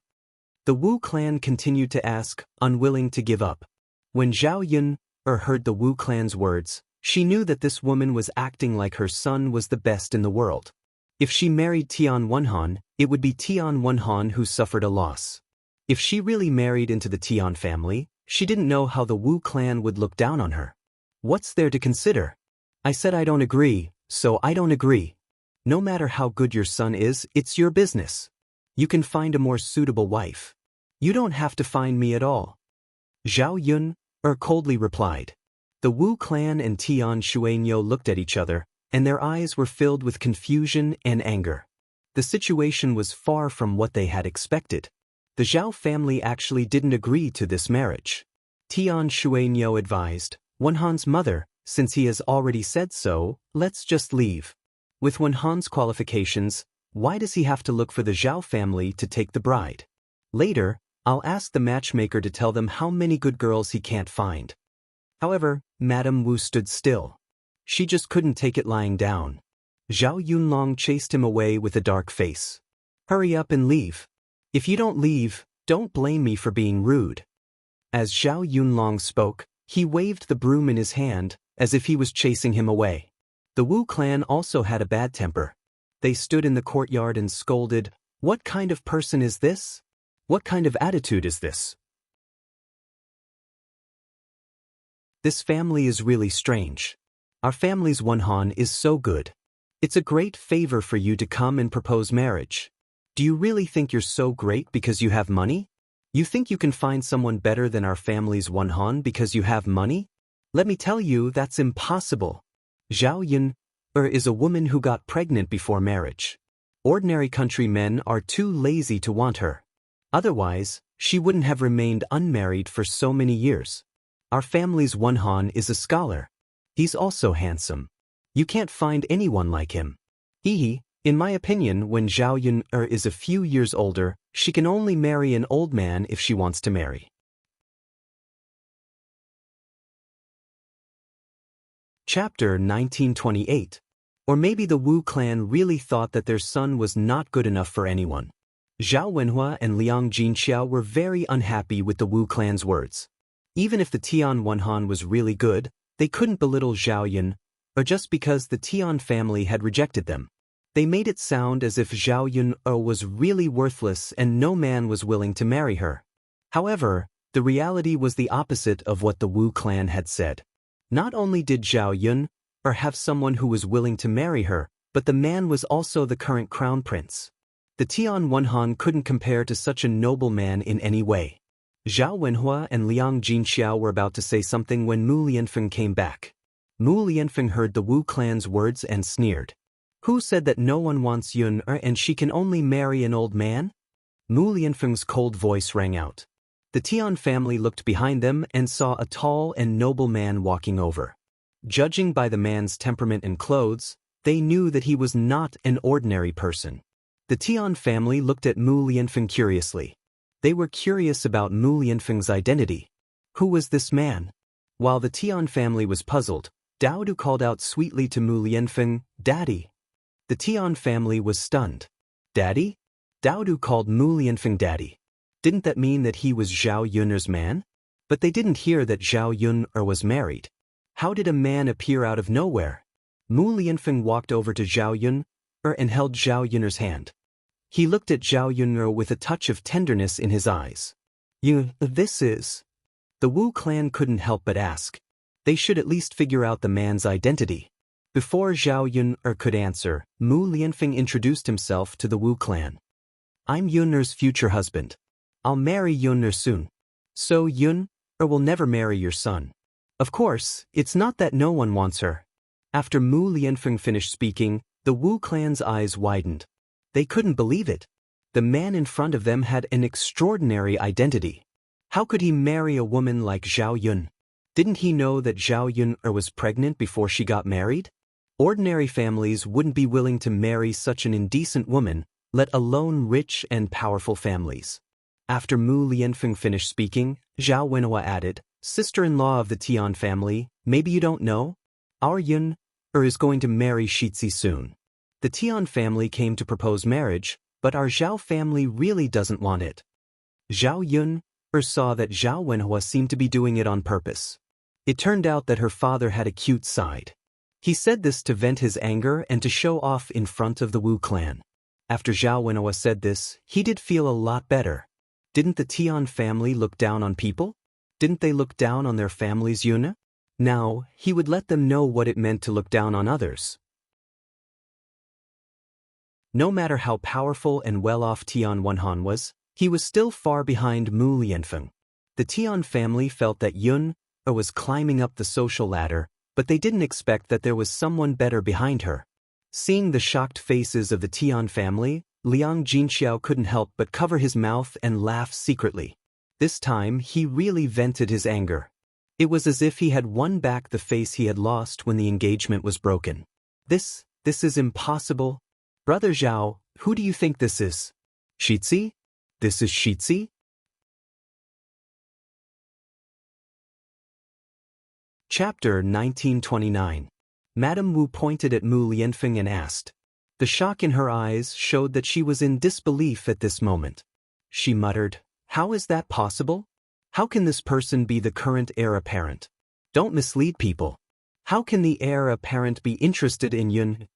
The Wu clan continued to ask, unwilling to give up. When Zhao Yun heard the Wu clan's words, she knew that this woman was acting like her son was the best in the world. If she married Tian Wenhan, it would be Tian Wenhan who suffered a loss. If she really married into the Tian family, she didn't know how the Wu clan would look down on her. What's there to consider? I said I don't agree, so I don't agree. No matter how good your son is, it's your business. You can find a more suitable wife. You don't have to find me at all. Zhao Yun coldly replied. The Wu clan and Tian Xuanyo looked at each other, and their eyes were filled with confusion and anger. The situation was far from what they had expected. The Zhao family actually didn't agree to this marriage. Tian Xuanyo advised, "Wenhan's mother, since he has already said so, let's just leave. With Wenhan's qualifications, why does he have to look for the Zhao family to take the bride? Later, I'll ask the matchmaker to tell them how many good girls he can't find." However, Madame Wu stood still. She just couldn't take it lying down. Zhao Yunlong chased him away with a dark face. "Hurry up and leave. If you don't leave, don't blame me for being rude." As Zhao Yunlong spoke, he waved the broom in his hand, as if he was chasing him away. The Wu clan also had a bad temper. They stood in the courtyard and scolded, "What kind of person is this? What kind of attitude is this? This family is really strange. Our family's Wenhan is so good. It's a great favor for you to come and propose marriage. Do you really think you're so great because you have money? You think you can find someone better than our family's Wenhan because you have money? Let me tell you, that's impossible. Zhao Yun is a woman who got pregnant before marriage. Ordinary countrymen are too lazy to want her. Otherwise, she wouldn't have remained unmarried for so many years. Our family's Wenhan is a scholar. He's also handsome. You can't find anyone like him. In my opinion, when Zhao Yun is a few years older, she can only marry an old man if she wants to marry." Chapter 1928. Or maybe the Wu clan really thought that their son was not good enough for anyone. Zhao Wenhua and Liang Jinxiao were very unhappy with the Wu clan's words. Even if the Tian Wenhan was really good, they couldn't belittle Zhao Yun, just because the Tian family had rejected them. They made it sound as if Zhao Yun was really worthless and no man was willing to marry her. However, the reality was the opposite of what the Wu clan had said. Not only did Zhao Yun have someone who was willing to marry her, but the man was also the current crown prince. The Tian Wenhan couldn't compare to such a noble man in any way. Zhao Wenhua and Liang Jinxiao were about to say something when Mu Lianfeng came back. Mu Lianfeng heard the Wu clan's words and sneered. Who said that no one wants Yun and she can only marry an old man? Mu Lianfeng's cold voice rang out. The Tian family looked behind them and saw a tall and noble man walking over. Judging by the man's temperament and clothes, they knew that he was not an ordinary person. The Tian family looked at Mu Lianfeng curiously. They were curious about Mu Lianfeng's identity. Who was this man? While the Tian family was puzzled, Daodu called out sweetly to Mu Lianfeng, "Daddy." The Tian family was stunned. Daddy? Daodu called Mu Lianfeng daddy. Didn't that mean that he was Zhao Yun's man? But they didn't hear that Zhao Yun was married. How did a man appear out of nowhere? Mu Lianfeng walked over to Zhao Yun and held Zhao Yun's hand. He looked at Zhao Yun with a touch of tenderness in his eyes. This is... The Wu clan couldn't help but ask. They should at least figure out the man's identity. Before Zhao Yun could answer, Mu Lianfeng introduced himself to the Wu clan. I'm Yun's future husband. I'll marry Yun soon. So Yun will never marry your son. Of course, it's not that no one wants her. After Mu Lianfeng finished speaking, the Wu clan's eyes widened. They couldn't believe it. The man in front of them had an extraordinary identity. How could he marry a woman like Zhao Yun? Didn't he know that Zhao Yun was pregnant before she got married? Ordinary families wouldn't be willing to marry such an indecent woman, let alone rich and powerful families. After Mu Lianfeng finished speaking, Zhao Wenhua added, "Sister-in-law of the Tian family, maybe you don't know? Our Yun is going to marry Shitzi soon. The Tian family came to propose marriage, but our Zhao family really doesn't want it." Zhao Yun saw that Zhao Wenhua seemed to be doing it on purpose. It turned out that her father had a cute side. He said this to vent his anger and to show off in front of the Wu clan. After Zhao Wenhua said this, he did feel a lot better. Didn't the Tian family look down on people? Didn't they look down on their family's Yuna? Now, he would let them know what it meant to look down on others. No matter how powerful and well-off Tian Wenhan was, he was still far behind Mu Lianfeng. The Tian family felt that Yun was climbing up the social ladder, but they didn't expect that there was someone better behind her. Seeing the shocked faces of the Tian family, Liang Jinxiao couldn't help but cover his mouth and laugh secretly. This time, he really vented his anger. It was as if he had won back the face he had lost when the engagement was broken. This is impossible. Brother Zhao, who do you think this is? Shitzi? This is Shitzi? Chapter 1929. Madame Wu pointed at Mu Lianfeng and asked. The shock in her eyes showed that she was in disbelief at this moment. She muttered, "How is that possible? How can this person be the current heir apparent? Don't mislead people. How can the heir apparent be interested in Yun?"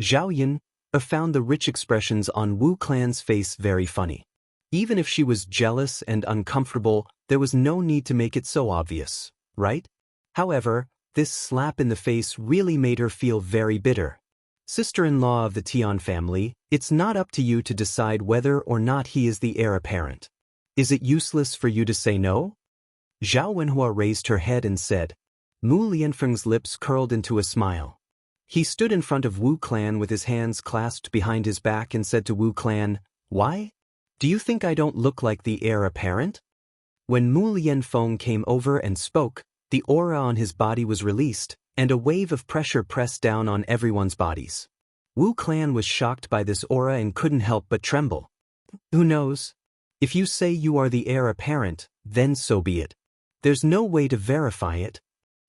Zhao Yun found the rich expressions on Wu clan's face very funny. Even if she was jealous and uncomfortable, there was no need to make it so obvious, right? However, this slap in the face really made her feel very bitter. Sister-in-law of the Tian family, it's not up to you to decide whether or not he is the heir apparent. Is it useless for you to say no? Zhao Wenhua raised her head and said. Mu Lianfeng's lips curled into a smile. He stood in front of Wu clan with his hands clasped behind his back and said to Wu clan, "Why? Do you think I don't look like the heir apparent?" When Mu Lianfeng came over and spoke, the aura on his body was released, and a wave of pressure pressed down on everyone's bodies. Wu clan was shocked by this aura and couldn't help but tremble. Who knows? If you say you are the heir apparent, then so be it. There's no way to verify it.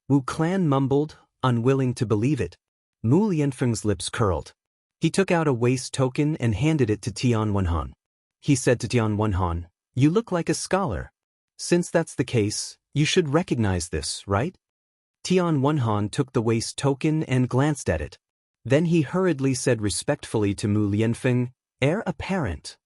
Wu clan mumbled, unwilling to believe it. Mu Lianfeng's lips curled. He took out a waist token and handed it to Tian Wenhan. He said to Tian Wenhan, "You look like a scholar. Since that's the case, you should recognize this, right?" Tian Wenhan took the waist token and glanced at it. Then he hurriedly said respectfully to Mu Lianfeng, "Heir apparent."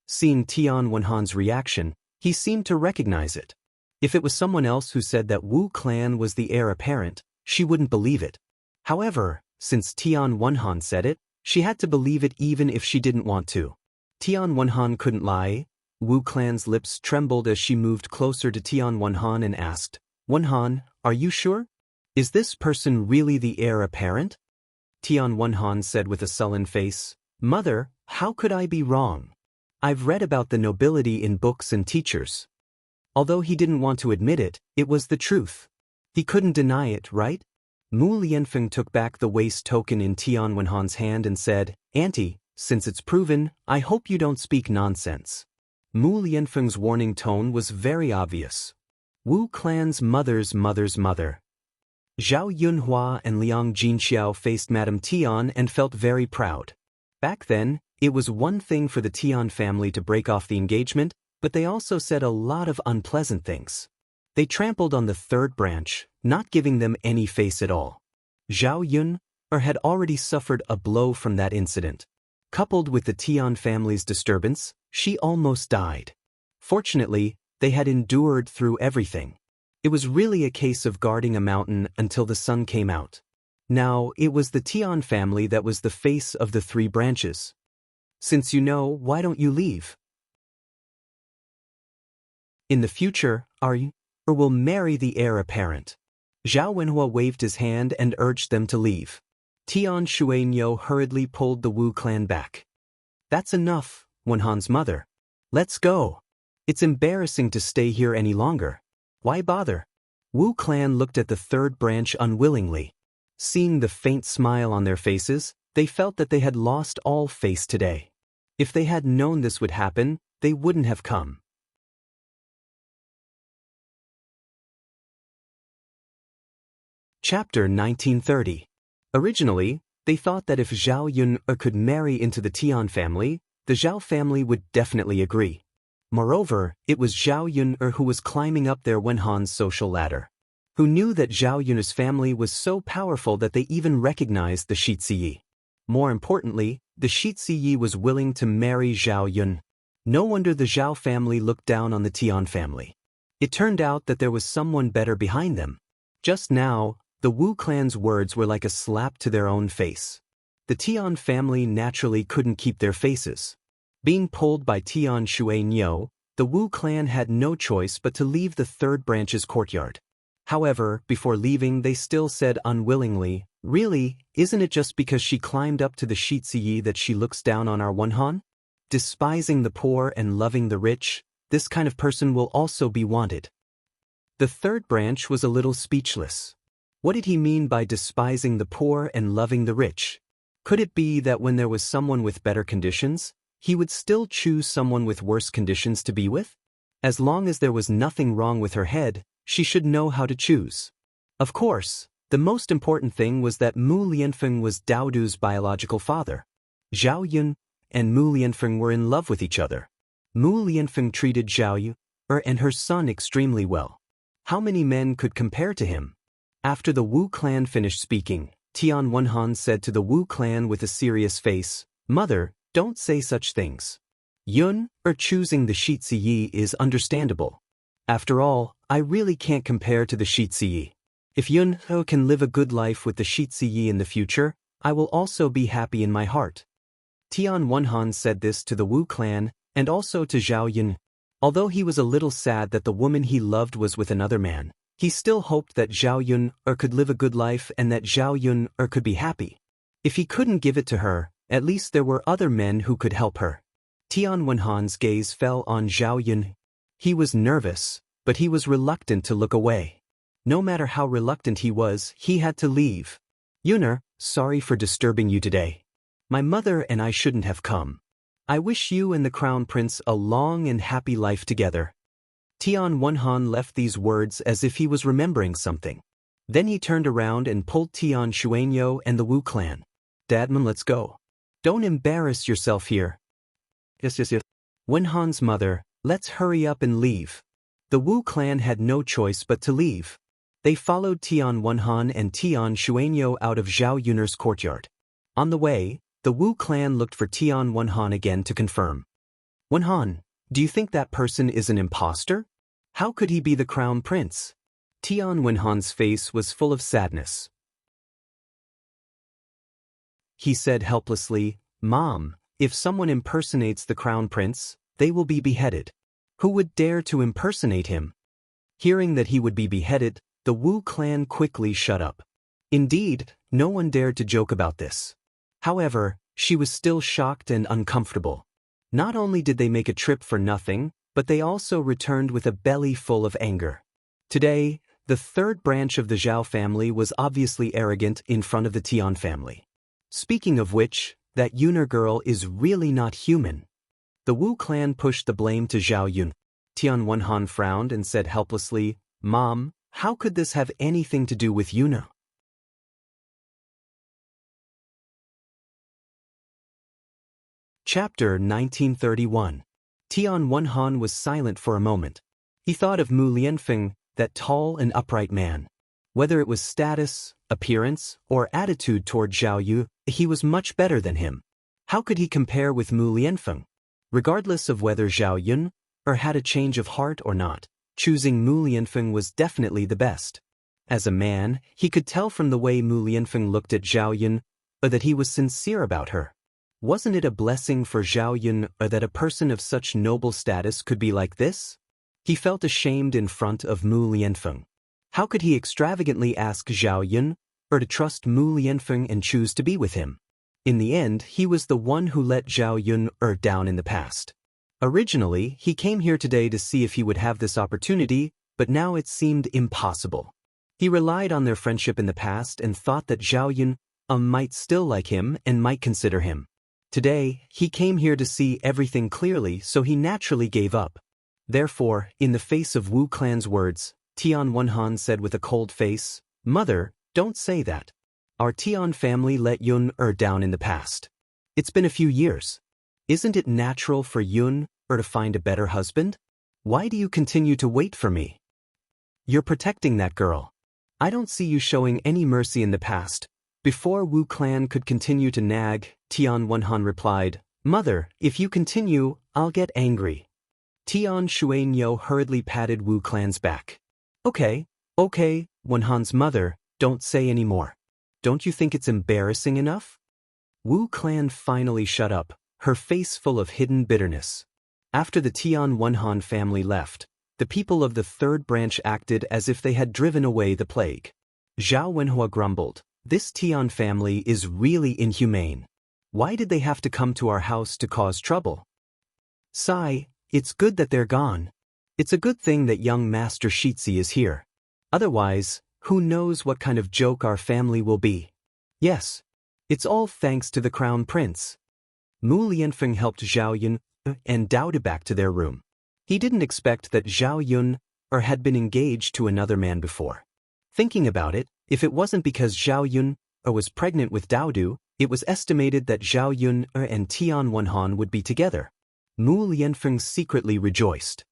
Seeing Tian Wenhan's reaction, he seemed to recognize it. If it was someone else who said that Wu clan was the heir apparent, she wouldn't believe it. However, since Tian Wenhan said it, she had to believe it even if she didn't want to. Tian Wenhan couldn't lie. Wu clan's lips trembled as she moved closer to Tian Wenhan and asked, "Wenhan, are you sure? Is this person really the heir apparent?" Tian Wenhan said with a sullen face, "Mother, how could I be wrong? I've read about the nobility in books and teachers." Although he didn't want to admit it, it was the truth. He couldn't deny it, right? Mu Lianfeng took back the waist token in Tian Wenhan's hand and said, "Auntie, since it's proven, I hope you don't speak nonsense." Mu Lianfeng's warning tone was very obvious. Wu clan's mother's mother's mother. Zhao Yunhua and Liang Jinxiao faced Madame Tian and felt very proud. Back then, it was one thing for the Tian family to break off the engagement, but they also said a lot of unpleasant things. They trampled on the third branch, not giving them any face at all. Zhao Yun had already suffered a blow from that incident. Coupled with the Tian family's disturbance, she almost died. Fortunately, they had endured through everything. It was really a case of guarding a mountain until the sun came out. Now, it was the Tian family that was the face of the three branches. "Since you know, why don't you leave? In the future, are you, or will marry the heir apparent?" Zhao Wenhua waved his hand and urged them to leave. Tian Xuanyo hurriedly pulled the Wu clan back. "That's enough, Wenhan's mother. Let's go. It's embarrassing to stay here any longer. Why bother?" Wu clan looked at the third branch unwillingly. Seeing the faint smile on their faces, they felt that they had lost all face today. If they had known this would happen, they wouldn't have come. Chapter 1930. Originally, they thought that if Zhao Yun could marry into the Tian family, the Zhao family would definitely agree. Moreover, it was Zhao Yun who was climbing up their Wenhan's social ladder. Who knew that Zhao Yun's family was so powerful that they even recognized the Shiziyi. More importantly, the Shiziyi was willing to marry Zhao Yun. No wonder the Zhao family looked down on the Tian family. It turned out that there was someone better behind them. Just now, the Wu clan's words were like a slap to their own face. The Tian family naturally couldn't keep their faces. Being pulled by Tian Xuanyo, the Wu clan had no choice but to leave the third branch's courtyard. However, before leaving they still said unwillingly, "Really, isn't it just because she climbed up to the Shiziyi that she looks down on our Wenhan? Despising the poor and loving the rich, this kind of person will also be wanted." The third branch was a little speechless. What did he mean by despising the poor and loving the rich? Could it be that when there was someone with better conditions, he would still choose someone with worse conditions to be with? As long as there was nothing wrong with her head, she should know how to choose. Of course, the most important thing was that Mu Lianfeng was Daodu's biological father. Zhao Yun and Mu Lianfeng were in love with each other. Mu Lianfeng treated Zhao Yu and her son extremely well. How many men could compare to him? After the Wu clan finished speaking, Tian Wenhan said to the Wu clan with a serious face, "Mother, don't say such things. Yun choosing the Shiziyi is understandable. After all, I really can't compare to the Shiziyi. If Yun can live a good life with the Shiziyi in the future, I will also be happy in my heart." Tian Wenhan said this to the Wu clan and also to Zhao Yun. Although he was a little sad that the woman he loved was with another man, he still hoped that Zhao Yun could live a good life and that Zhao Yun could be happy. If he couldn't give it to her, at least there were other men who could help her. Tian Wenhan's gaze fell on Zhao Yun. He was nervous, but he was reluctant to look away. No matter how reluctant he had to leave. "Yuner, sorry for disturbing you today. My mother and I shouldn't have come. I wish you and the Crown Prince a long and happy life together." Tian Wenhan left these words as if he was remembering something. Then he turned around and pulled Tian Xuanyo and the Wu clan. "Dadman, let's go. Don't embarrass yourself here." Yes. Wenhan's mother, "Let's hurry up and leave." The Wu clan had no choice but to leave. They followed Tian Wenhan and Tian Xuanyo out of Zhao Yun's courtyard. On the way, the Wu clan looked for Tian Wenhan again to confirm. Wenhan, do you think that person is an imposter? How could he be the crown prince? Tian Wenhan's face was full of sadness. He said helplessly, Mom, if someone impersonates the crown prince, they will be beheaded. Who would dare to impersonate him? Hearing that he would be beheaded, the Wu clan quickly shut up. Indeed, no one dared to joke about this. However, she was still shocked and uncomfortable. Not only did they make a trip for nothing, but they also returned with a belly full of anger. Today, the third branch of the Zhao family was obviously arrogant in front of the Tian family. Speaking of which, that Yuner girl is really not human. The Wu clan pushed the blame to Zhao Yun. Tian Wenhan frowned and said helplessly, Mom, how could this have anything to do with Yuna? Chapter 1931. Tian Wenhan was silent for a moment. He thought of Mu Lianfeng, that tall and upright man. Whether it was status, appearance, or attitude toward Zhao Yu, he was much better than him. How could he compare with Mu Lianfeng? Regardless of whether Zhao Yun had a change of heart or not, choosing Mu Lianfeng was definitely the best. As a man, he could tell from the way Mu Lianfeng looked at Zhao Yun that he was sincere about her. Wasn't it a blessing for Zhao Yun that a person of such noble status could be like this? He felt ashamed in front of Mu Lianfeng. How could he extravagantly ask Zhao Yun to trust Mu Lianfeng and choose to be with him? In the end, he was the one who let Zhao Yun down in the past. Originally, he came here today to see if he would have this opportunity, but now it seemed impossible. He relied on their friendship in the past and thought that Zhao Yun might still like him and might consider him. Today, he came here to see everything clearly, so he naturally gave up. Therefore, in the face of Wu clan's words, Tian Wenhan said with a cold face, Mother, don't say that. Our Tian family let Yun down in the past. It's been a few years. Isn't it natural for Yun to find a better husband? Why do you continue to wait for me? You're protecting that girl. I don't see you showing any mercy in the past. Before Wu clan could continue to nag, Tian Wenhan replied, Mother, if you continue, I'll get angry. Tian Xuanyo hurriedly patted Wu clan's back. Okay, Wenhan's mother, don't say any more. Don't you think it's embarrassing enough? Wu clan finally shut up, her face full of hidden bitterness. After the Tian Wenhan family left, the people of the third branch acted as if they had driven away the plague. Zhao Wenhua grumbled, This Tian family is really inhumane. Why did they have to come to our house to cause trouble? Sigh, it's good that they're gone. It's a good thing that young Master Shitzi is here. Otherwise, who knows what kind of joke our family will be. Yes, it's all thanks to the crown prince. Mu Lianfeng helped Zhao Yun and Daoist back to their room. He didn't expect that Zhao Yun had been engaged to another man before. Thinking about it, if it wasn't because Zhao Yun was pregnant with Daoist, it was estimated that Zhao Yun and Tian Wenhan would be together. Mu Lianfeng secretly rejoiced.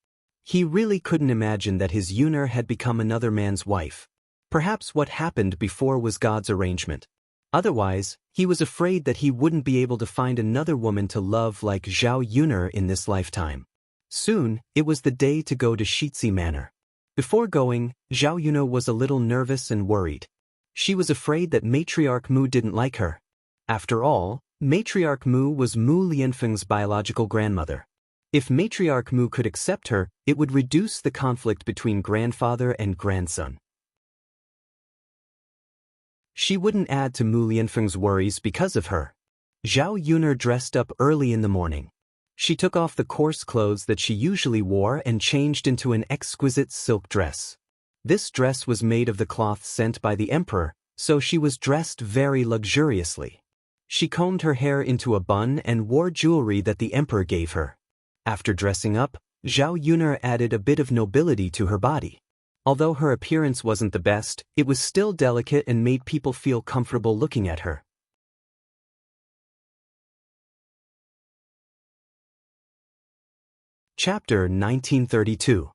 He really couldn't imagine that his Yuner had become another man's wife. Perhaps what happened before was God's arrangement. Otherwise, he was afraid that he wouldn't be able to find another woman to love like Zhao Yuner in this lifetime. Soon, it was the day to go to Shitzi Manor. Before going, Zhao Yuner was a little nervous and worried. She was afraid that Matriarch Mu didn't like her. After all, Matriarch Mu was Mu Lianfeng's biological grandmother. If Matriarch Mu could accept her, it would reduce the conflict between grandfather and grandson. She wouldn't add to Mu Lianfeng's worries because of her. Zhao Yuner dressed up early in the morning. She took off the coarse clothes that she usually wore and changed into an exquisite silk dress. This dress was made of the cloth sent by the emperor, so she was dressed very luxuriously. She combed her hair into a bun and wore jewelry that the emperor gave her. After dressing up, Zhao Yuner added a bit of nobility to her body. Although her appearance wasn't the best, it was still delicate and made people feel comfortable looking at her. Chapter 1932.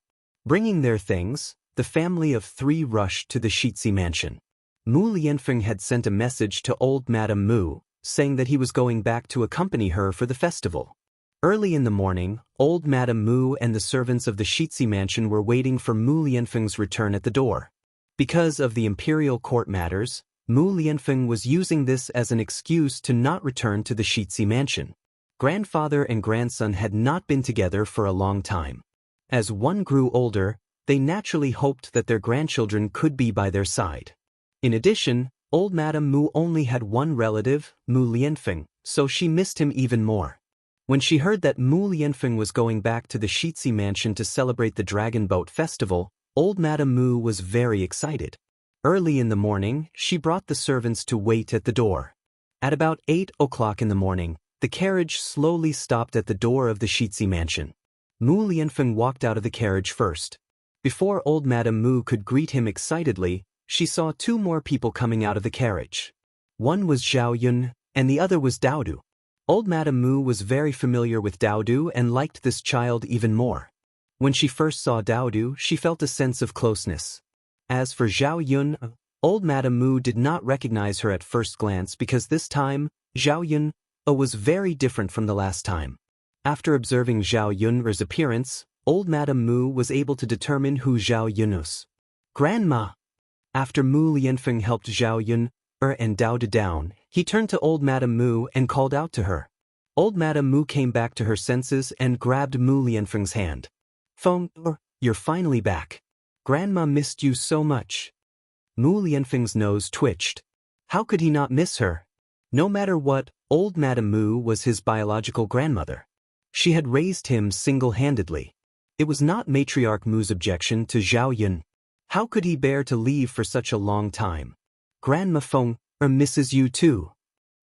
Bringing their things, the family of three rushed to the Shitzi mansion. Mu Lianfeng had sent a message to old Madame Mu, saying that he was going back to accompany her for the festival. Early in the morning, old Madame Mu and the servants of the Shitsi mansion were waiting for Mu Lianfeng's return at the door. Because of the imperial court matters, Mu Lianfeng was using this as an excuse to not return to the Shitsi mansion. Grandfather and grandson had not been together for a long time. As one grew older, they naturally hoped that their grandchildren could be by their side. In addition, old Madame Mu only had one relative, Mu Lianfeng, so she missed him even more. When she heard that Mu Lianfeng was going back to the Shitsi mansion to celebrate the Dragon Boat Festival, old Madame Mu was very excited. Early in the morning, she brought the servants to wait at the door. At about 8 o'clock in the morning, the carriage slowly stopped at the door of the Shitsi mansion. Mu Lianfeng walked out of the carriage first. Before old Madame Mu could greet him excitedly, she saw two more people coming out of the carriage. One was Zhao Yun, and the other was Daodu. Old Madame Mu was very familiar with Daodu and liked this child even more. When she first saw Daodu, she felt a sense of closeness. As for Zhao Yun, old Madame Mu did not recognize her at first glance because this time, Zhao Yun was very different from the last time. After observing Zhao Yun's appearance, old Madame Mu was able to determine who Zhao Yun was. Grandma! After Mu Lianfeng helped Zhao Yun and Daodu down, he turned to old Madame Mu and called out to her. Old Madame Mu came back to her senses and grabbed Mu Lianfeng's hand. Feng, you're finally back. Grandma missed you so much. Mu Lianfeng's nose twitched. How could he not miss her? No matter what, old Madame Mu was his biological grandmother. She had raised him single-handedly. It was not Matriarch Mu's objection to Zhao Yun. How could he bear to leave for such a long time? Grandma Feng misses you too.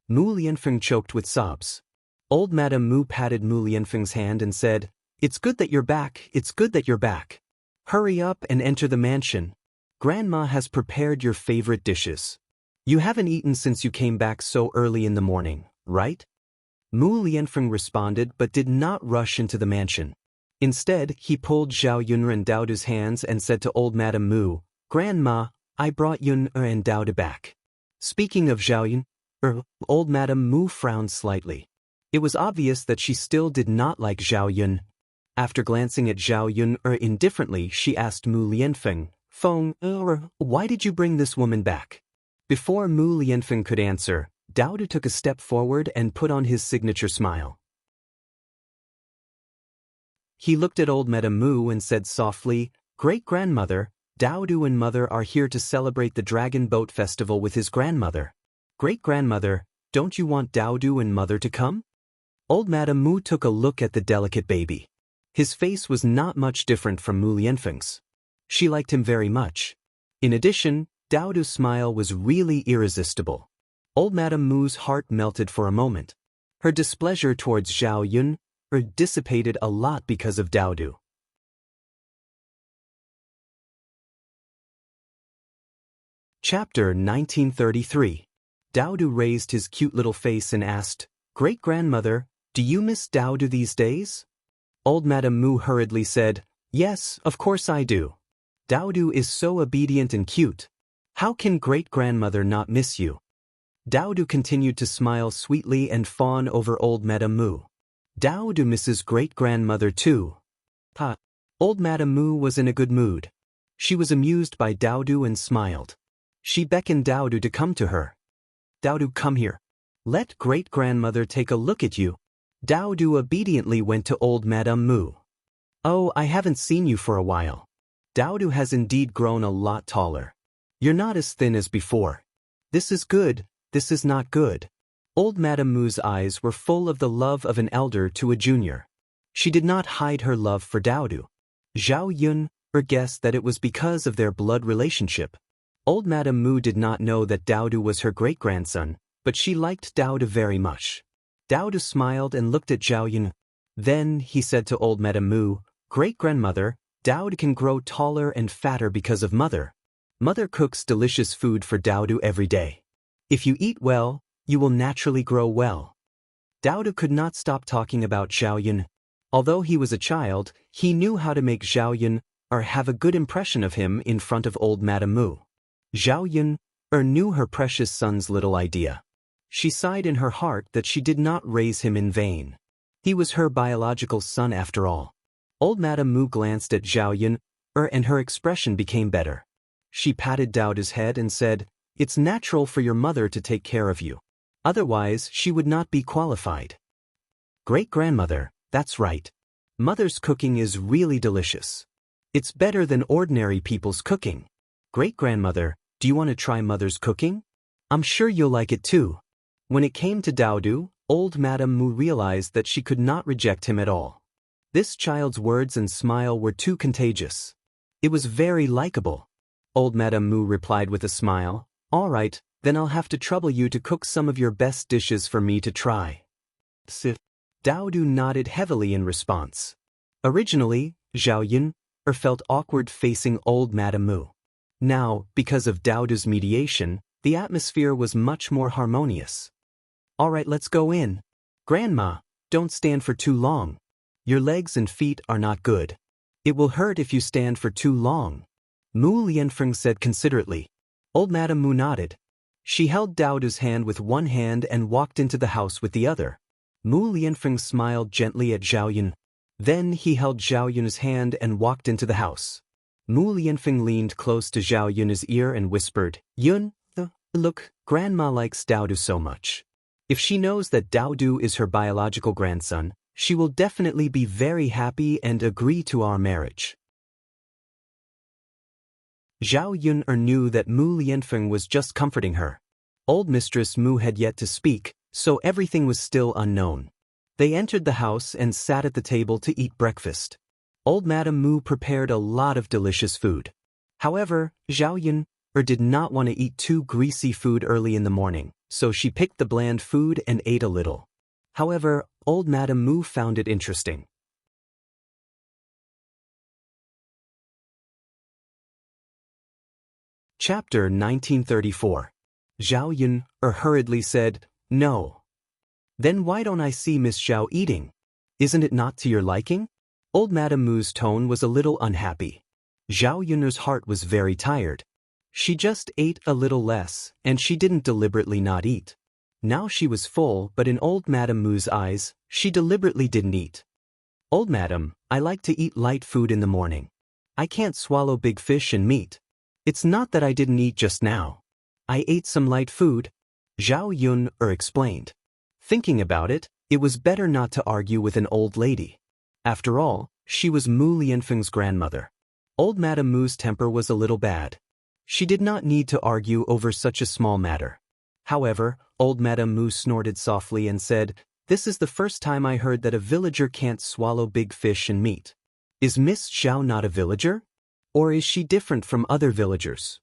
Mu Lianfeng choked with sobs. Old Madame Mu patted Mu Lianfeng's hand and said, "It's good that you're back, it's good that you're back. Hurry up and enter the mansion. Grandma has prepared your favorite dishes. You haven't eaten since you came back so early in the morning, right?" Mu Lianfeng responded but did not rush into the mansion. Instead, he pulled Zhao Yun and Daodu's hands and said to old Madame Mu, "Grandma, I brought Yun and Daodu back." Speaking of Zhao Yun, old Madame Mu frowned slightly. It was obvious that she still did not like Zhao Yun. After glancing at Zhao Yun indifferently, she asked Mu Lianfeng, "Feng, why did you bring this woman back?" Before Mu Lianfeng could answer, Daodu took a step forward and put on his signature smile. He looked at old Madame Mu and said softly, "Great-grandmother, Daodu and mother are here to celebrate the Dragon Boat Festival with his grandmother. Great-grandmother, don't you want Daodu and mother to come?" Old Madame Mu took a look at the delicate baby. His face was not much different from Mu Lianfeng's. She liked him very much. In addition, Daodu's smile was really irresistible. Old Madame Mu's heart melted for a moment. Her displeasure towards Zhao Yun dissipated a lot because of Daodu. Chapter 1933. Daodu raised his cute little face and asked, "Great-grandmother, do you miss Daodu these days?" Old Madame Mu hurriedly said, "Yes, of course I do. Daodu is so obedient and cute. How can great-grandmother not miss you?" Daodu continued to smile sweetly and fawn over old Madame Mu. "Daodu misses great-grandmother too." Old Madame Mu was in a good mood. She was amused by Daodu and smiled. She beckoned Daodu to come to her. "Daodu, come here. Let great-grandmother take a look at you." Daodu obediently went to old Madame Mu. "Oh, I haven't seen you for a while." Daodu has indeed grown a lot taller. "You're not as thin as before." "This is good, this is not good." Old Madame Mu's eyes were full of the love of an elder to a junior. She did not hide her love for Daodu. Zhao Yun guessed that it was because of their blood relationship. Old Madame Mu did not know that Daodu was her great-grandson, but she liked Daodu very much. Daodu smiled and looked at Zhao Yun. Then he said to old Madame Mu, "Great-grandmother, Daodu can grow taller and fatter because of mother. Mother cooks delicious food for Daodu every day. If you eat well, you will naturally grow well." Daodu could not stop talking about Zhao Yun. Although he was a child, he knew how to make Zhao Yun have a good impression of him in front of old Madame Mu. Zhao Yun knew her precious son's little idea. She sighed in her heart that she did not raise him in vain. He was her biological son after all. Old Madame Mu glanced at Zhao Yun, and her expression became better. She patted Daodu's head and said, "It's natural for your mother to take care of you. Otherwise, she would not be qualified." Great-grandmother, that's right. Mother's cooking is really delicious. It's better than ordinary people's cooking. Great-grandmother, do you want to try mother's cooking? I'm sure you'll like it too. When it came to Daodu, old Madame Mu realized that she could not reject him at all. This child's words and smile were too contagious. It was very likable. Old Madame Mu replied with a smile, "All right, then I'll have to trouble you to cook some of your best dishes for me to try." Daodu nodded heavily in response. Originally, Zhao Yun felt awkward facing old Madame Mu. Now, because of Daodu's mediation, the atmosphere was much more harmonious. "All right, let's go in. Grandma, don't stand for too long. Your legs and feet are not good. It will hurt if you stand for too long," Mu Lianfeng said considerately. Old Madame Mu nodded. She held Daodu's hand with one hand and walked into the house with the other. Mu Lianfeng smiled gently at Zhao Yun. Then he held Zhao Yun's hand and walked into the house. Mu Lianfeng leaned close to Zhao Yun's ear and whispered, "Yun, look, Grandma likes Daodu so much. If she knows that Daodu is her biological grandson, she will definitely be very happy and agree to our marriage." Zhao Yun knew that Mu Lianfeng was just comforting her. Old Mistress Mu had yet to speak, so everything was still unknown. They entered the house and sat at the table to eat breakfast. Old Madame Mu prepared a lot of delicious food. However, Zhao Yun did not want to eat too greasy food early in the morning, so she picked the bland food and ate a little. However, old Madame Mu found it interesting. Chapter 1934. Zhao Yun hurriedly said, "No." "Then why don't I see Miss Zhao eating? Isn't it not to your liking?" Old Madame Mu's tone was a little unhappy. Zhao Yun's heart was very tired. She just ate a little less, and she didn't deliberately not eat. Now she was full, but in old Madame Mu's eyes, she deliberately didn't eat. "Old Madam, I like to eat light food in the morning. I can't swallow big fish and meat. It's not that I didn't eat just now. I ate some light food," Zhao Yun explained. Thinking about it, it was better not to argue with an old lady. After all, she was Mu Lianfeng's grandmother. Old Madame Mu's temper was a little bad. She did not need to argue over such a small matter. However, old Madame Mu snorted softly and said, "This is the first time I heard that a villager can't swallow big fish and meat. Is Miss Zhao not a villager? Or is she different from other villagers?"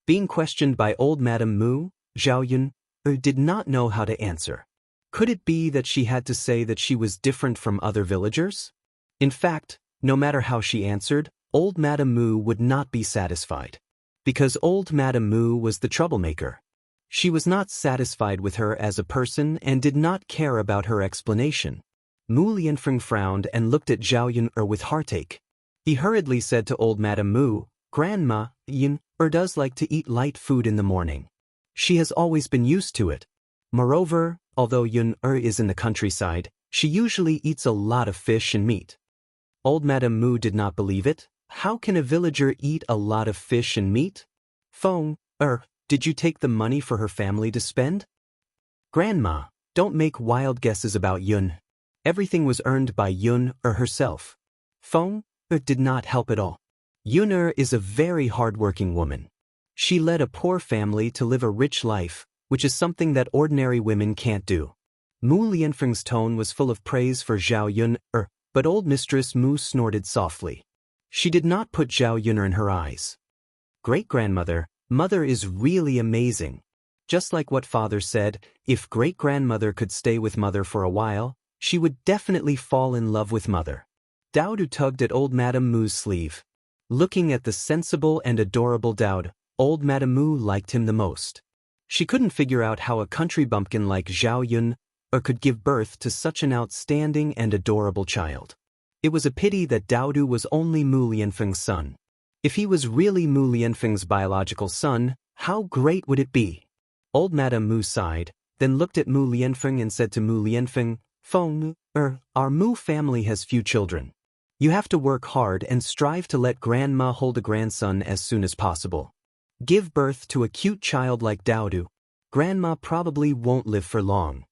Being questioned by old Madame Mu, Zhao Yun did not know how to answer. Could it be that she had to say that she was different from other villagers? In fact, no matter how she answered, old Madame Mu would not be satisfied. Because old Madame Mu was the troublemaker. She was not satisfied with her as a person and did not care about her explanation. Mu Lianfeng frowned and looked at Zhao Yun with heartache. He hurriedly said to old Madame Mu, "Grandma, Yun does like to eat light food in the morning. She has always been used to it. Moreover, although Yun is in the countryside, she usually eats a lot of fish and meat." Old Madame Mu did not believe it. How can a villager eat a lot of fish and meat? "Feng, did you take the money for her family to spend?" "Grandma, don't make wild guesses about Yun. Everything was earned by Yun herself." Feng did not help at all. Yun is a very hard-working woman. She led a poor family to live a rich life, which is something that ordinary women can't do. Mu Lianfeng's tone was full of praise for Zhao Yun, but old Mistress Mu snorted softly. She did not put Zhao Yun in her eyes. "Great-grandmother, Mother is really amazing. Just like what Father said, if great-grandmother could stay with Mother for a while, she would definitely fall in love with Mother." Daodu tugged at old Madame Mu's sleeve. Looking at the sensible and adorable Daodu, old Madame Mu liked him the most. She couldn't figure out how a country bumpkin like Zhao Yun could give birth to such an outstanding and adorable child. It was a pity that Daodu was only Mu Lianfeng's son. If he was really Mu Lianfeng's biological son, how great would it be? Old Madame Mu sighed, then looked at Mu Lianfeng and said to Mu Lianfeng, Feng, our Mu family has few children. You have to work hard and strive to let grandma hold a grandson as soon as possible. Give birth to a cute child like Daodu. Grandma probably won't live for long.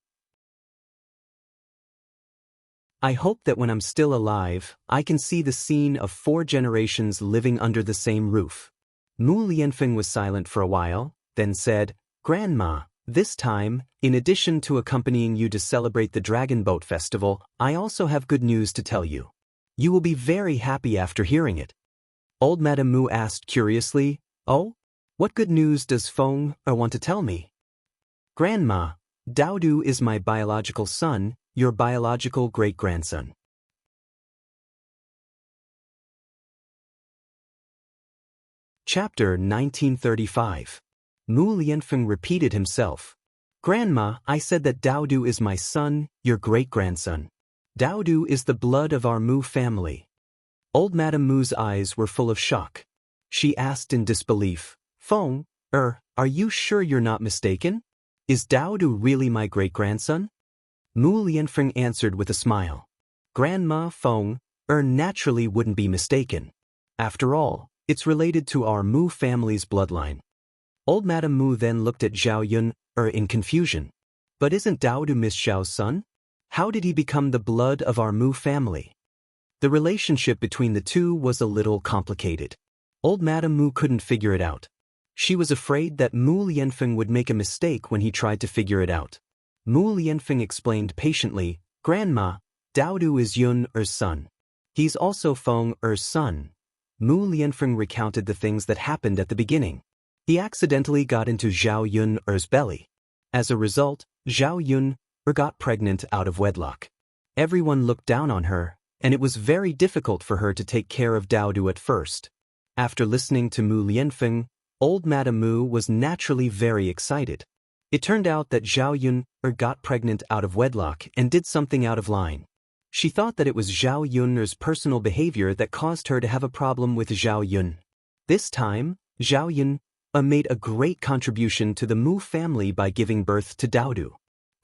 I hope that when I'm still alive, I can see the scene of 4 generations living under the same roof. Mu Lianfeng was silent for a while, then said, Grandma, this time, in addition to accompanying you to celebrate the Dragon Boat Festival, I also have good news to tell you. You will be very happy after hearing it. Old Madame Mu asked curiously, Oh? What good news does Feng want to tell me? Grandma, Daodu is my biological son, your biological great-grandson. Chapter 1935. Mu Lianfeng repeated himself. Grandma, I said that Daodu is my son, your great-grandson. Daodu is the blood of our Mu family. Old Madame Mu's eyes were full of shock. She asked in disbelief, Feng, are you sure you're not mistaken? Is Daodu really my great-grandson? Mu Lianfeng answered with a smile. Grandma, Feng, naturally wouldn't be mistaken. After all, it's related to our Mu family's bloodline. Old Madame Mu then looked at Zhao Yun, in confusion. But isn't Daodu Miss Xiao's son? How did he become the blood of our Mu family? The relationship between the two was a little complicated. Old Madame Mu couldn't figure it out. She was afraid that Mu Lianfeng would make a mistake when he tried to figure it out. Mu Lianfeng explained patiently, Grandma, Daodu is Yun's son. He's also Feng's son. Mu Lianfeng recounted the things that happened at the beginning. He accidentally got into Zhao Yun's belly. As a result, Zhao Yun got pregnant out of wedlock. Everyone looked down on her, and it was very difficult for her to take care of Daodu at first. After listening to Mu Lianfeng, Old Madame Mu was naturally very excited. It turned out that Zhao Yun got pregnant out of wedlock and did something out of line. She thought that it was Zhao Yun's personal behavior that caused her to have a problem with Zhao Yun. This time, Zhao Yun made a great contribution to the Mu family by giving birth to Daodu.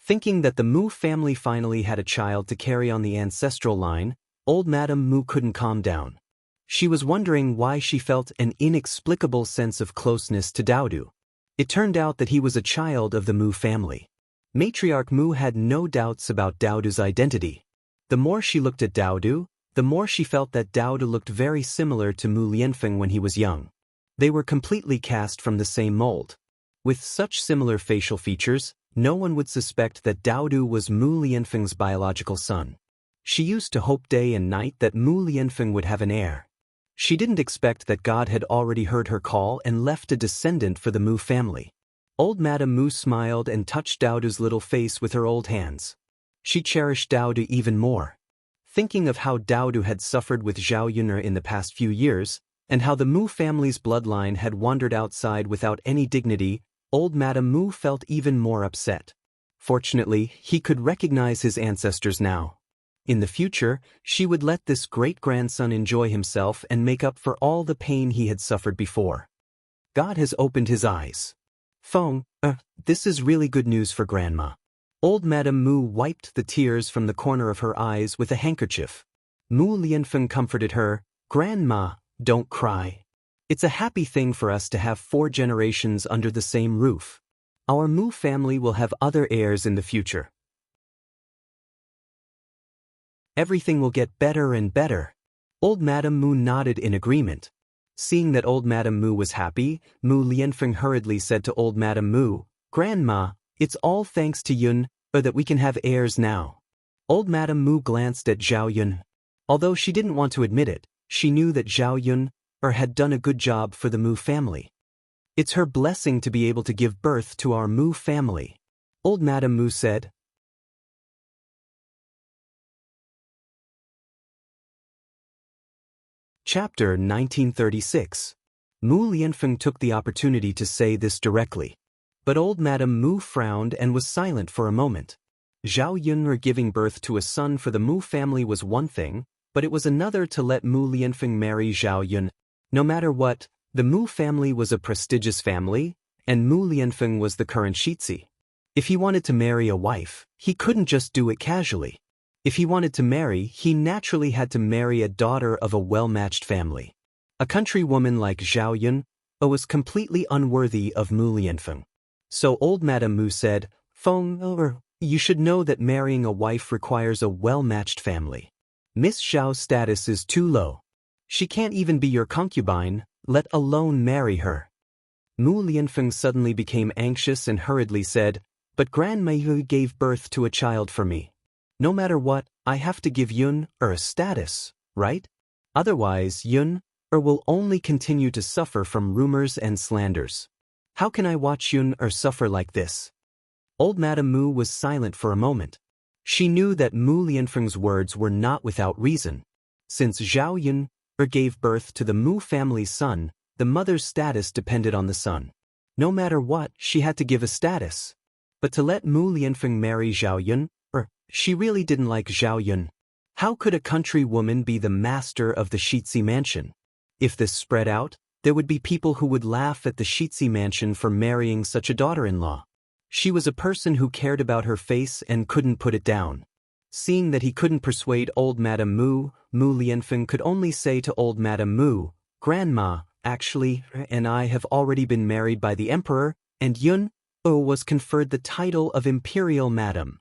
Thinking that the Mu family finally had a child to carry on the ancestral line, Old Madame Mu couldn't calm down. She was wondering why she felt an inexplicable sense of closeness to Daodu. It turned out that he was a child of the Mu family. Matriarch Mu had no doubts about Daodu's identity. The more she looked at Daodu, the more she felt that Daodu looked very similar to Mu Lianfeng when he was young. They were completely cast from the same mold. With such similar facial features, no one would suspect that Daodu was Mu Lianfeng's biological son. She used to hope day and night that Mu Lianfeng would have an heir. She didn't expect that God had already heard her call and left a descendant for the Mu family. Old Madame Mu smiled and touched Daodu's little face with her old hands. She cherished Daodu even more. Thinking of how Daodu had suffered with Zhao Yun in the past few years, and how the Mu family's bloodline had wandered outside without any dignity, Old Madame Mu felt even more upset. Fortunately, he could recognize his ancestors now. In the future, she would let this great-grandson enjoy himself and make up for all the pain he had suffered before. God has opened his eyes. Feng, this is really good news for Grandma. Old Madame Mu wiped the tears from the corner of her eyes with a handkerchief. Mu Lianfeng comforted her, Grandma, don't cry. It's a happy thing for us to have 4 generations under the same roof. Our Mu family will have other heirs in the future. Everything will get better and better. Old Madame Mu nodded in agreement. Seeing that Old Madame Mu was happy, Mu Lianfeng hurriedly said to Old Madame Mu, Grandma, it's all thanks to Yun, that we can have heirs now. Old Madame Mu glanced at Zhao Yun. Although she didn't want to admit it, she knew that Zhao Yun had done a good job for the Mu family. It's her blessing to be able to give birth to our Mu family. Old Madame Mu said. Chapter 1936. Mu Lianfeng took the opportunity to say this directly. But Old Madame Mu frowned and was silent for a moment. Zhao Yun giving birth to a son for the Mu family was one thing, but it was another to let Mu Lianfeng marry Zhao Yun. No matter what, the Mu family was a prestigious family, and Mu Lianfeng was the current Shitzi. If he wanted to marry a wife, he couldn't just do it casually. If he wanted to marry, he naturally had to marry a daughter of a well-matched family. A countrywoman like Zhao Yun was completely unworthy of Mu Lianfeng. So old Madame Mu said, Feng, you should know that marrying a wife requires a well-matched family. Miss Zhao's status is too low. She can't even be your concubine, let alone marry her. Mu Lianfeng suddenly became anxious and hurriedly said, but Grandma Yu gave birth to a child for me. No matter what, I have to give Yun a status, right? Otherwise, Yun will only continue to suffer from rumors and slanders. How can I watch Yun suffer like this? Old Madame Mu was silent for a moment. She knew that Mu Lianfeng's words were not without reason. Since Zhao Yun gave birth to the Mu family's son, the mother's status depended on the son. No matter what, she had to give a status. But to let Mu Lianfeng marry Zhao Yun, she really didn't like Zhao Yun. How could a country woman be the master of the Shitzi mansion? If this spread out, there would be people who would laugh at the Shitzi mansion for marrying such a daughter-in-law. She was a person who cared about her face and couldn't put it down. Seeing that he couldn't persuade old Madame Mu, Mu Lianfeng could only say to old Madame Mu, Grandma, actually, and I have already been married by the emperor, and Yun was conferred the title of Imperial Madam.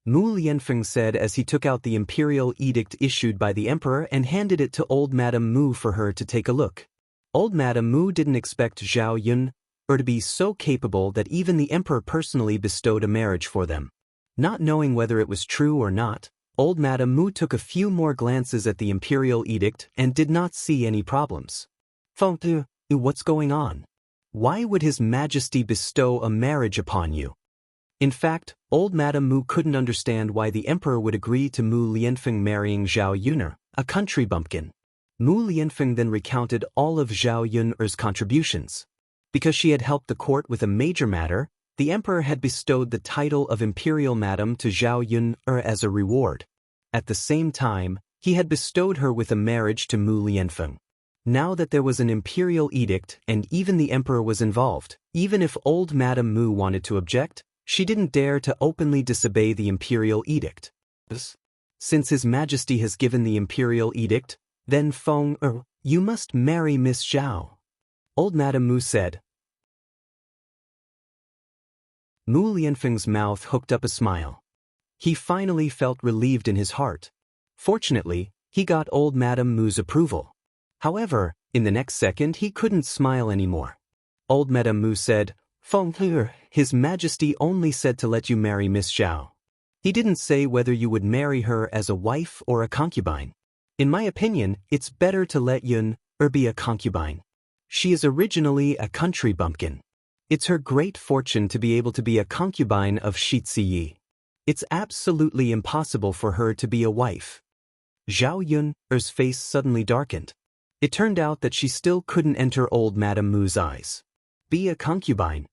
Mu Lianfeng said as he took out the imperial edict issued by the emperor and handed it to old Madame Mu for her to take a look. Old Madame Mu didn't expect Zhao Yun to be so capable that even the emperor personally bestowed a marriage for them. Not knowing whether it was true or not, old Madame Mu took a few more glances at the imperial edict and did not see any problems. Feng, what's going on? Why would His Majesty bestow a marriage upon you? In fact, old Madame Mu couldn't understand why the emperor would agree to Mu Lianfeng marrying Zhao Yun, a country bumpkin. Mu Lianfeng then recounted all of Zhao Yun's contributions. Because she had helped the court with a major matter, the emperor had bestowed the title of Imperial Madam to Zhao Yun as a reward. At the same time, he had bestowed her with a marriage to Mu Lianfeng. Now that there was an imperial edict and even the emperor was involved, even if old Madame Mu wanted to object, she didn't dare to openly disobey the imperial edict. Since His Majesty has given the imperial edict, then Feng, you must marry Miss Zhao. Old Madame Mu said. Mu Lianfeng's mouth hooked up a smile. He finally felt relieved in his heart. Fortunately, he got old Madame Mu's approval. However, in the next second he couldn't smile anymore. Old Madame Mu said, Feng, His Majesty only said to let you marry Miss Zhao. He didn't say whether you would marry her as a wife or a concubine. In my opinion, it's better to let Yun be a concubine. She is originally a country bumpkin. It's her great fortune to be able to be a concubine of Shitzi Yi. It's absolutely impossible for her to be a wife. Zhao Yun's face suddenly darkened. It turned out that she still couldn't enter old Madame Mu's eyes. Be a concubine.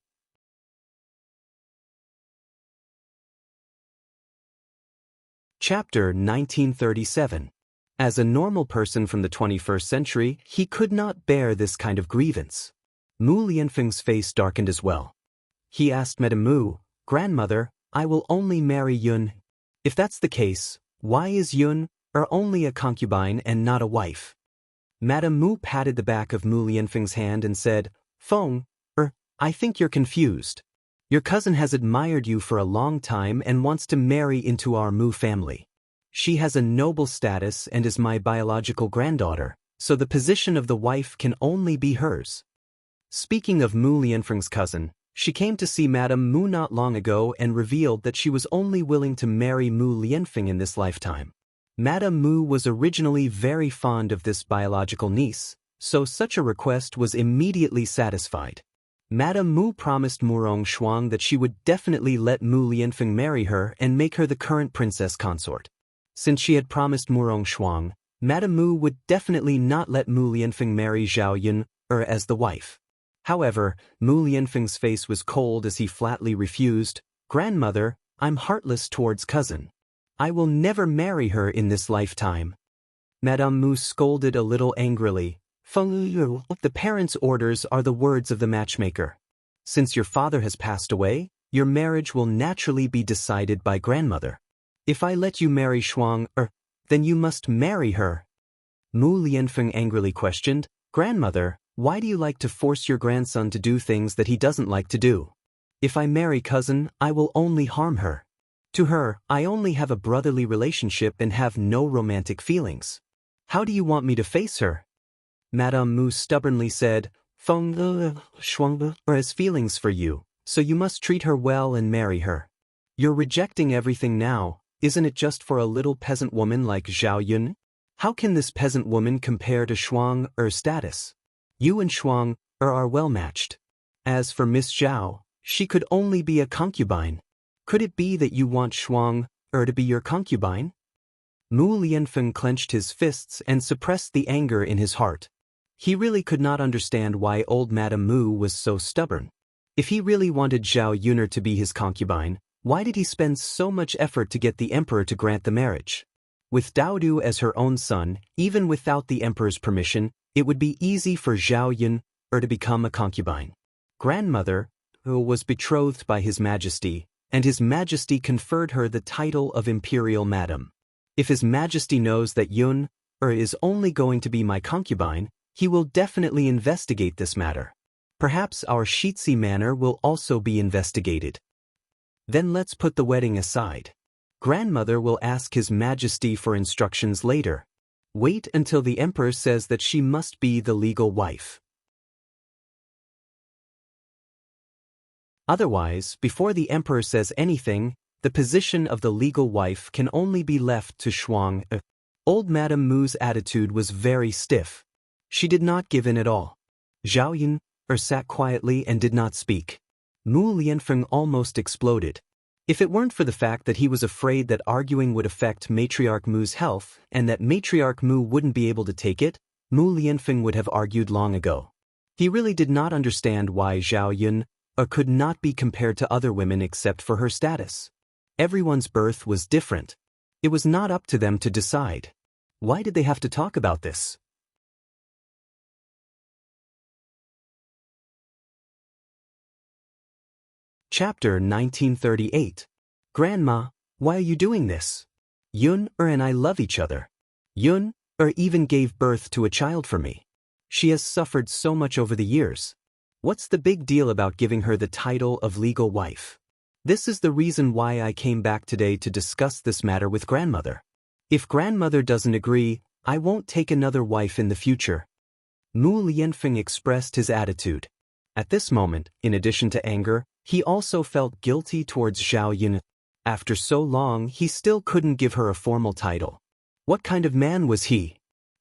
Chapter 1937. As a normal person from the 21st century, he could not bear this kind of grievance. Mu Lianfeng's face darkened as well. He asked Madame Mu, Grandmother, I will only marry Yun. If that's the case, why is Yun only a concubine and not a wife? Madame Mu patted the back of Mu Lianfeng's hand and said, Feng, I think you're confused. Your cousin has admired you for a long time and wants to marry into our Mu family. She has a noble status and is my biological granddaughter, so the position of the wife can only be hers. Speaking of Mu Lianfeng's cousin, she came to see Madame Mu not long ago and revealed that she was only willing to marry Mu Lianfeng in this lifetime. Madame Mu was originally very fond of this biological niece, so such a request was immediately satisfied. Madame Mu promised Murong Shuang that she would definitely let Mu Lianfeng marry her and make her the current princess consort. Since she had promised Murong Shuang, Madame Mu would definitely not let Mu Lianfeng marry Zhao Yun as the wife. However, Mu Lianfeng's face was cold as he flatly refused, Grandmother, I'm heartless towards cousin. I will never marry her in this lifetime. Madame Mu scolded a little angrily. The parents' orders are the words of the matchmaker. Since your father has passed away, Your marriage will naturally be decided by grandmother. If I let you marry then you must marry her. Mu Lianfeng angrily questioned, Grandmother, why do you like to force your grandson to do things that he doesn't like to do? If I marry cousin, I will only harm her. To her, I only have a brotherly relationship and have no romantic feelings. How do you want me to face her? Madame Mu stubbornly said, Feng Shuang has feelings for you, so you must treat her well and marry her. You're rejecting everything now, isn't it just for a little peasant woman like Zhao Yun? How can this peasant woman compare to Shuang status? You and Shuang are well matched. As for Miss Zhao, she could only be a concubine. Could it be that you want Shuang to be your concubine? Mu Lianfeng clenched his fists and suppressed the anger in his heart. He really could not understand why old Madame Mu was so stubborn. If he really wanted Zhao Yuner to be his concubine, why did he spend so much effort to get the emperor to grant the marriage? With Daodu as her own son, even without the emperor's permission, it would be easy for Zhao Yun to become a concubine. Grandmother, who was betrothed by His Majesty, and His Majesty conferred her the title of Imperial Madam. If His Majesty knows that Yun is only going to be my concubine, he will definitely investigate this matter. Perhaps our Shitsi manor will also be investigated. Then let's put the wedding aside. Grandmother will ask His Majesty for instructions later. Wait until the emperor says that she must be the legal wife. Otherwise, before the emperor says anything, the position of the legal wife can only be left to Shuang. Old Madame Mu's attitude was very stiff. She did not give in at all. Zhao Yun sat quietly and did not speak. Mu Lianfeng almost exploded. If it weren't for the fact that he was afraid that arguing would affect Matriarch Mu's health and that Matriarch Mu wouldn't be able to take it, Mu Lianfeng would have argued long ago. He really did not understand why Zhao Yun could not be compared to other women except for her status. Everyone's birth was different. It was not up to them to decide. Why did they have to talk about this? Chapter 1938. Grandma, why are you doing this? Yun and I love each other. Yun even gave birth to a child for me. She has suffered so much over the years. What's the big deal about giving her the title of legal wife? This is the reason why I came back today to discuss this matter with grandmother. If grandmother doesn't agree, I won't take another wife in the future. Mu Lianfeng expressed his attitude. At this moment, in addition to anger, he also felt guilty towards Zhao Yun. After so long, he still couldn't give her a formal title. What kind of man was he?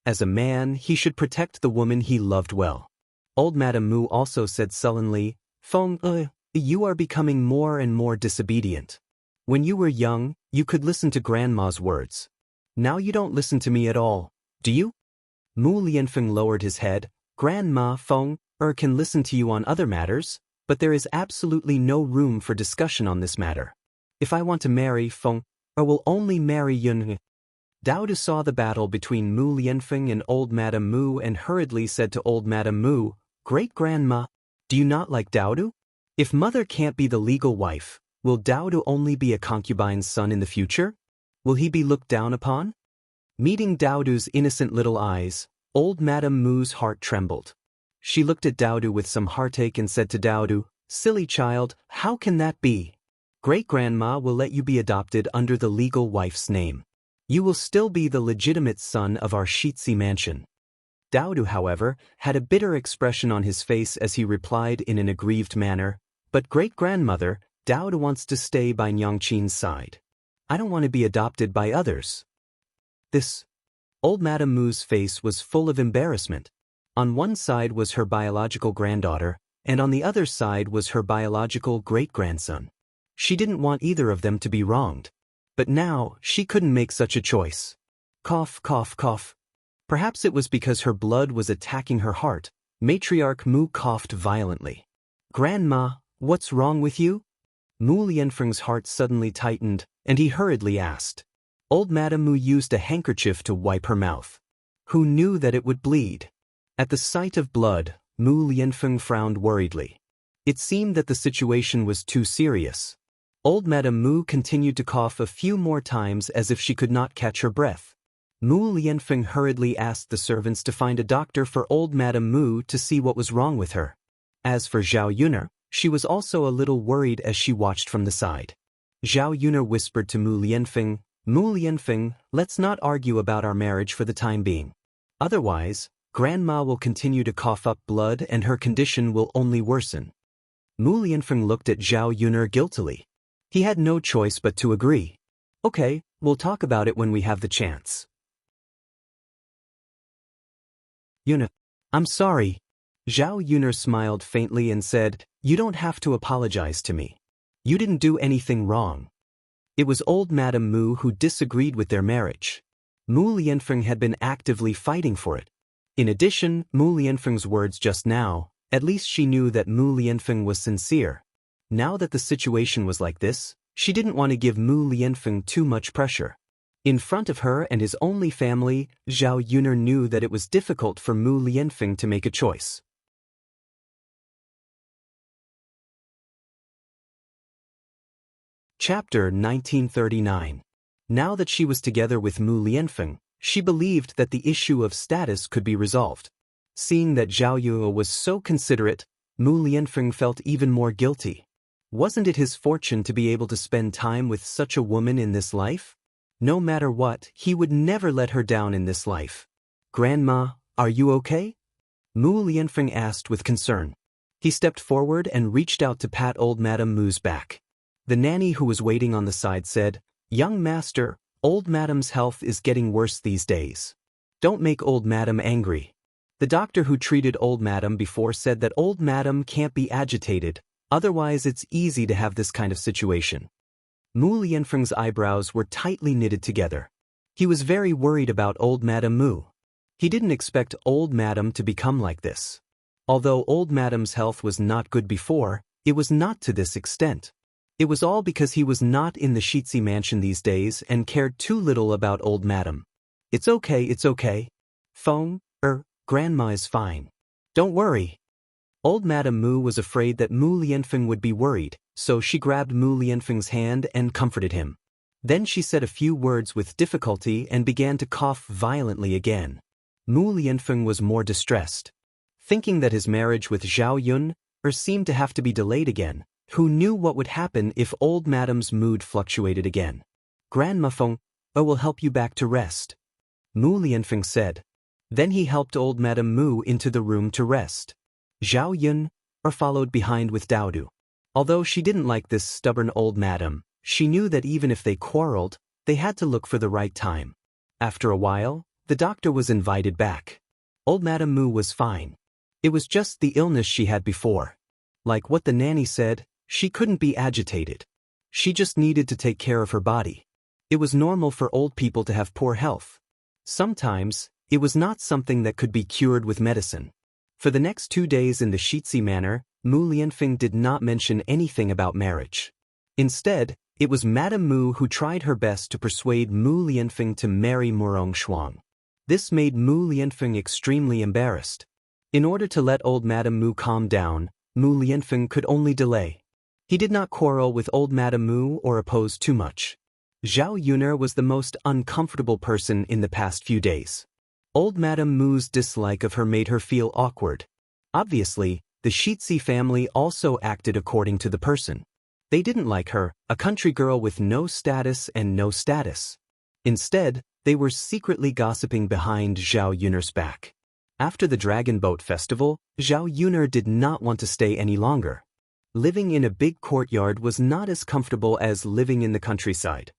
As a man, he should protect the woman he loved well. Old Madame Mu also said sullenly, Feng, you are becoming more and more disobedient. When you were young, you could listen to grandma's words. Now you don't listen to me at all, do you? Mu Lianfeng lowered his head. Grandma Feng can listen to you on other matters, but there is absolutely no room for discussion on this matter. If I want to marry Feng, I will only marry Yun. Daodu saw the battle between Mu Lianfeng and old Madame Mu and hurriedly said to old Madame Mu, Great-grandma, do you not like Daodu? If mother can't be the legal wife, will Daodu only be a concubine's son in the future? Will he be looked down upon? Meeting Daodu's innocent little eyes, old Madame Mu's heart trembled. She looked at Daodu with some heartache and said to Daodu, Silly child, how can that be? Great-grandma will let you be adopted under the legal wife's name. You will still be the legitimate son of our Shitsi mansion. Daodu, however, had a bitter expression on his face as he replied in an aggrieved manner, But great-grandmother, Daodu wants to stay by Nyangqin's side. I don't want to be adopted by others. This. Old Madame Mu's face was full of embarrassment. On one side was her biological granddaughter, and on the other side was her biological great-grandson. She didn't want either of them to be wronged. But now, she couldn't make such a choice. Cough, cough, cough. Perhaps it was because her blood was attacking her heart. Matriarch Mu coughed violently. Grandma, what's wrong with you? Mu Lianfeng's heart suddenly tightened, and he hurriedly asked. Old Madame Mu used a handkerchief to wipe her mouth. Who knew that it would bleed? At the sight of blood, Mu Lianfeng frowned worriedly. It seemed that the situation was too serious. Old Madame Mu continued to cough a few more times as if she could not catch her breath. Mu Lianfeng hurriedly asked the servants to find a doctor for old Madame Mu to see what was wrong with her. As for Zhao Yuner, she was also a little worried as she watched from the side. Zhao Yuner whispered to Mu Lianfeng, let's not argue about our marriage for the time being. Otherwise, Grandma will continue to cough up blood and her condition will only worsen. Mu Lianfeng looked at Zhao Yuner guiltily. He had no choice but to agree. Okay, we'll talk about it when we have the chance. Yuner, I'm sorry. Zhao Yuner smiled faintly and said, you don't have to apologize to me. You didn't do anything wrong. It was old Madame Mu who disagreed with their marriage. Mu Lianfeng had been actively fighting for it. In addition, Mu Lianfeng's words just now, at least she knew that Mu Lianfeng was sincere. Now that the situation was like this, she didn't want to give Mu Lianfeng too much pressure. In front of her and his only family, Zhao Yuner knew that it was difficult for Mu Lianfeng to make a choice. Chapter 1939. Now that she was together with Mu Lianfeng, she believed that the issue of status could be resolved. Seeing that Zhao Yue was so considerate, Mu Lianfeng felt even more guilty. Wasn't it his fortune to be able to spend time with such a woman in this life? No matter what, he would never let her down in this life. Grandma, are you okay? Mu Lianfeng asked with concern. He stepped forward and reached out to pat old Madame Mu's back. The nanny who was waiting on the side said, young master, old Madame's health is getting worse these days. Don't make old Madame angry. The doctor who treated old Madame before said that old Madame can't be agitated, otherwise it's easy to have this kind of situation. Mu Lianfeng's eyebrows were tightly knitted together. He was very worried about old Madame Mu. He didn't expect old Madame to become like this. Although old Madame's health was not good before, it was not to this extent. It was all because he was not in the Shitsi mansion these days and cared too little about old Madame. It's okay. Feng, Grandma is fine. Don't worry. Old Madame Mu was afraid that Mu Lianfeng would be worried, so she grabbed Mu Lianfeng's hand and comforted him. Then she said a few words with difficulty and began to cough violently again. Mu Lianfeng was more distressed. Thinking that his marriage with Zhao Yun seemed to have to be delayed again, who knew what would happen if old Madame's mood fluctuated again? Grandma Feng, will help you back to rest. Mu Lianfeng said. Then he helped old Madame Mu into the room to rest. Zhao Yun followed behind with Daodu. Although she didn't like this stubborn old madam, she knew that even if they quarreled, they had to look for the right time. After a while, the doctor was invited back. Old Madame Mu was fine. It was just the illness she had before. Like what the nanny said, she couldn't be agitated. She just needed to take care of her body. It was normal for old people to have poor health. Sometimes, it was not something that could be cured with medicine. For the next 2 days in the Shitsi manor, Mu Lianfeng did not mention anything about marriage. Instead, it was Madame Mu who tried her best to persuade Mu Lianfeng to marry Murong Shuang. This made Mu Lianfeng extremely embarrassed. In order to let old Madame Mu calm down, Mu Lianfeng could only delay. He did not quarrel with old Madame Mu or oppose too much. Zhao Yuner was the most uncomfortable person in the past few days. Old Madame Mu's dislike of her made her feel awkward. Obviously, the Shitsi family also acted according to the person. They didn't like her, a country girl with no status and no status. Instead, they were secretly gossiping behind Zhao Yuner's back. After the Dragon Boat Festival, Zhao Yuner did not want to stay any longer. Living in a big courtyard was not as comfortable as living in the countryside.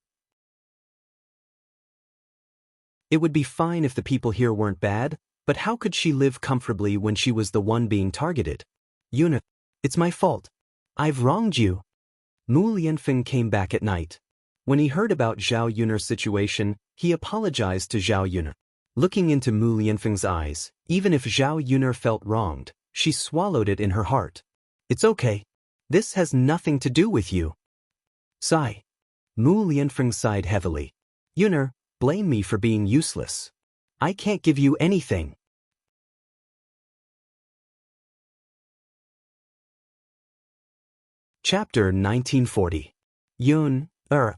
It would be fine if the people here weren't bad, but how could she live comfortably when she was the one being targeted? Yuner, it's my fault. I've wronged you. Mu Lianfeng came back at night. When he heard about Zhao Yuner's situation, he apologized to Zhao Yuner. Looking into Mu Lianfeng's eyes, even if Zhao Yuner felt wronged, she swallowed it in her heart. It's okay. This has nothing to do with you. Sigh. Mu Lianfeng sighed heavily. Yuner, blame me for being useless. I can't give you anything. Chapter 1940. Yun,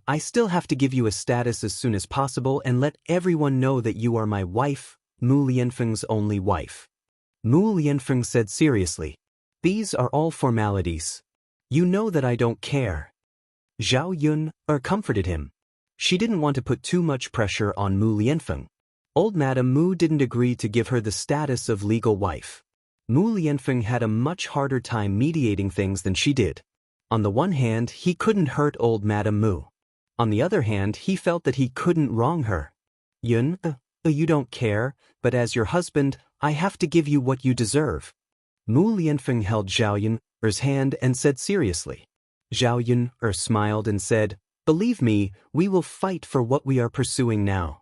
I still have to give you a status as soon as possible and let everyone know that you are my wife, Mu Lianfeng's only wife. Mu Lianfeng said seriously. These are all formalities. You know that I don't care. Zhao Yun, comforted him. She didn't want to put too much pressure on Mu Lianfeng. Old Madame Mu didn't agree to give her the status of legal wife. Mu Lianfeng had a much harder time mediating things than she did. On the one hand, he couldn't hurt old Madame Mu. On the other hand, he felt that he couldn't wrong her. Yun, you don't care, but as your husband, I have to give you what you deserve. Mu Lianfeng held Zhao Yun's hand and said seriously. Zhao Yun smiled and said, Believe me, we will fight for what we are pursuing now.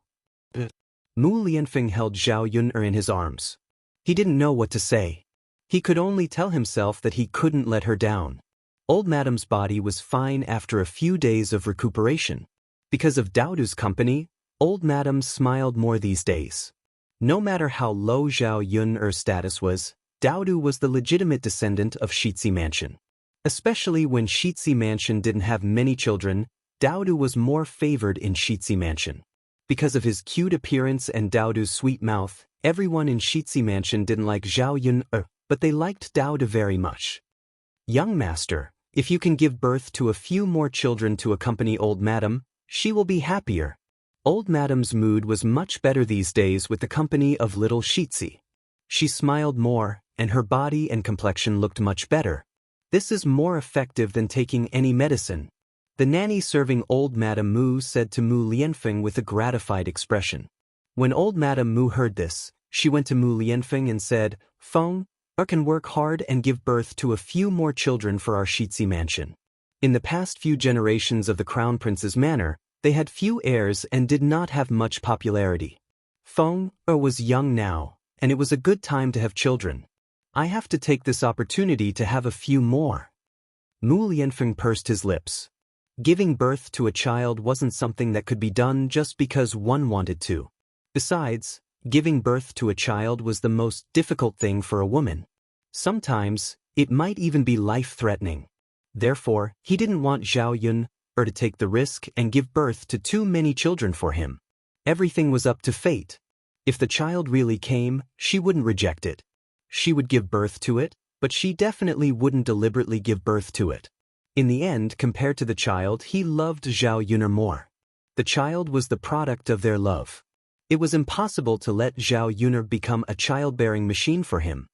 Mu Lianfeng held Zhao Yun in his arms. He didn't know what to say. He could only tell himself that he couldn't let her down. Old Madame's body was fine after a few days of recuperation. Because of Daoist's company, Old Madame smiled more these days. No matter how low Zhao Yun's status was, Daoist was the legitimate descendant of Shitzi Mansion. Especially when Shitzi Mansion didn't have many children, Daoist was more favored in Shitzi Mansion. Because of his cute appearance and Daoist's sweet mouth, everyone in Shitzi Mansion didn't like Zhao Yun, but they liked Daoist very much. Young master, if you can give birth to a few more children to accompany Old Madame, she will be happier. Old Madame's mood was much better these days with the company of little Shitzi. She smiled more, and her body and complexion looked much better. This is more effective than taking any medicine. The nanny serving Old Madame Mu said to Mu Lianfeng with a gratified expression. When Old Madame Mu heard this, she went to Mu Lianfeng and said, Feng, can work hard and give birth to a few more children for our Shitzi Mansion. In the past few generations of the Crown Prince's manor, they had few heirs and did not have much popularity. Feng was young now, and it was a good time to have children. I have to take this opportunity to have a few more. Mu Lianfeng pursed his lips. Giving birth to a child wasn't something that could be done just because one wanted to. Besides, giving birth to a child was the most difficult thing for a woman. Sometimes, it might even be life-threatening. Therefore, he didn't want Zhao Yun to take the risk and give birth to too many children for him. Everything was up to fate. If the child really came, she wouldn't reject it. She would give birth to it, but she definitely wouldn't deliberately give birth to it. In the end, compared to the child, he loved Zhao Yun more. The child was the product of their love. It was impossible to let Zhao Yun become a childbearing machine for him.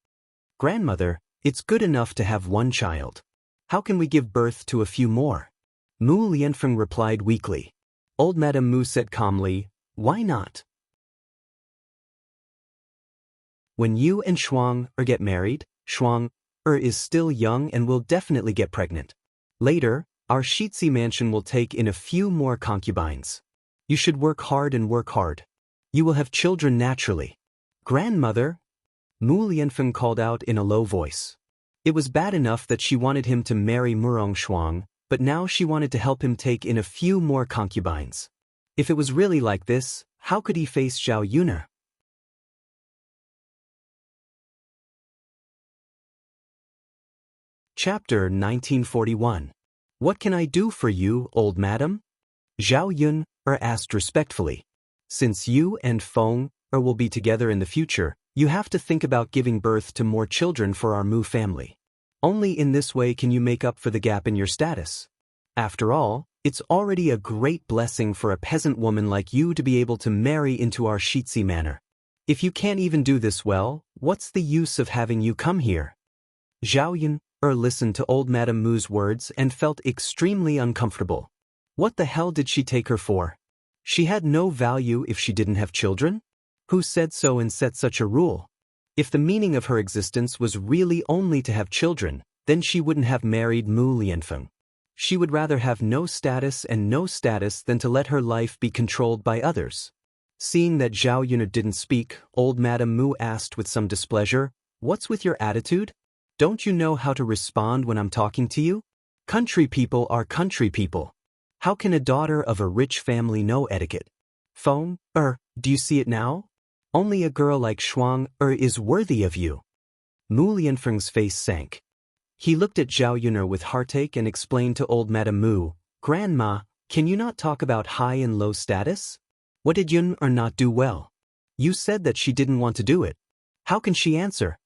Grandmother, it's good enough to have one child. How can we give birth to a few more? Mu Lianfeng replied weakly. Old Madame Mu said calmly, Why not? When you and Shuang get married, Shuang is still young and will definitely get pregnant. Later, our Shitzi Mansion will take in a few more concubines. You should work hard and work hard. You will have children naturally. Grandmother, Mu Lianfeng called out in a low voice. It was bad enough that she wanted him to marry Murong Shuang, but now she wanted to help him take in a few more concubines. If it was really like this, how could he face Zhao Yun? Chapter 1941. What can I do for you, old madam? Zhao Yun asked respectfully. Since you and Feng will be together in the future, you have to think about giving birth to more children for our Mu family. Only in this way can you make up for the gap in your status. After all, it's already a great blessing for a peasant woman like you to be able to marry into our Shitzi manor. If you can't even do this well, what's the use of having you come here? Zhao Yun listened to old Madame Mu's words and felt extremely uncomfortable. What the hell did she take her for? She had no value if she didn't have children? Who said so and set such a rule? If the meaning of her existence was really only to have children, then she wouldn't have married Mu Lianfeng. She would rather have no status and no status than to let her life be controlled by others. Seeing that Zhao Yun didn't speak, old Madame Mu asked with some displeasure, What's with your attitude? Don't you know how to respond when I'm talking to you? Country people are country people. How can a daughter of a rich family know etiquette? Feng, do you see it now? Only a girl like Shuang is worthy of you. Mu Lianfeng's face sank. He looked at Zhao Yun'er with heartache and explained to old Madame Mu, "Grandma, can you not talk about high and low status? What did Yun'er not do well? You said that she didn't want to do it. How can she answer?"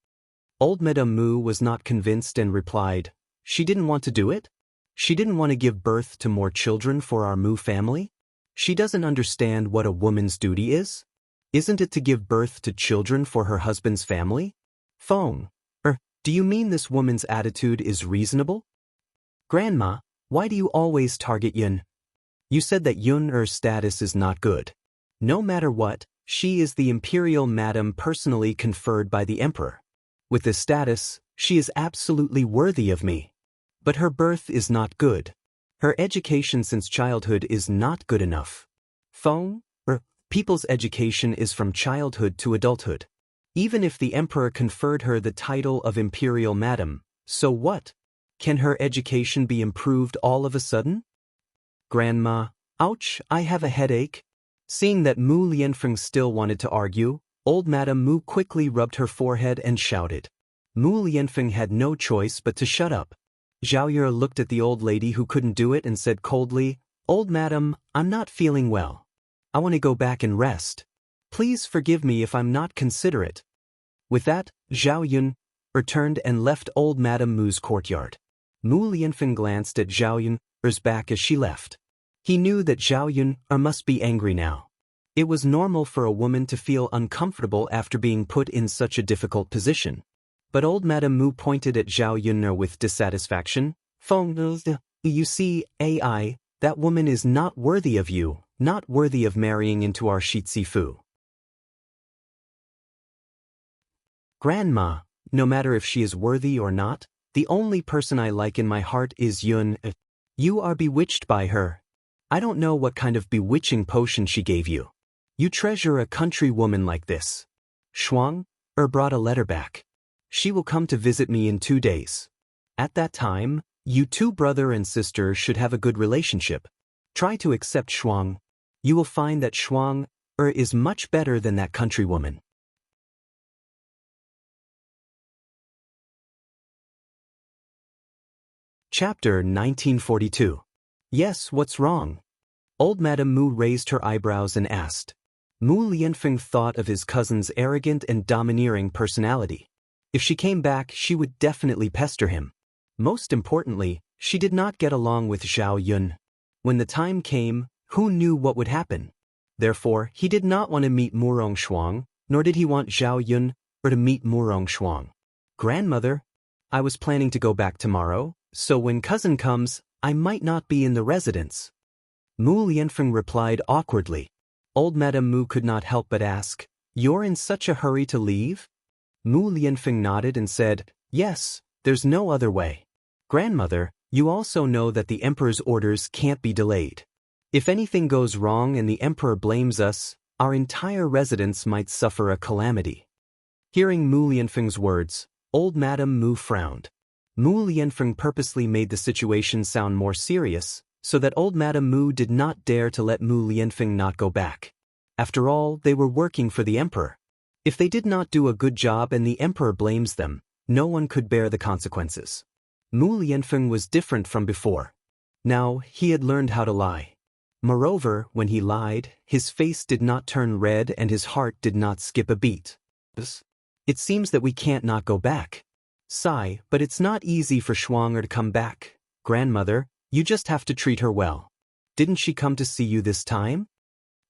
Old Madame Mu was not convinced and replied, "She didn't want to do it? She didn't want to give birth to more children for our Mu family? She doesn't understand what a woman's duty is? Isn't it to give birth to children for her husband's family? Feng, do you mean this woman's attitude is reasonable? Grandma, why do you always target Yun? You said that Yun'er's status is not good. No matter what, she is the imperial madam personally conferred by the emperor. With this status, she is absolutely worthy of me. But her birth is not good. Her education since childhood is not good enough. Feng, people's education is from childhood to adulthood. Even if the emperor conferred her the title of imperial madam, so what? Can her education be improved all of a sudden? Grandma, ouch, I have a headache. Seeing that Mu Lianfeng still wanted to argue, old Madame Mu quickly rubbed her forehead and shouted. Mu Lianfeng had no choice but to shut up. Zhao Yun'er looked at the old lady who couldn't do it and said coldly, "Old madam, I'm not feeling well. I want to go back and rest. Please forgive me if I'm not considerate." With that, Zhao Yun'er turned and left old Madame Mu's courtyard. Mu Lianfeng glanced at Zhao Yun'er's back as she left. He knew that Zhao Yun'er must be angry now. It was normal for a woman to feel uncomfortable after being put in such a difficult position. But old Madame Mu pointed at Zhao Yun'er with dissatisfaction. "Feng, you see, that woman is not worthy of you, not worthy of marrying into our Shitsi Fu. Grandma, no matter if she is worthy or not, the only person I like in my heart is Yun. You are bewitched by her. I don't know what kind of bewitching potion she gave you. You treasure a country woman like this." Shuang brought a letter back. "She will come to visit me in 2 days. At that time, you two brother and sister should have a good relationship. Try to accept Shuang. You will find that Shuang is much better than that country woman." Chapter 1942. Yes, what's wrong? Old Madame Mu raised her eyebrows and asked. Mu Lianfeng thought of his cousin's arrogant and domineering personality. If she came back, she would definitely pester him. Most importantly, she did not get along with Zhao Yun. When the time came, who knew what would happen? Therefore, he did not want to meet Murong Shuang, nor did he want Zhao Yun to meet Murong Shuang. "Grandmother, I was planning to go back tomorrow, so when cousin comes, I might not be in the residence." Mu Lianfeng replied awkwardly. Old Madame Mu could not help but ask, "You're in such a hurry to leave?" Mu Lianfeng nodded and said, "Yes, there's no other way. Grandmother, you also know that the emperor's orders can't be delayed. If anything goes wrong and the emperor blames us, our entire residence might suffer a calamity." Hearing Mu Lianfeng's words, old Madame Mu frowned. Mu Lianfeng purposely made the situation sound more serious, so that old Madame Mu did not dare to let Mu Lianfeng not go back. After all, they were working for the emperor. If they did not do a good job and the emperor blames them, no one could bear the consequences. Mu Lianfeng was different from before. Now, he had learned how to lie. Moreover, when he lied, his face did not turn red and his heart did not skip a beat. "It seems that we can't not go back. Sigh, but it's not easy for Shuang to come back. Grandmother, you just have to treat her well. Didn't she come to see you this time?"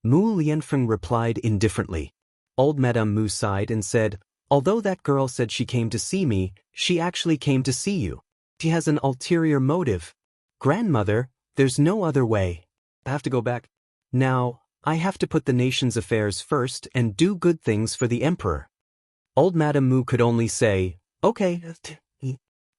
Mu Lianfeng replied indifferently. Old Madame Mu sighed and said, "Although that girl said she came to see me, she actually came to see you. She has an ulterior motive. Grandmother, there's no other way. I have to go back. Now, I have to put the nation's affairs first and do good things for the emperor." Old Madame Mu could only say, "Okay,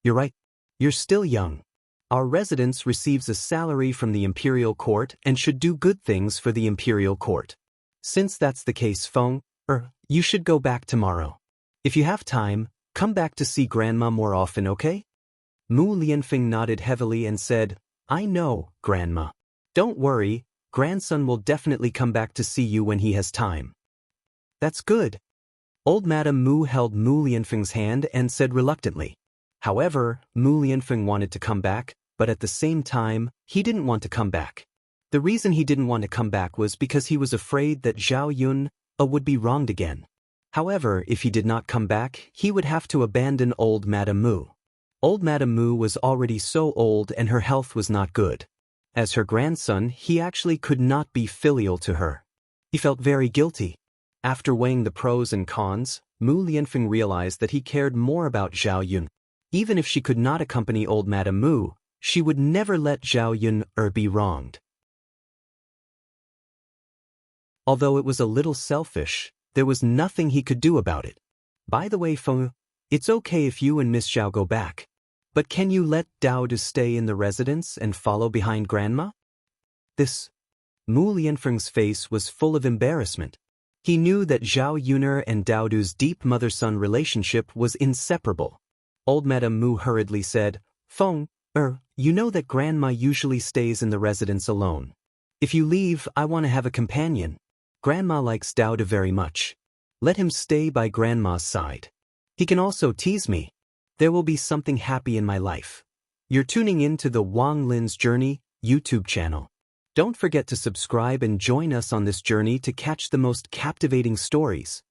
you're right. You're still young. Our residence receives a salary from the imperial court and should do good things for the imperial court. Since that's the case, Feng, you should go back tomorrow. If you have time, come back to see Grandma more often, okay?" Mu Lianfeng nodded heavily and said, "I know, Grandma. Don't worry, grandson will definitely come back to see you when he has time." "That's good." Old Madame Mu held Mu Lianfeng's hand and said reluctantly, However, Mu Lianfeng wanted to come back, but at the same time, he didn't want to come back. The reason he didn't want to come back was because he was afraid that Zhao Yun would be wronged again. However, if he did not come back, he would have to abandon old Madame Mu. Old Madame Mu was already so old and her health was not good. As her grandson, he actually could not be filial to her. He felt very guilty. After weighing the pros and cons, Mu Lianfeng realized that he cared more about Zhao Yun. Even if she could not accompany old Madame Mu, she would never let Zhao Yun be wronged. Although it was a little selfish, there was nothing he could do about it. By the way, Feng, it's okay if you and Miss Zhao go back. But can you let Dao stay in the residence and follow behind Grandma? Mu Lianfeng's face was full of embarrassment. He knew that Zhao Yuner and Daodu's deep mother-son relationship was inseparable. Old Madame Mu hurriedly said, Feng, you know that Grandma usually stays in the residence alone. If you leave, I want to have a companion. Grandma likes Daodu very much. Let him stay by Grandma's side. He can also tease me. There will be something happy in my life. You're tuning in to the Wang Lin's Journey YouTube channel. Don't forget to subscribe and join us on this journey to catch the most captivating stories.